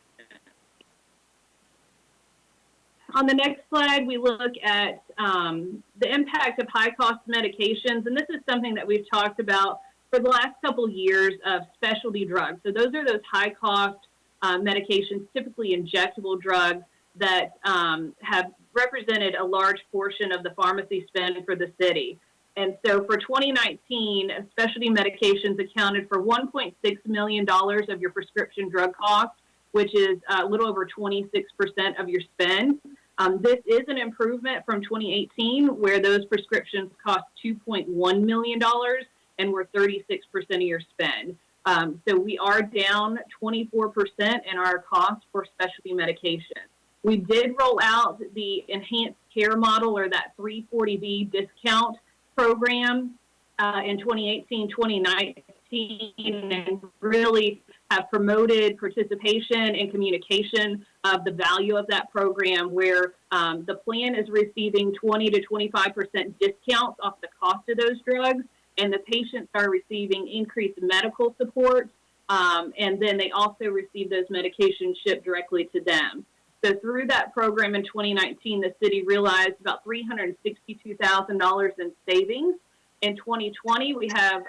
On the next slide, we look at the impact of high-cost medications, and this is something that we've talked about for the last couple of years of specialty drugs. So those are those high-cost medications, typically injectable drugs that have represented a large portion of the pharmacy spend for the city. And so for 2019, specialty medications accounted for $1.6 million of your prescription drug costs, which is a little over 26% of your spend. This is an improvement from 2018, where those prescriptions cost $2.1 million and were 36% of your spend. So we are down 24% in our cost for specialty medication. We did roll out the enhanced care model, or that 340B discount program in 2018, 2019, and really have promoted participation and communication of the value of that program, where the plan is receiving 20 to 25% discounts off the cost of those drugs. and the patients are receiving increased medical support, and then they also receive those medications shipped directly to them. So through that program in 2019, the city realized about $362,000 in savings. In 2020, we have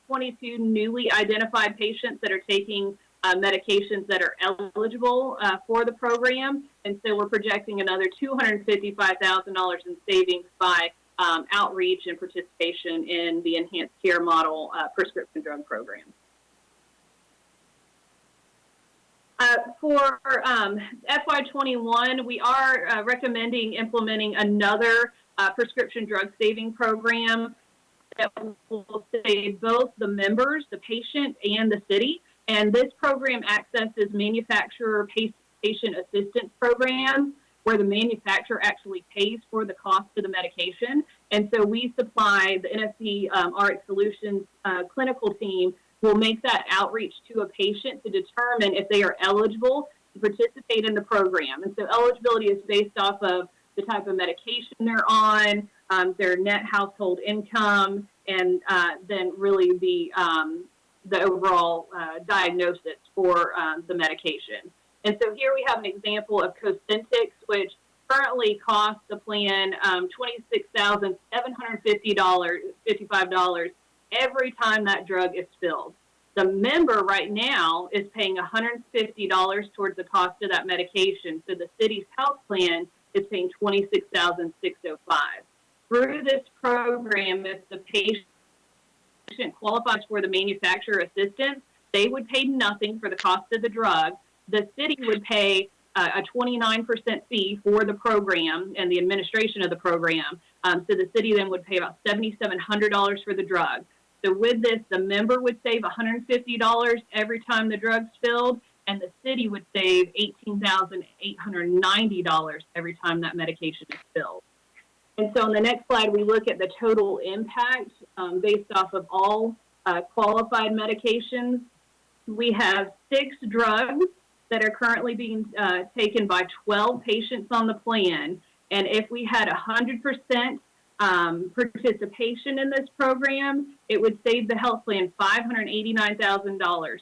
22 newly identified patients that are taking medications that are eligible for the program. And so we're projecting another $255,000 in savings by outreach and participation in the enhanced care model prescription drug program. For FY21, we are recommending implementing another prescription drug saving program that will save both the members, the patient, and the city. And this program accesses manufacturer patient assistance programs where the manufacturer actually pays for the cost of the medication. And so we supply the NFC RX Solutions clinical team will make that outreach to a patient to determine if they are eligible to participate in the program. And so eligibility is based off of the type of medication they're on, their net household income, and then really the overall diagnosis for the medication. And so here we have an example of Cosentix, which currently costs the plan $26,755 every time that drug is filled. The member right now is paying $150 towards the cost of that medication. So the city's health plan is paying $26,605. Through this program, if the patient qualifies for the manufacturer assistance, they would pay nothing for the cost of the drug. The city would pay a 29% fee for the program and the administration of the program. So the city then would pay about $7,700 for the drug. So with this, the member would save $150 every time the drug's filled, and the city would save $18,890 every time that medication is filled. And so on the next slide, we look at the total impact based off of all qualified medications. We have 6 drugs that are currently being taken by 12 patients on the plan. And if we had 100% participation in this program, it would save the health plan $589,000,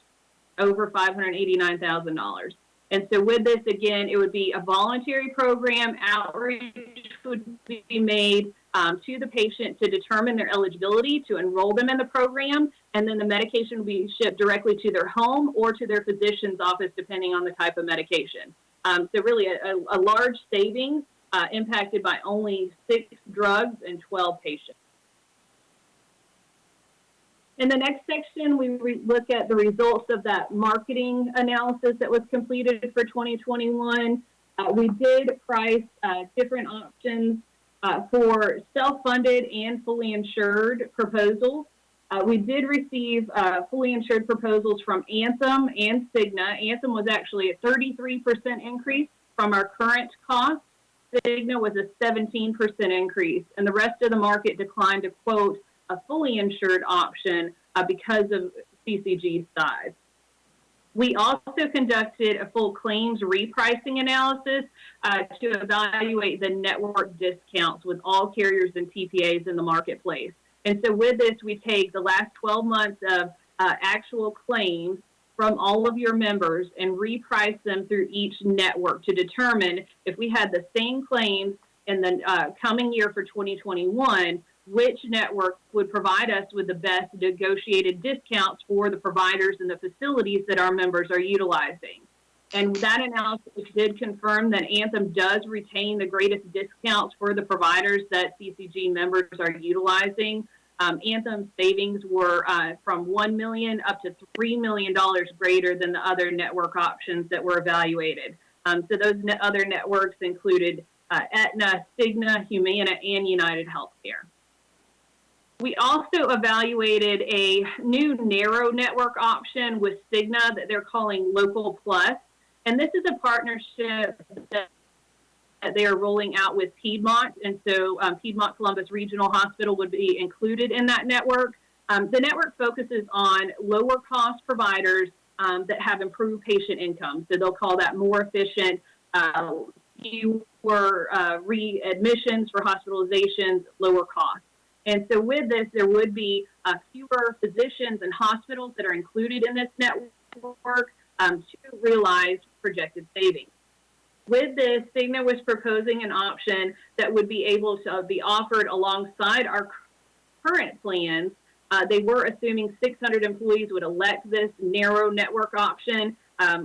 over $589,000. And so with this, again, it would be a voluntary program. Outreach would be made to the patient to determine their eligibility to enroll them in the program. And then the medication will be shipped directly to their home or to their physician's office, depending on the type of medication. So really a large savings impacted by only 6 drugs and 12 patients. In the next section, we look at the results of that marketing analysis that was completed for 2021. We did price different options for self-funded and fully insured proposals. We did receive fully insured proposals from Anthem and Cigna. Anthem was actually a 33% increase from our current cost. Cigna was a 17% increase, and the rest of the market declined to quote a fully insured option because of CCG's size. We also conducted a full claims repricing analysis to evaluate the network discounts with all carriers and TPAs in the marketplace. And so with this, we take the last 12 months of actual claims from all of your members and reprice them through each network to determine if we had the same claims in the coming year for 2021, which network would provide us with the best negotiated discounts for the providers and the facilities that our members are utilizing. And that analysis did confirm that Anthem does retain the greatest discounts for the providers that CCG members are utilizing. Anthem's savings were from $1 million up to $3 million greater than the other network options that were evaluated. So those other networks included Aetna, Cigna, Humana, and United Healthcare. We also evaluated a new narrow network option with Cigna that they're calling Local Plus. And this is a partnership that they are rolling out with Piedmont. And so Piedmont Columbus Regional Hospital would be included in that network. The network focuses on lower cost providers that have improved patient income. So they'll call that more efficient, fewer readmissions for hospitalizations, lower costs. And so with this, there would be fewer physicians and hospitals that are included in this network to realize projected savings. With this, Cigna was proposing an option that would be able to be offered alongside our current plans. They were assuming 600 employees would elect this narrow network option,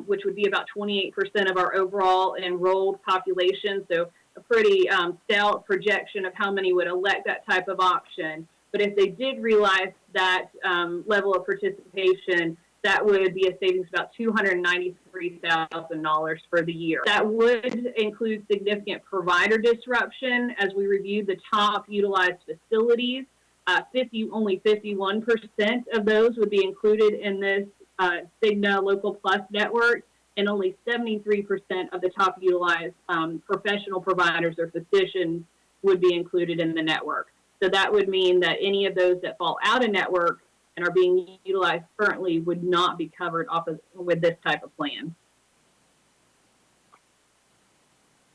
which would be about 28% of our overall enrolled population. So a pretty stout projection of how many would elect that type of option. But if they did realize that level of participation, that would be a savings of about $293,000 for the year. That would include significant provider disruption as we reviewed the top utilized facilities. Only 51% of those would be included in this Cigna Local Plus network, and only 73% of the top utilized professional providers or physicians would be included in the network. So that would mean that any of those that fall out of network and are being utilized currently would not be covered with this type of plan.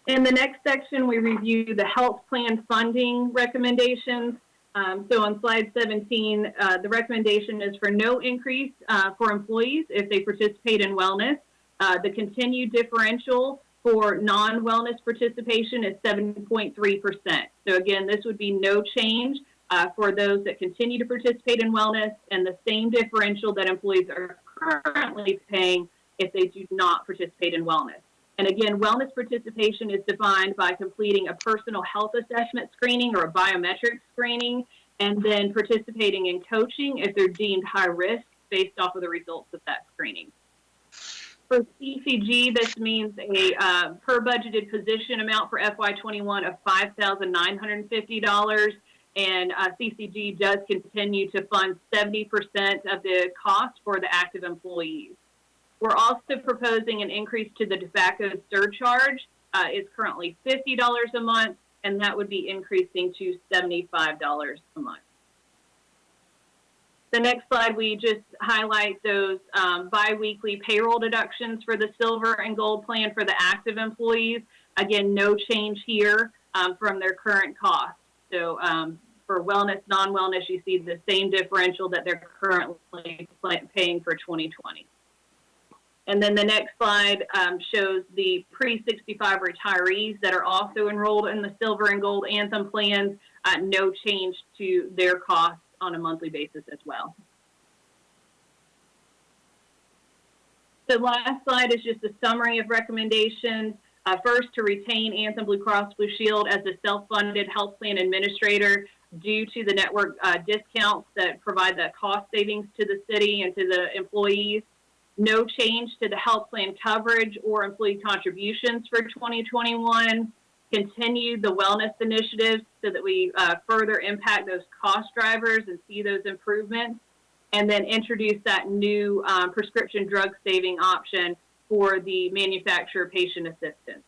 In the next section, we review the health plan funding recommendations. So on slide 17, the recommendation is for no increase for employees if they participate in wellness. The continued differential for non-wellness participation is 7.3%. So again, this would be no change for those that continue to participate in wellness, and the same differential that employees are currently paying if they do not participate in wellness. And again, wellness participation is defined by completing a personal health assessment screening or a biometric screening, and then participating in coaching if they're deemed high risk based off of the results of that screening. For CCG, this means a per budgeted position amount for FY21 of $5,950. And CCG does continue to fund 70% of the cost for the active employees. We're also proposing an increase to the tobacco surcharge. It's currently $50 a month, and that would be increasing to $75 a month. The next slide, we just highlight those biweekly payroll deductions for the silver and gold plan for the active employees. Again, no change here from their current costs. So for wellness, non-wellness, you see the same differential that they're currently paying for 2020. And then the next slide shows the pre-65 retirees that are also enrolled in the silver and gold Anthem plans. No change to their costs on a monthly basis as well. The last slide is just a summary of recommendations. First, to retain Anthem Blue Cross Blue Shield as a self-funded health plan administrator due to the network discounts that provide the cost savings to the city and to the employees. No change to the health plan coverage or employee contributions for 2021. Continue the wellness initiatives so that we further impact those cost drivers and see those improvements. And then introduce that new prescription drug saving option for the manufacturer patient assistance.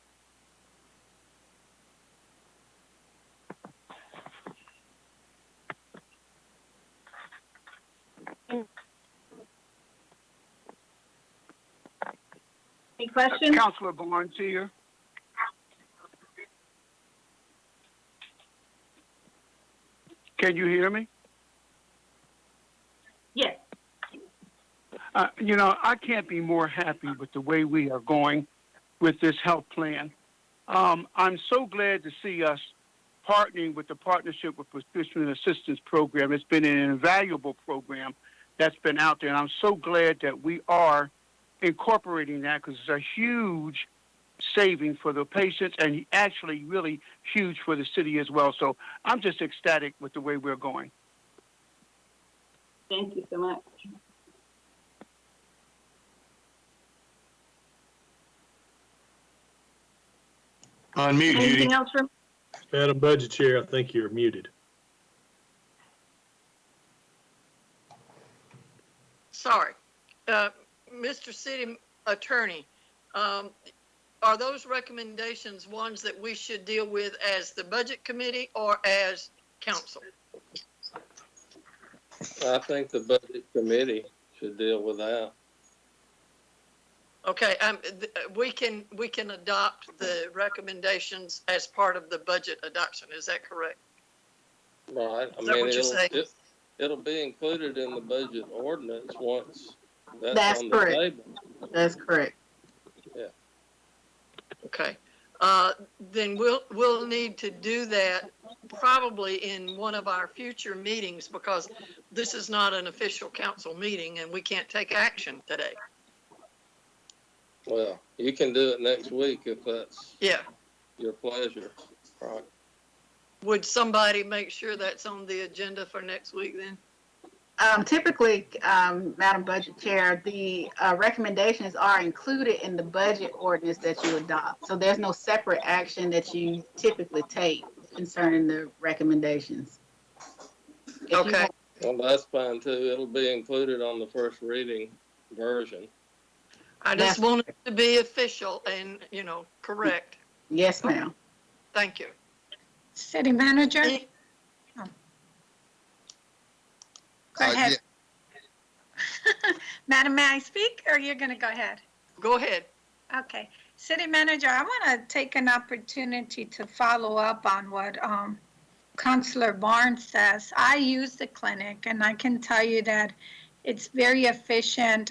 Any questions? Councilor Barnes here. Can you hear me? Yes. You know, I can't be more happy with the way we are going with this health plan. I'm so glad to see us partnering with the Partnership with Prescription Assistance Program. It's been an invaluable program that's been out there, and I'm so glad that we are incorporating that because it's a huge saving for the patients and actually really huge for the city as well. So I'm just ecstatic with the way we're going. Thank you so much. Unmute, Judy. Anything else from? Madam Budget Chair, I think you're muted. Sorry. Mr. City Attorney, are those recommendations ones that we should deal with as the Budget Committee or as council? I think the Budget Committee should deal with that. Okay, we can adopt the recommendations as part of the budget adoption. Is that correct? Right, I Is that mean, what you're saying? it'll be included in the budget ordinance once that's That's on the correct. table. That's correct. Yeah. Okay. Then we'll need to do that probably in one of our future meetings, because this is not an official council meeting and we can't take action today. Well, you can do it next week if that's Yeah. your pleasure. Right. Would somebody make sure that's on the agenda for next week then? Typically, Madam Budget Chair, the recommendations are included in the budget ordinance that you adopt. So there's no separate action that you typically take concerning the recommendations. Okay. Well, that's fine too. It'll be included on the first reading version. I just want it to be official and, correct. Yes, ma'am. Thank you. City Manager? Go ahead. Yeah. Madam, may I speak, or you're going to go ahead? Go ahead. Okay. City Manager, I want to take an opportunity to follow up on what Councilor Barnes says. I use the clinic, and I can tell you that it's very efficient.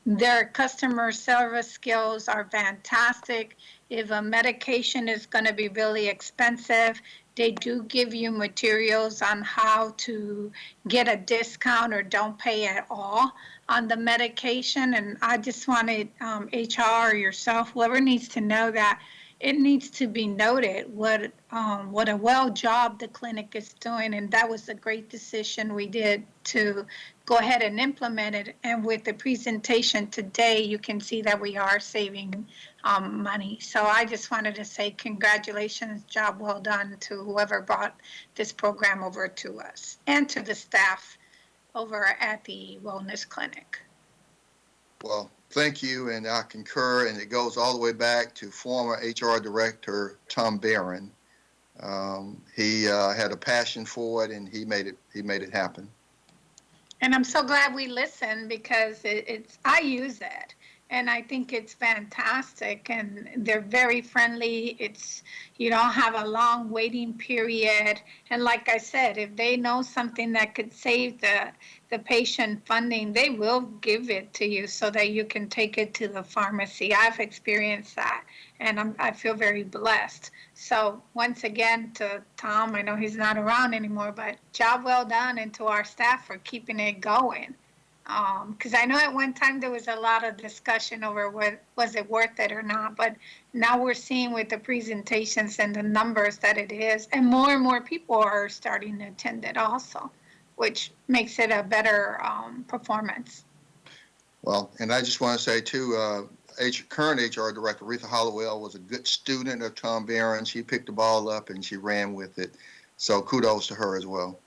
Their customer service skills are fantastic. If a medication is going to be really expensive, they do give you materials on how to get a discount or don't pay at all on the medication. And I just wanted HR or yourself, whoever needs to know that it needs to be noted what a well job the clinic is doing. And that was a great decision we did to go ahead and implement it. And with the presentation today, you can see that we are saving money. So I just wanted to say congratulations, job well done to whoever brought this program over to us and to the staff over at the Wellness Clinic. Well, thank you, and I concur, and it goes all the way back to former HR Director Tom Barron. He had a passion for it, and he made it happen. And I'm so glad we listened, because I use it. And I think it's fantastic, and they're very friendly. You don't have a long waiting period. And like I said, if they know something that could save the patient funding, they will give it to you so that you can take it to the pharmacy. I've experienced that, and I feel very blessed. So once again, to Tom, I know he's not around anymore, but job well done, and to our staff for keeping it going. Because I know at one time there was a lot of discussion over was it worth it or not, but now we're seeing with the presentations and the numbers that it is, and more people are starting to attend it also, which makes it a better performance. Well, and I just want to say too, current HR Director Retha Hollowell was a good student of Tom Barron. She picked the ball up and she ran with it. So kudos to her as well.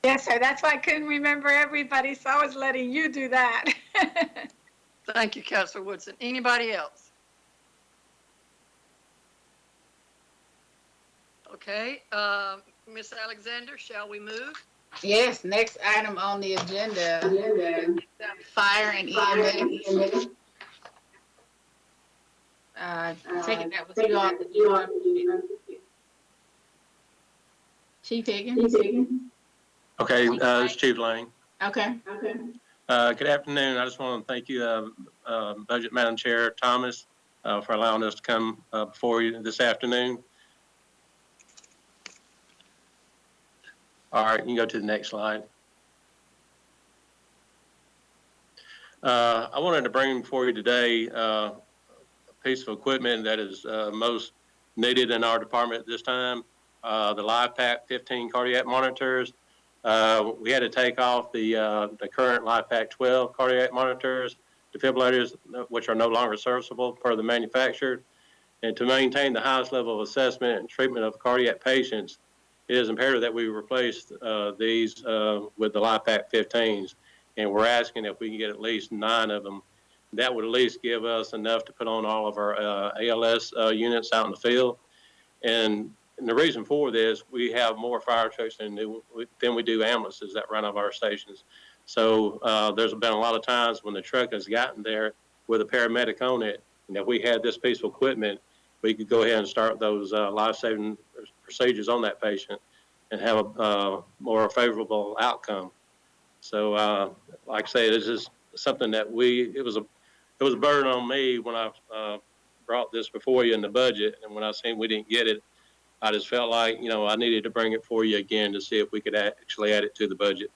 Yes, sir. That's why I couldn't remember everybody, so I was letting you do that. Thank you, Councilor Woodson. Anybody else? Okay, Ms. Alexander, shall we move? Yes, next item on the agenda, fire and EMS. Taking that with you all. Chief Higgins? Okay, this is Chief Lane. Okay. Good afternoon. I just want to thank you, Budget Madam Chair Thomas, for allowing us to come before you this afternoon. All right, you can go to the next slide. I wanted to bring before you today a piece of equipment that is most needed in our department at this time, the LifePak 15 cardiac monitors. We had to take off the current LifePak 12 cardiac monitors, defibrillators, which are no longer serviceable per the manufacturer. And to maintain the highest level of assessment and treatment of cardiac patients, it is imperative that we replace these with the LifePak 15s. And we're asking if we can get at least 9 of them. That would at least give us enough to put on all of our ALS units out in the field. And the reason for this, we have more fire trucks than we do ambulances that run off our stations. So there's been a lot of times when the truck has gotten there with a paramedic on it, and if we had this piece of equipment, we could go ahead and start those life-saving procedures on that patient. have a more favorable outcome. So, like I say, this is something that it was a burden on me when I brought this before you in the budget, and when I seen we didn't get it, I just felt like, I needed to bring it for you again to see if we could actually add it to the budget.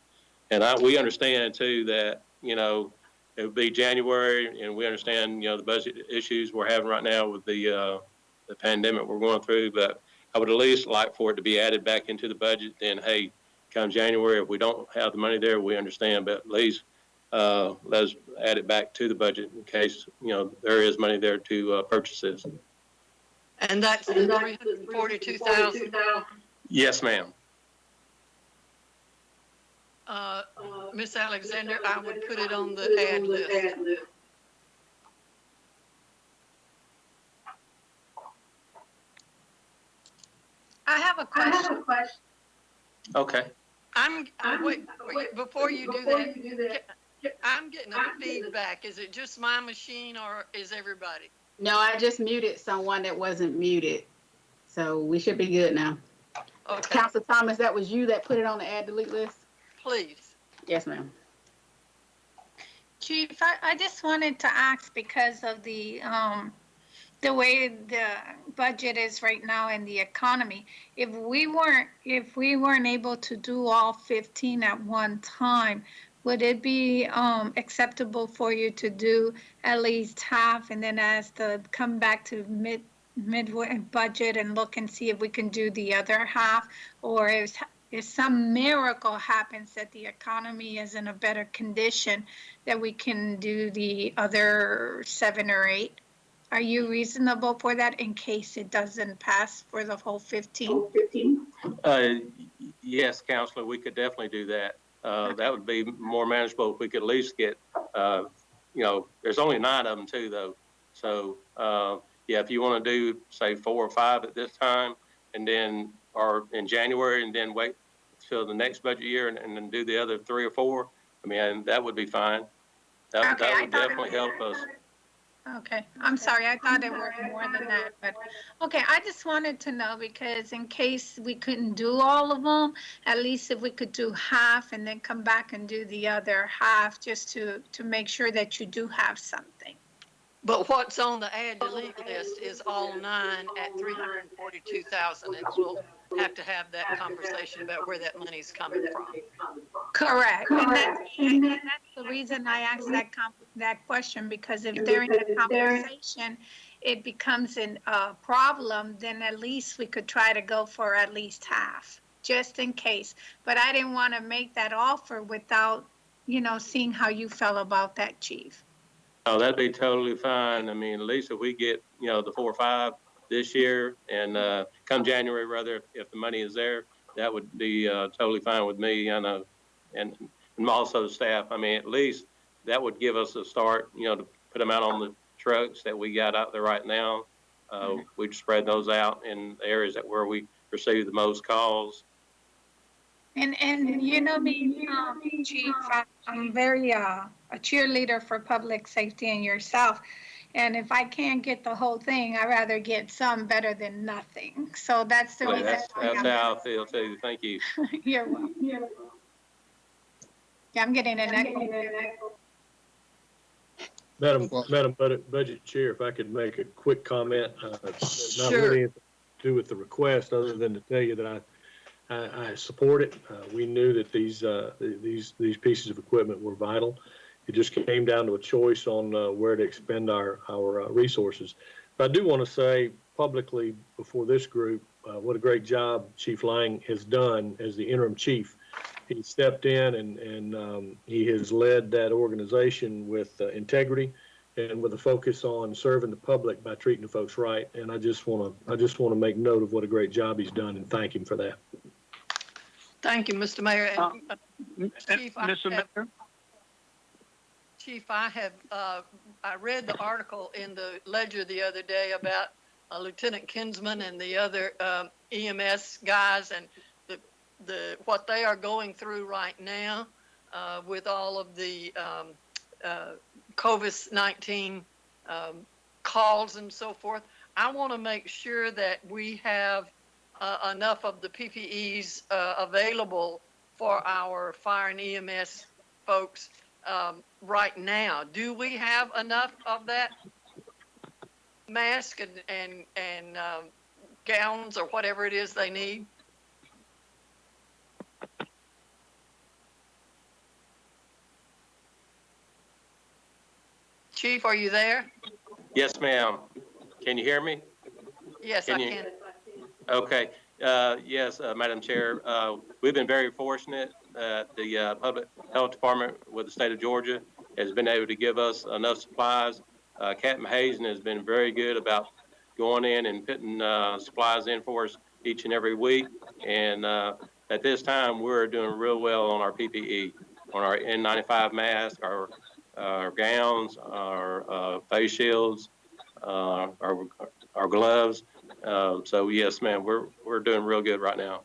And we understand too that, it would be January, and we understand, the budget issues we're having right now with the pandemic we're going through, but I would at least like for it to be added back into the budget. Then, hey, come January, if we don't have the money there, we understand, but at least let's add it back to the budget in case, there is money there to purchase this. And that's the 342,000. Yes, ma'am. Miss Alexander, I would put it on the ad list. I have a question. Okay. Wait, before you do that, I'm getting a feedback. Is it just my machine or is everybody? No, I just muted someone that wasn't muted. So we should be good now. Okay. Council Thomas, that was you that put it on the add delete list? Please. Yes, ma'am. Chief, I just wanted to ask because of the way the budget is right now and the economy. If we weren't able to do all 15 at one time, would it be acceptable for you to do at least half and then come back to midway budget and look and see if we can do the other half? Or if some miracle happens that the economy is in a better condition, that we can do the other 7 or 8? Are you reasonable for that in case it doesn't pass for the whole 15? Yes, Counselor, we could definitely do that. That would be more manageable if we could at least get, there's only 9 of them too, though. So, yeah, if you want to do, say, 4 or 5 at this time, and then, or in January, and then wait till the next budget year and then do the other 3 or 4, I mean, that would be fine. That would definitely help us. Okay, I'm sorry, I thought it were more than that, but, okay, I just wanted to know because in case we couldn't do all of them, at least if we could do half and then come back and do the other half, just to make sure that you do have something. But what's on the add delete list is all 9 at 342,000, and we'll have to have that conversation about where that money's coming from. Correct. And that's the reason I asked that question, because if during the conversation it becomes a problem, then at least we could try to go for at least half, just in case. But I didn't want to make that offer without, seeing how you felt about that, Chief. Oh, that'd be totally fine. I mean, at least if we get, the 4 or 5 this year, and come January, rather, if the money is there, that would be totally fine with me. I know, and also the staff. I mean, at least that would give us a start, to put them out on the trucks that we got out there right now. We'd spread those out in the areas where we receive the most calls. And you know me, Chief, I'm very a cheerleader for public safety and yourself. And if I can't get the whole thing, I'd rather get some better than nothing. So that's the reason. That's how I feel too. Thank you. You're welcome. Yeah, I'm getting an echo. Madam Budget Chair, if I could make a quick comment, not Sure. really anything to do with the request, other than to tell you that I support it. We knew that these pieces of equipment were vital. It just came down to a choice on where to expend our resources. But I do want to say publicly before this group, what a great job Chief Lang has done as the interim chief. He stepped in and he has led that organization with integrity and with a focus on serving the public by treating the folks right. And I just want to make note of what a great job he's done and thank him for that. Thank you, Mr. Mayor. Chief, Mr. Mayor? Chief, I read the article in the Ledger the other day about Lieutenant Kinsman and the other EMS guys and what they are going through right now with all of the COVID-19 calls and so forth. I want to make sure that we have enough of the PPEs available for our fire and EMS folks right now. Do we have enough of that mask and gowns or whatever it is they need? Chief, are you there? Yes, ma'am. Can you hear me? Yes, I can. Okay. Yes, Madam Chair. We've been very fortunate that the Public Health Department with the state of Georgia has been able to give us enough supplies. Captain Hazen has been very good about going in and putting supplies in for us each and every week. And at this time, we're doing real well on our PPE, on our N95 masks, our gowns, our face shields, our gloves. So yes, ma'am, we're doing real good right now.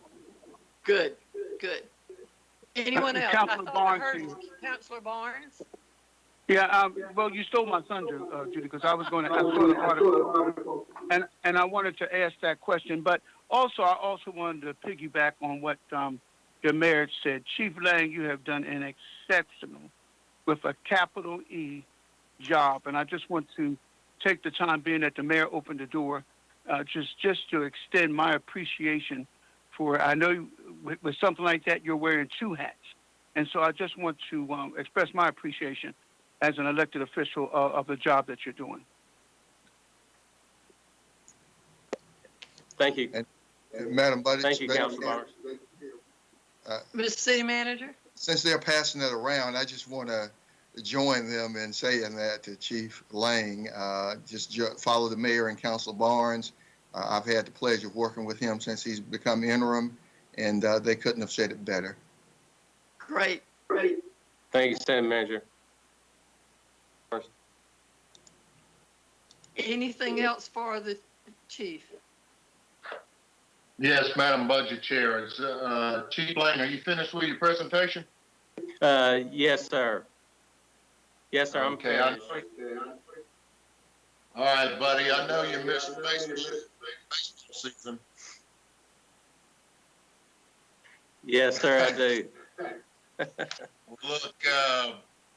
Good, good. Anyone else? Councilor I heard Barnes. Councilor Barnes. Yeah, well, you stole my thunder, Judy, because I was going to, I saw the article, and I wanted to ask that question, but also, I also wanted to piggyback on what the mayor said. Chief Lang, you have done an exceptional, with a capital E, job, and I just want to take the time, being that the mayor opened the door, just to extend my appreciation for, I know with something like that, you're wearing two hats, and so I just want to express my appreciation as an elected official of the job that you're doing. Thank you. And Madam Budget. Thank you, Councilor Barnes. Mr. City Manager? Since they're passing it around, I just want to join them in saying that to Chief Lang. Just follow the mayor and Councilor Barnes. I've had the pleasure of working with him since he's become interim, and they couldn't have said it better. Great. Thank you, City Manager. Anything else for the chief? Yes, Madam Budget Chair. Chief Lang, are you finished with your presentation? Yes, sir. Yes, sir. I'm Okay. finished. All right, buddy. I know you missed baseball season. Yes, sir, I do. Look,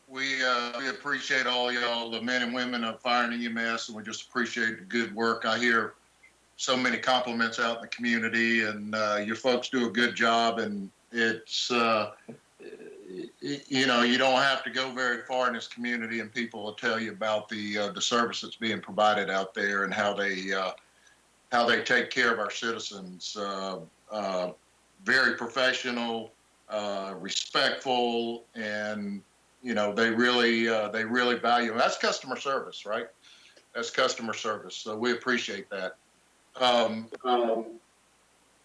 we appreciate all y'all, the men and women of fire and EMS, and we just appreciate the good work. I hear so many compliments out in the community, and your folks do a good job, and it's, you know, you don't have to go very far in this community, and people will tell you about the service that's being provided out there and how they take care of our citizens. Very professional, respectful, and you know they really value. That's customer service, right? That's customer service. So we appreciate that. I'm going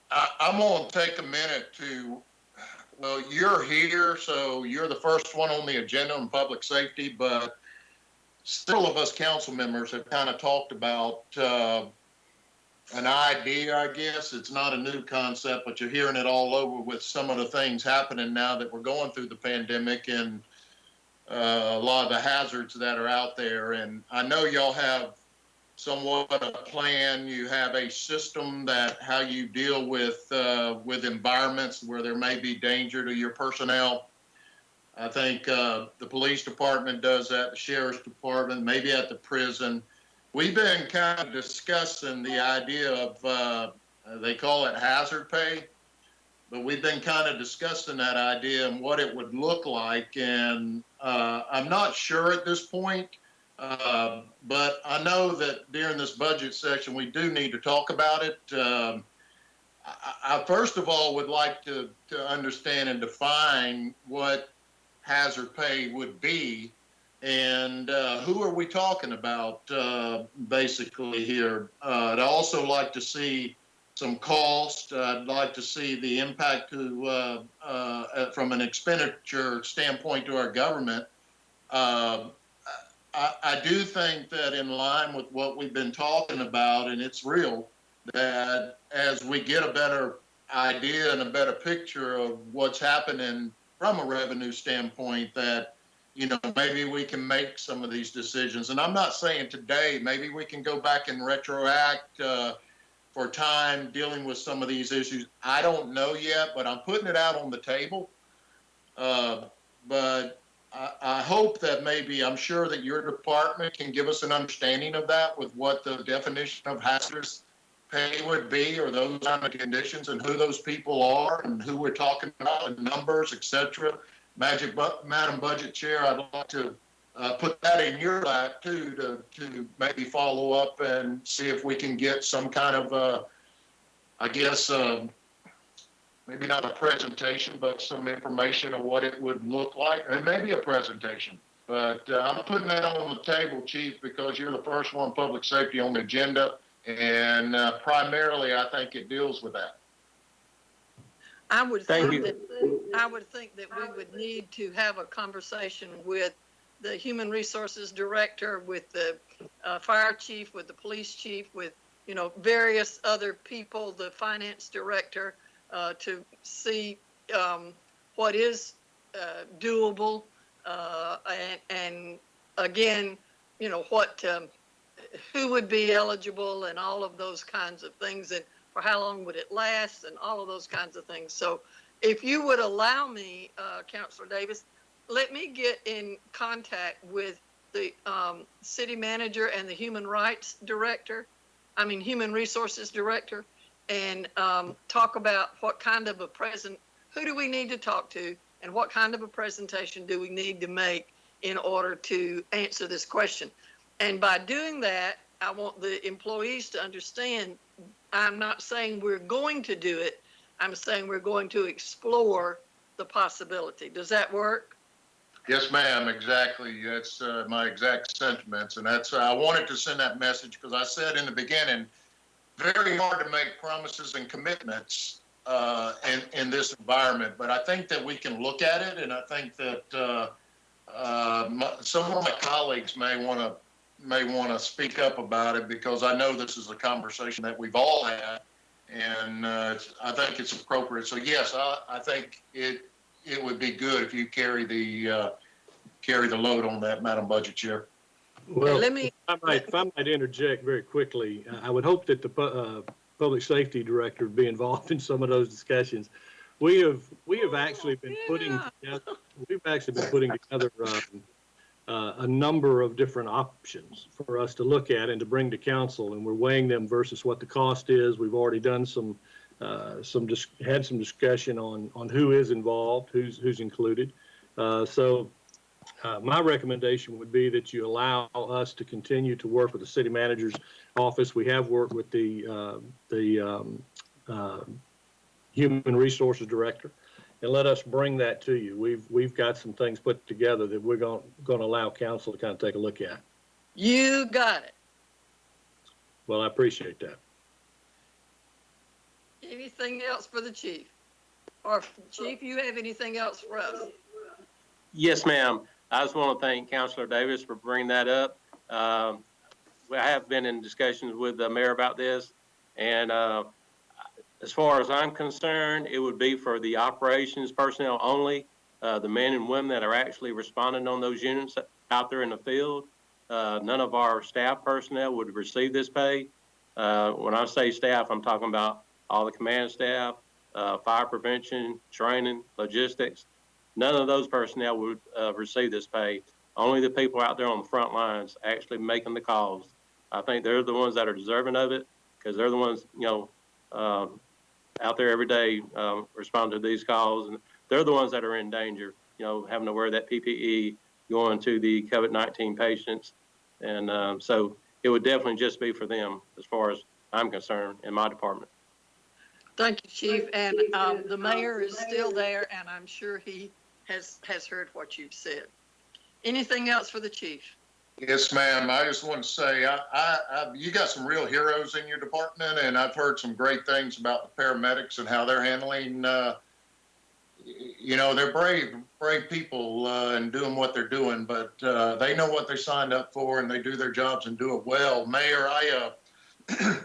to take a minute to. Well, you're here, so you're the first one on the agenda on public safety, but several of us council members have kind of talked about an idea, I guess. It's not a new concept, but you're hearing it all over with some of the things happening now that we're going through the pandemic and a lot of the hazards that are out there. And I know y'all have somewhat a plan. You have a system that how you deal with environments where there may be danger to your personnel. I think the police department does that, the sheriff's department, maybe at the prison. We've been kind of discussing the idea of, they call it hazard pay, but we've been kind of discussing that idea and what it would look like. And I'm not sure at this point, but I know that during this budget session, we do need to talk about it. I first of all would like to understand and define what hazard pay would be. And who are we talking about basically here? I'd also like to see some cost. I'd like to see the impact to from an expenditure standpoint to our government. I do think that in line with what we've been talking about, and it's real, that as we get a better idea and a better picture of what's happening from a revenue standpoint, that you know, maybe we can make some of these decisions. And I'm not saying today, maybe we can go back and retroact for time dealing with some of these issues. I don't know yet, but I'm putting it out on the table. But I hope that maybe, I'm sure that your department can give us an understanding of that with what the definition of hazardous pay would be, or those kind of conditions, and who those people are and who we're talking about and numbers, et cetera. Madam Budget Chair, I'd like to put that in your lap too, to maybe follow up and see if we can get some kind of, I guess, maybe not a presentation, but some information of what it would look like, and maybe a presentation. But I'm putting that on the table, Chief, because you're the first one, public safety, on the agenda, and primarily I think it deals with that. I would think that we would need to have a conversation with the Human Resources Director, with the Fire Chief, with the Police Chief, with, you know, various other people, the Finance Director, to see what is doable, and again, you know, what who would be eligible and all of those kinds of things, and for how long would it last, and all of those kinds of things. So if you would allow me, Councilor Davis, let me get in contact with the city manager and the Human Resources Director, and talk about what kind of a who do we need to talk to, and what kind of a presentation do we need to make in order to answer this question. And by doing that, I want the employees to understand, I'm not saying we're going to do it, I'm saying we're going to explore the possibility. Does that work? Yes, ma'am, exactly. That's my exact sentiments, and that's, I wanted to send that message because I said in the beginning, very hard to make promises and commitments in this environment, but I think that we can look at it, and I think that some of my colleagues may want to speak up about it, because I know this is a conversation that we've all had, and I think it's appropriate. So yes, I think it would be good if you carry the load on that, Madam Budget Chair. Well, if I might interject very quickly, I would hope that the Public Safety Director would be involved in some of those discussions. We have actually been putting together a number of different options for us to look at and to bring to council, and we're weighing them versus what the cost is. We've already done had some discussion on who is involved, who's included. My recommendation would be that you allow us to continue to work with the city manager's office. We have worked with the Human Resources Director, and let us bring that to you. We've got some things put together that we're going to allow council to kind of take a look at. You got it. Well, I appreciate that. Anything else for the chief? Or Chief, you have anything else for us? Yes, ma'am. I just want to thank Councilor Davis for bringing that up. I have been in discussions with the mayor about this, and as far as I'm concerned, it would be for the operations personnel only, the men and women that are actually responding on those units out there in the field. None of our staff personnel would receive this pay. When I say staff, I'm talking about all the command staff, fire prevention, training, logistics. None of those personnel would receive this pay. Only the people out there on the front lines actually making the calls. I think they're the ones that are deserving of it, because they're the ones, out there every day responding to these calls, and they're the ones that are in danger, having to wear that PPE, going to the COVID-19 patients. And so it would definitely just be for them, as far as I'm concerned, in my department. Thank you, Chief. And the mayor is still there, and I'm sure he has heard what you've said. Anything else for the chief? Yes, ma'am. I just want to say, you got some real heroes in your department, and I've heard some great things about the paramedics and how they're handling, they're brave people and doing what they're doing, but they know what they signed up for, and they do their jobs and do it well. Mayor, I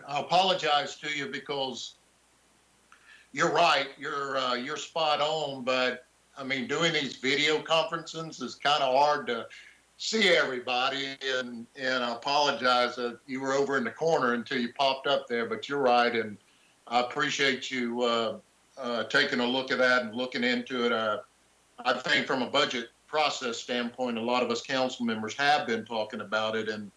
apologize to you, because you're right. You're spot on, but I mean, doing these video conferences is kind of hard see everybody, and I apologize that you were over in the corner until you popped up there, but you're right, and I appreciate you taking a look at that and looking into it. I think from a budget process standpoint, a lot of us council members have been talking about it, and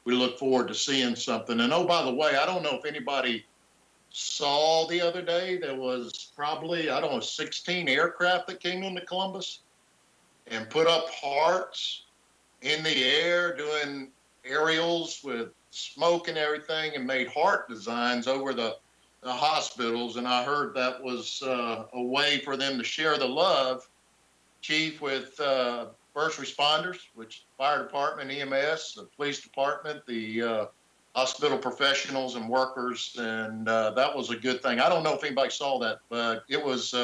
we look forward to seeing something. And oh, by the way, I don't know if anybody saw the other day, there was probably, I don't know, 16 aircraft that came into Columbus and put up hearts in the air doing aerials with smoke and everything, and made heart designs over the hospitals. And I heard that was a way for them to share the love, Chief, with first responders, which fire department, EMS, the police department, the hospital professionals and workers. And that was a good thing. I don't know if anybody saw that, but it was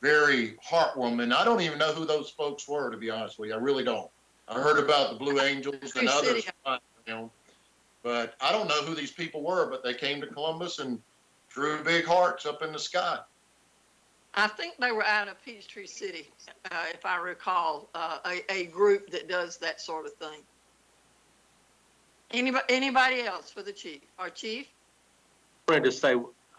very heartwarming. I don't even know who those folks were, to be honest with you. I really don't. I heard about the Blue Angels and others, but I don't know who these people were, but they came to Columbus and drew big hearts up in the sky. I think they were out of Peachtree City, if I recall, a group that does that sort of thing. Anybody else for the chief? Our chief? I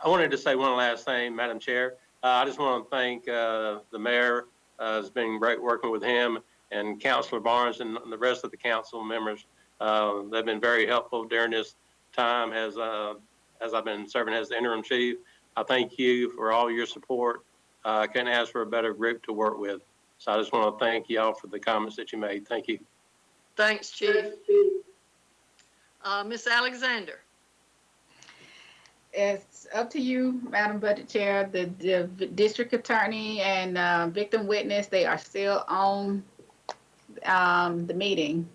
wanted to say one last thing, Madam Chair. I just want to thank the mayor. It's been great working with him, and Councilor Barnes and the rest of the council members. They've been very helpful during this time as I've been serving as the interim chief. I thank you for all your support. I couldn't ask for a better group to work with. So I just want to thank y'all for the comments that you made. Thank you. Thanks, Chief. Ms. Alexander. It's up to you, Madam Budget Chair. The district attorney and victim witness, they are still on the meeting.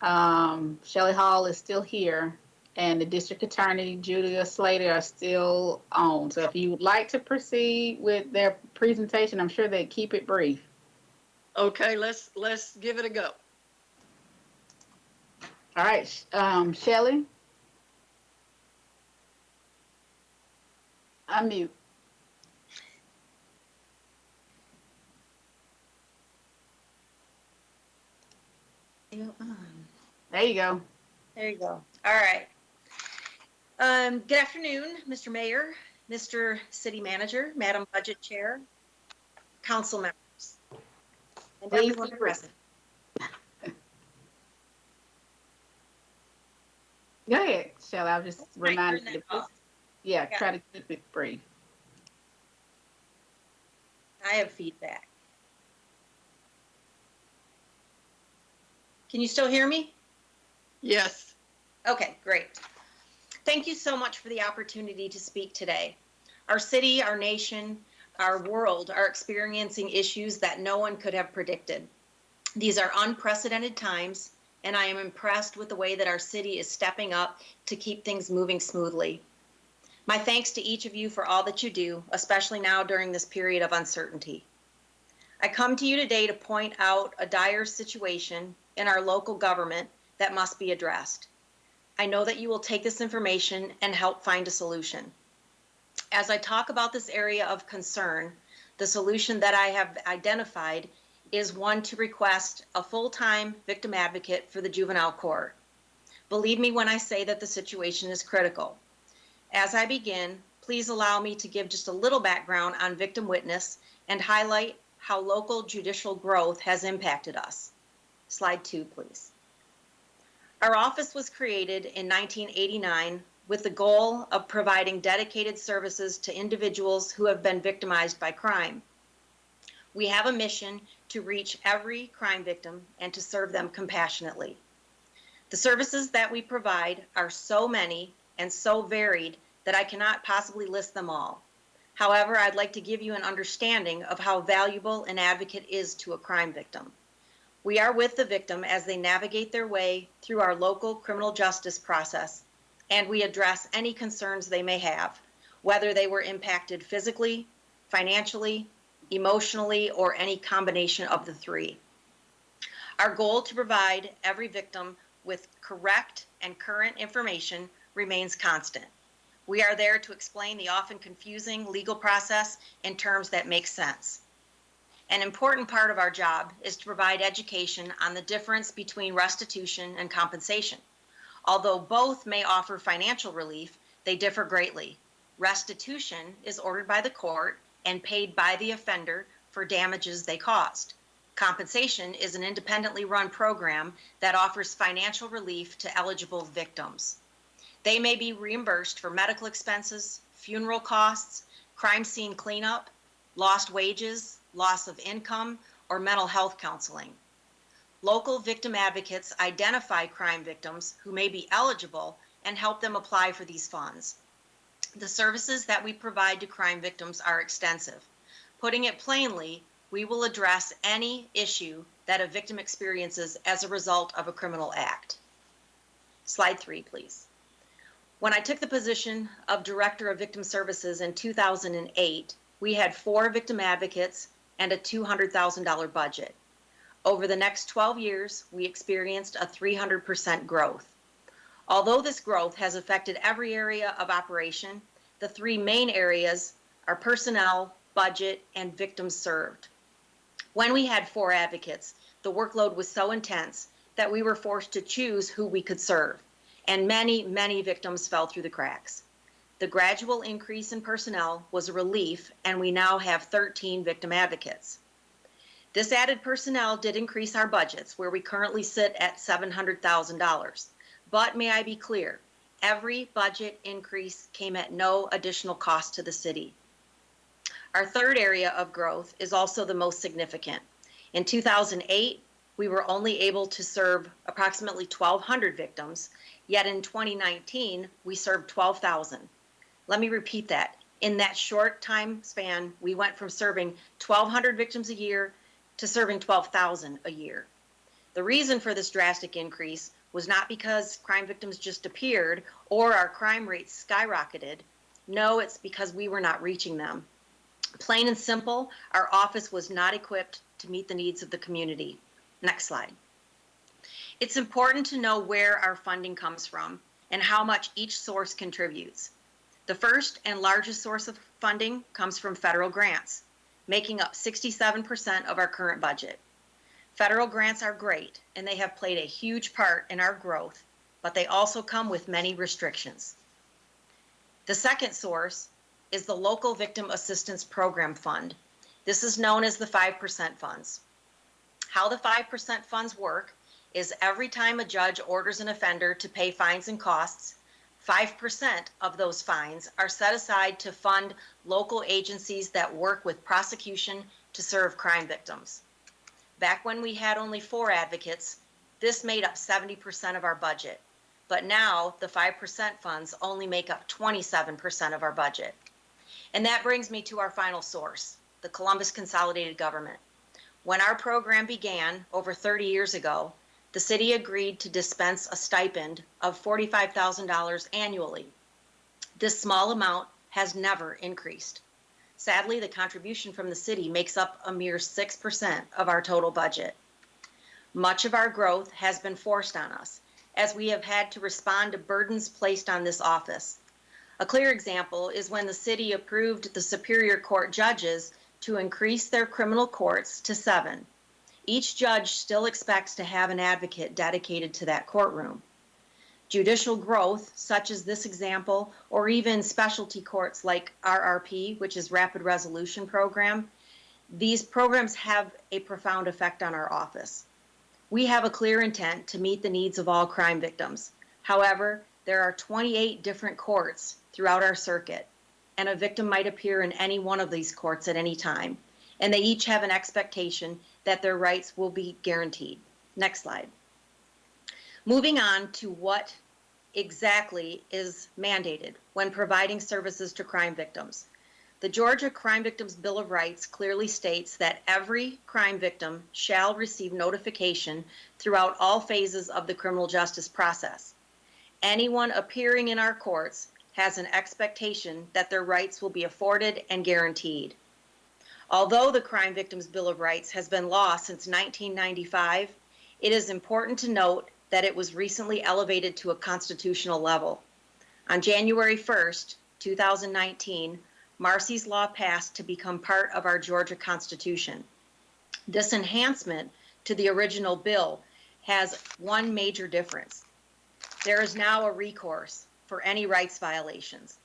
Shelley Hall is still here, and the district attorney, Julia Slater, are still on. So if you would like to proceed with their presentation, I'm sure they keep it brief. Okay, let's give it a go. All right, Shelley. Unmute. There you go. There you go. All right. Good afternoon, Mr. Mayor, Mr. City Manager, Madam Budget Chair, council members, and everyone present. Go ahead, Shelley. I'll just remind you. Yeah, try to keep it brief. I have feedback. Can you still hear me? Yes. Okay, great. Thank you so much for the opportunity to speak today. Our city, our nation, our world are experiencing issues that no one could have predicted. These are unprecedented times, and I am impressed with the way that our city is stepping up to keep things moving smoothly. My thanks to each of you for all that you do, especially now during this period of uncertainty. I come to you today to point out a dire situation in our local government that must be addressed. I know that you will take this information and help find a solution. As I talk about this area of concern, the solution that I have identified is one to request a full-time victim advocate for the juvenile court. Believe me when I say that the situation is critical. As I begin, please allow me to give just a little background on victim witness and highlight how local judicial growth has impacted us. Slide 2, please. Our office was created in 1989 with the goal of providing dedicated services to individuals who have been victimized by crime. We have a mission to reach every crime victim and to serve them compassionately. The services that we provide are so many and so varied that I cannot possibly list them all. However, I'd like to give you an understanding of how valuable an advocate is to a crime victim. We are with the victim as they navigate their way through our local criminal justice process, and we address any concerns they may have, whether they were impacted physically, financially, emotionally, or any combination of the three. Our goal to provide every victim with correct and current information remains constant. We are there to explain the often confusing legal process in terms that make sense. An important part of our job is to provide education on the difference between restitution and compensation. Although both may offer financial relief, they differ greatly. Restitution is ordered by the court and paid by the offender for damages they caused. Compensation is an independently run program that offers financial relief to eligible victims. They may be reimbursed for medical expenses, funeral costs, crime scene cleanup, lost wages, loss of income, or mental health counseling. Local victim advocates identify crime victims who may be eligible and help them apply for these funds. The services that we provide to crime victims are extensive. Putting it plainly, we will address any issue that a victim experiences as a result of a criminal act. Slide 3, please. When I took the position of Director of Victim Services in 2008, we had 4 victim advocates and a $200,000 budget. Over the next 12 years, we experienced a 300% growth. Although this growth has affected every area of operation, the 3 main areas are personnel, budget, and victims served. When we had 4 advocates, the workload was so intense that we were forced to choose who we could serve, and many victims fell through the cracks. The gradual increase in personnel was a relief, and we now have 13 victim advocates. This added personnel did increase our budgets, where we currently sit at $700,000. But may I be clear, every budget increase came at no additional cost to the city. Our third area of growth is also the most significant. In 2008, we were only able to serve approximately 1,200 victims, yet in 2019, we served 12,000. Let me repeat that. In that short time span, we went from serving 1,200 victims a year to serving 12,000 a year. The reason for this drastic increase was not because crime victims just appeared or our crime rates skyrocketed. No, it's because we were not reaching them. Plain and simple, our office was not equipped to meet the needs of the community. Next slide. It's important to know where our funding comes from and how much each source contributes. The first and largest source of funding comes from federal grants, making up 67% of our current budget. Federal grants are great, and they have played a huge part in our growth, but they also come with many restrictions. The second source is the Local Victim Assistance Program Fund. This is known as the 5% funds. How the 5% funds work is every time a judge orders an offender to pay fines and costs, 5% of those fines are set aside to fund local agencies that work with prosecution to serve crime victims. Back when we had only 4 advocates, this made up 70% of our budget. But now the 5% funds only make up 27% of our budget. And that brings me to our final source, the Columbus Consolidated Government. When our program began over 30 years ago, the city agreed to dispense a stipend of $45,000 annually. This small amount has never increased. Sadly, the contribution from the city makes up a mere 6% of our total budget. Much of our growth has been forced on us, as we have had to respond to burdens placed on this office. A clear example is when the city approved the Superior Court judges to increase their criminal courts to 7. Each judge still expects to have an advocate dedicated to that courtroom. Judicial growth, such as this example, or even specialty courts like RRP, which is Rapid Resolution Program, these programs have a profound effect on our office. We have a clear intent to meet the needs of all crime victims. However, there are 28 different courts throughout our circuit, and a victim might appear in any one of these courts at any time, and they each have an expectation that their rights will be guaranteed. Next slide. Moving on to what exactly is mandated when providing services to crime victims. The Georgia Crime Victims Bill of Rights clearly states that every crime victim shall receive notification throughout all phases of the criminal justice process. Anyone appearing in our courts has an expectation that their rights will be afforded and guaranteed. Although the Crime Victims Bill of Rights has been law since 1995, it is important to note that it was recently elevated to a constitutional level. On January 1st, 2019, Marsy's Law passed to become part of our Georgia Constitution. This enhancement to the original bill has one major difference. There is now a recourse for any rights violations.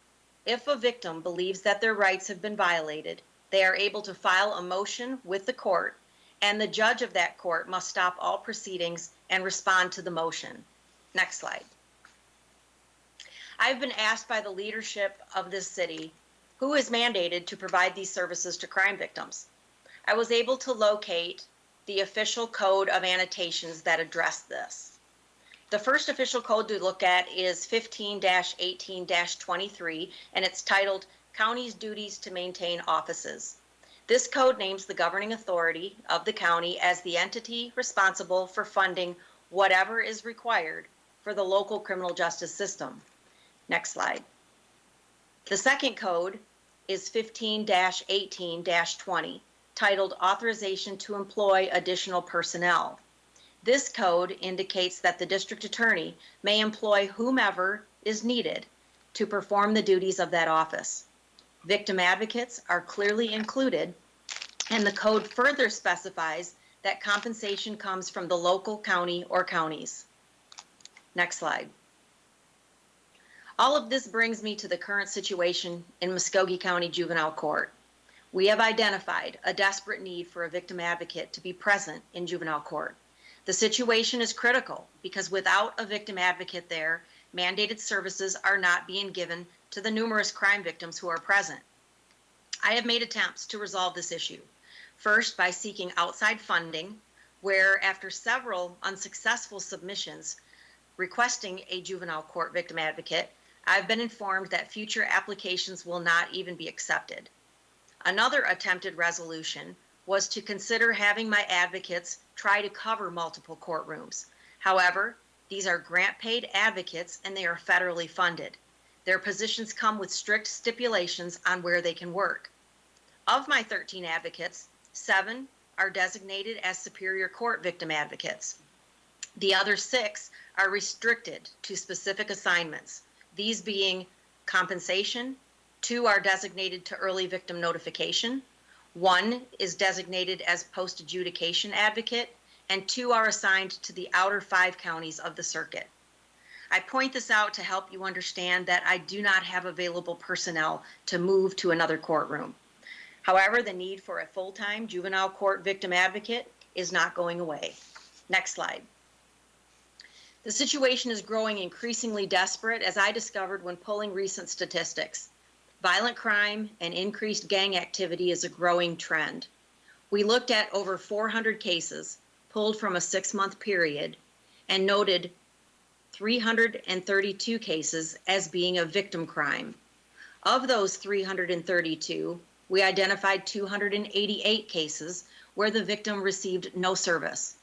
If a victim believes that their rights have been violated, they are able to file a motion with the court, and the judge of that court must stop all proceedings and respond to the motion. Next slide. I've been asked by the leadership of this city who is mandated to provide these services to crime victims. I was able to locate the official code of annotations that address this. The first official code to look at is 15-18-23, and it's titled County's Duties to Maintain Offices. This code names the governing authority of the county as the entity responsible for funding whatever is required for the local criminal justice system. Next slide. The second code is 15-18-20, titled Authorization to Employ Additional Personnel. This code indicates that the district attorney may employ whomever is needed to perform the duties of that office. Victim advocates are clearly included, and the code further specifies that compensation comes from the local county or counties. Next slide. All of this brings me to the current situation in Muskogee County Juvenile Court. We have identified a desperate need for a victim advocate to be present in juvenile court. The situation is critical because without a victim advocate there, mandated services are not being given to the numerous crime victims who are present. I have made attempts to resolve this issue. First, by seeking outside funding, where after several unsuccessful submissions requesting a juvenile court victim advocate, I've been informed that future applications will not even be accepted. Another attempted resolution was to consider having my advocates try to cover multiple courtrooms. However, these are grant-paid advocates and they are federally funded. Their positions come with strict stipulations on where they can work. Of my 13 advocates, 7 are designated as Superior Court victim advocates. The other 6 are restricted to specific assignments, these being compensation, 2 are designated to early victim notification, 1 is designated as post-adjudication advocate, and 2 are assigned to the outer 5 counties of the circuit. I point this out to help you understand that I do not have available personnel to move to another courtroom. However, the need for a full-time juvenile court victim advocate is not going away. Next slide. The situation is growing increasingly desperate, as I discovered when pulling recent statistics. Violent crime and increased gang activity is a growing trend. We looked at over 400 cases pulled from a 6-month period and noted 332 cases as being a victim crime. Of those 332, we identified 288 cases where the victim received no service.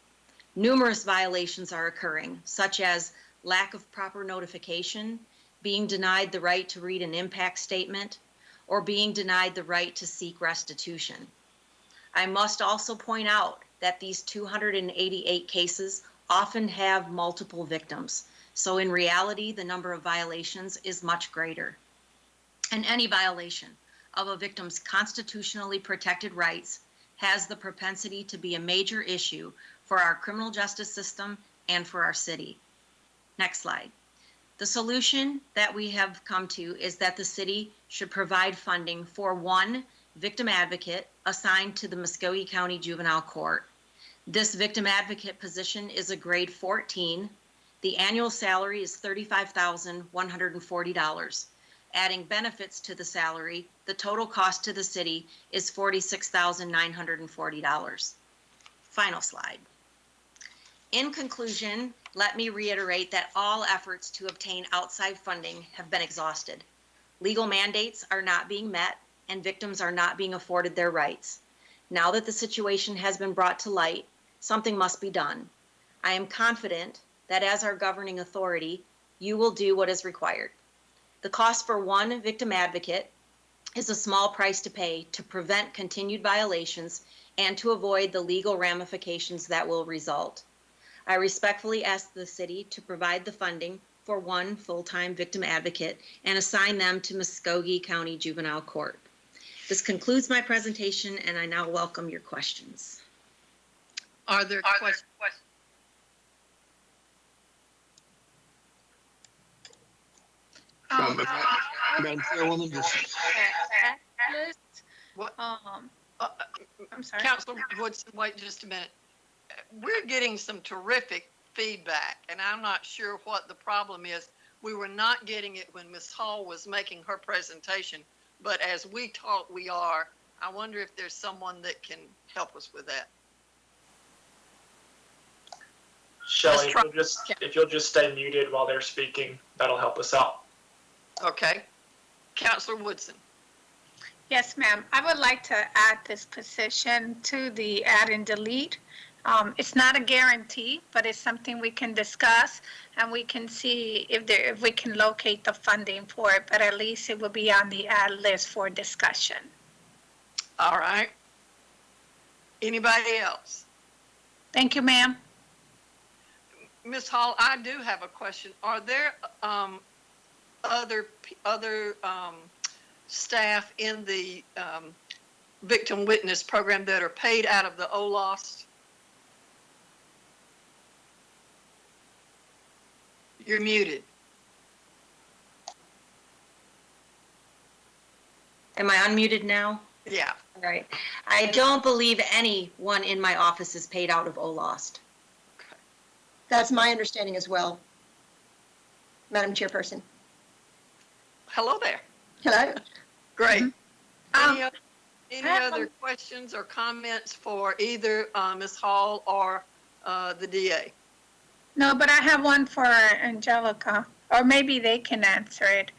Numerous violations are occurring, such as lack of proper notification, being denied the right to read an impact statement, or being denied the right to seek restitution. I must also point out that these 288 cases often have multiple victims, so in reality, the number of violations is much greater. And any violation of a victim's constitutionally protected rights has the propensity to be a major issue for our criminal justice system and for our city. Next slide. The solution that we have come to is that the city should provide funding for 1 victim advocate assigned to the Muskogee County Juvenile Court. This victim advocate position is a grade 14. The annual salary is $35,140. Adding benefits to the salary, the total cost to the city is $46,940. Final slide. In conclusion, let me reiterate that all efforts to obtain outside funding have been exhausted. Legal mandates are not being met and victims are not being afforded their rights. Now that the situation has been brought to light, something must be done. I am confident that as our governing authority, you will do what is required. The cost for 1 victim advocate is a small price to pay to prevent continued violations and to avoid the legal ramifications that will result. I respectfully ask the city to provide the funding for 1 full-time victim advocate and assign them to Muskogee County Juvenile Court. This concludes my presentation, and I now welcome your questions. Are there questions? Madam Chairwoman, What? I'm sorry. Councilor Woodson, wait just a minute. We're getting some terrific feedback, and I'm not sure what the problem is. We were not getting it when Ms. Hall was making her presentation, but as we talk, we are. I wonder if there's someone that can help us with that. Shelley, if you'll just stay muted while they're speaking, that'll help us out. Okay. Councilor Woodson. Yes, ma'am. I would like to add this position to the add and delete. It's not a guarantee, but it's something we can discuss and we can see if we can locate the funding for it, but at least it will be on the ad list for discussion. All right. Anybody else? Thank you, ma'am. Ms. Hall, I do have a question. Are there other staff in the victim witness program that are paid out of the OLOS? You're muted. Am I unmuted now? Yeah. All right. I don't believe anyone in my office is paid out of OLOST. Okay. That's my understanding as well, Madam Chairperson. Hello there. Hello. Great. Mm-hmm. Any other questions or comments for either Ms. Hall or the DA? No, but I have one for Angelica, or maybe they can answer it.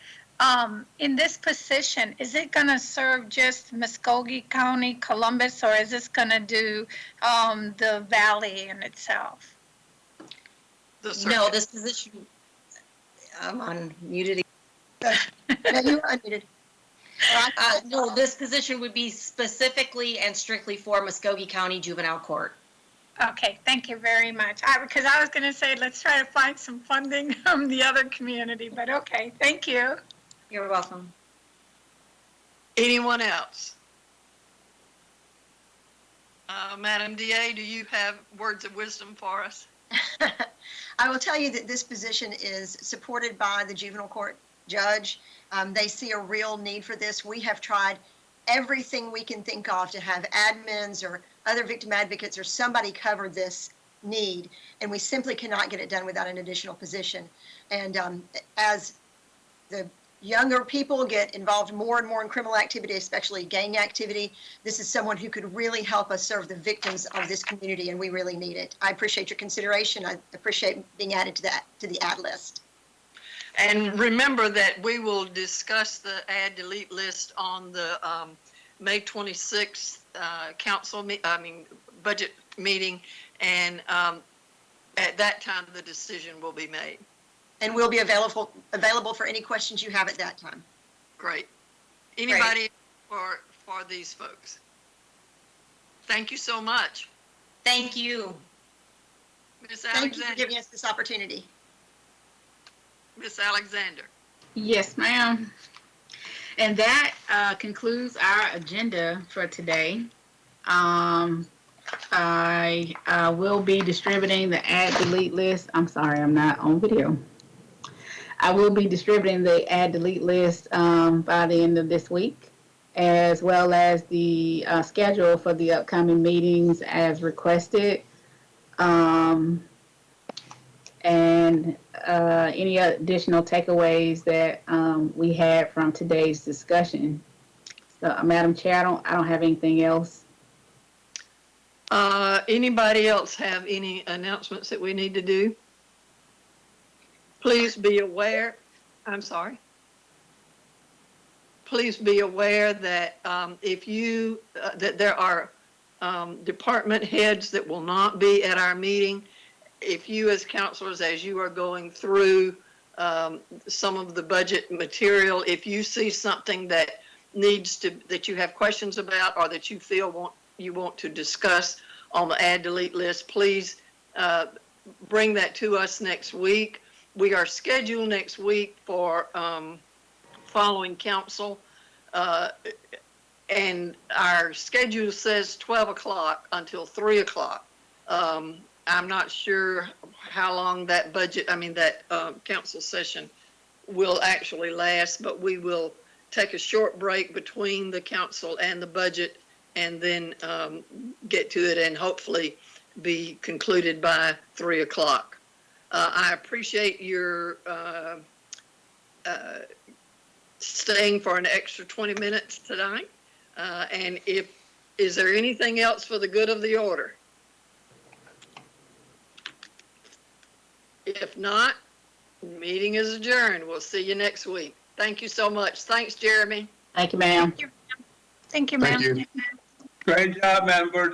In this position, is it going to serve just Muskogee County, Columbus, or is this going to do the valley in itself? No, this position, I'm unmuted. No, you are unmuted. No, this position would be specifically and strictly for Muskogee County Juvenile Court. Okay, thank you very much. Because I was going to say, let's try to find some funding from the other community, but okay, thank you. You're welcome. Anyone else? Madam DA, do you have words of wisdom for us? I will tell you that this position is supported by the juvenile court judge. They see a real need for this. We have tried everything we can think of to have admins or other victim advocates or somebody cover this need, and we simply cannot get it done without an additional position. And as the younger people get involved more and more in criminal activity, especially gang activity, this is someone who could really help us serve the victims of this community, and we really need it. I appreciate your consideration. I appreciate being added to the ad list. And remember that we will discuss the add delete list on the May 26th budget meeting, and at that time the decision will be made. And we'll be available for any questions you have at that time. Great. Anybody for these folks? Thank you so much. Thank you. Ms. Thank you Alexander. for giving us this opportunity. Ms. Alexander. Yes, ma'am. And that concludes our agenda for today. I will be distributing the add delete list. I'm sorry, I'm not on video. I will be distributing the add delete list by the end of this week, as well as the schedule for the upcoming meetings as requested. And any additional takeaways that we had from today's discussion. So, Madam Chair, I don't have anything else. Anybody else have any announcements that we need to do? Please be aware, I'm sorry. Please be aware that that there are department heads that will not be at our meeting. If you as counselors, as you are going through some of the budget material, if you see something that that you have questions about or that you feel you want to discuss on the add delete list, please bring that to us next week. We are scheduled next week for following council, and our schedule says 12 o'clock until 3 o'clock. I'm not sure how long that council session will actually last, but we will take a short break between the council and the budget and then get to it and hopefully be concluded by 3 o'clock. I appreciate your staying for an extra 20 minutes tonight. And is there anything else for the good of the order? If not, meeting is adjourned. We'll see you next week. Thank you so much. Thanks, Jeremy. Thank you, ma'am. Thank you, ma'am. Thank you. Great job, Madam Board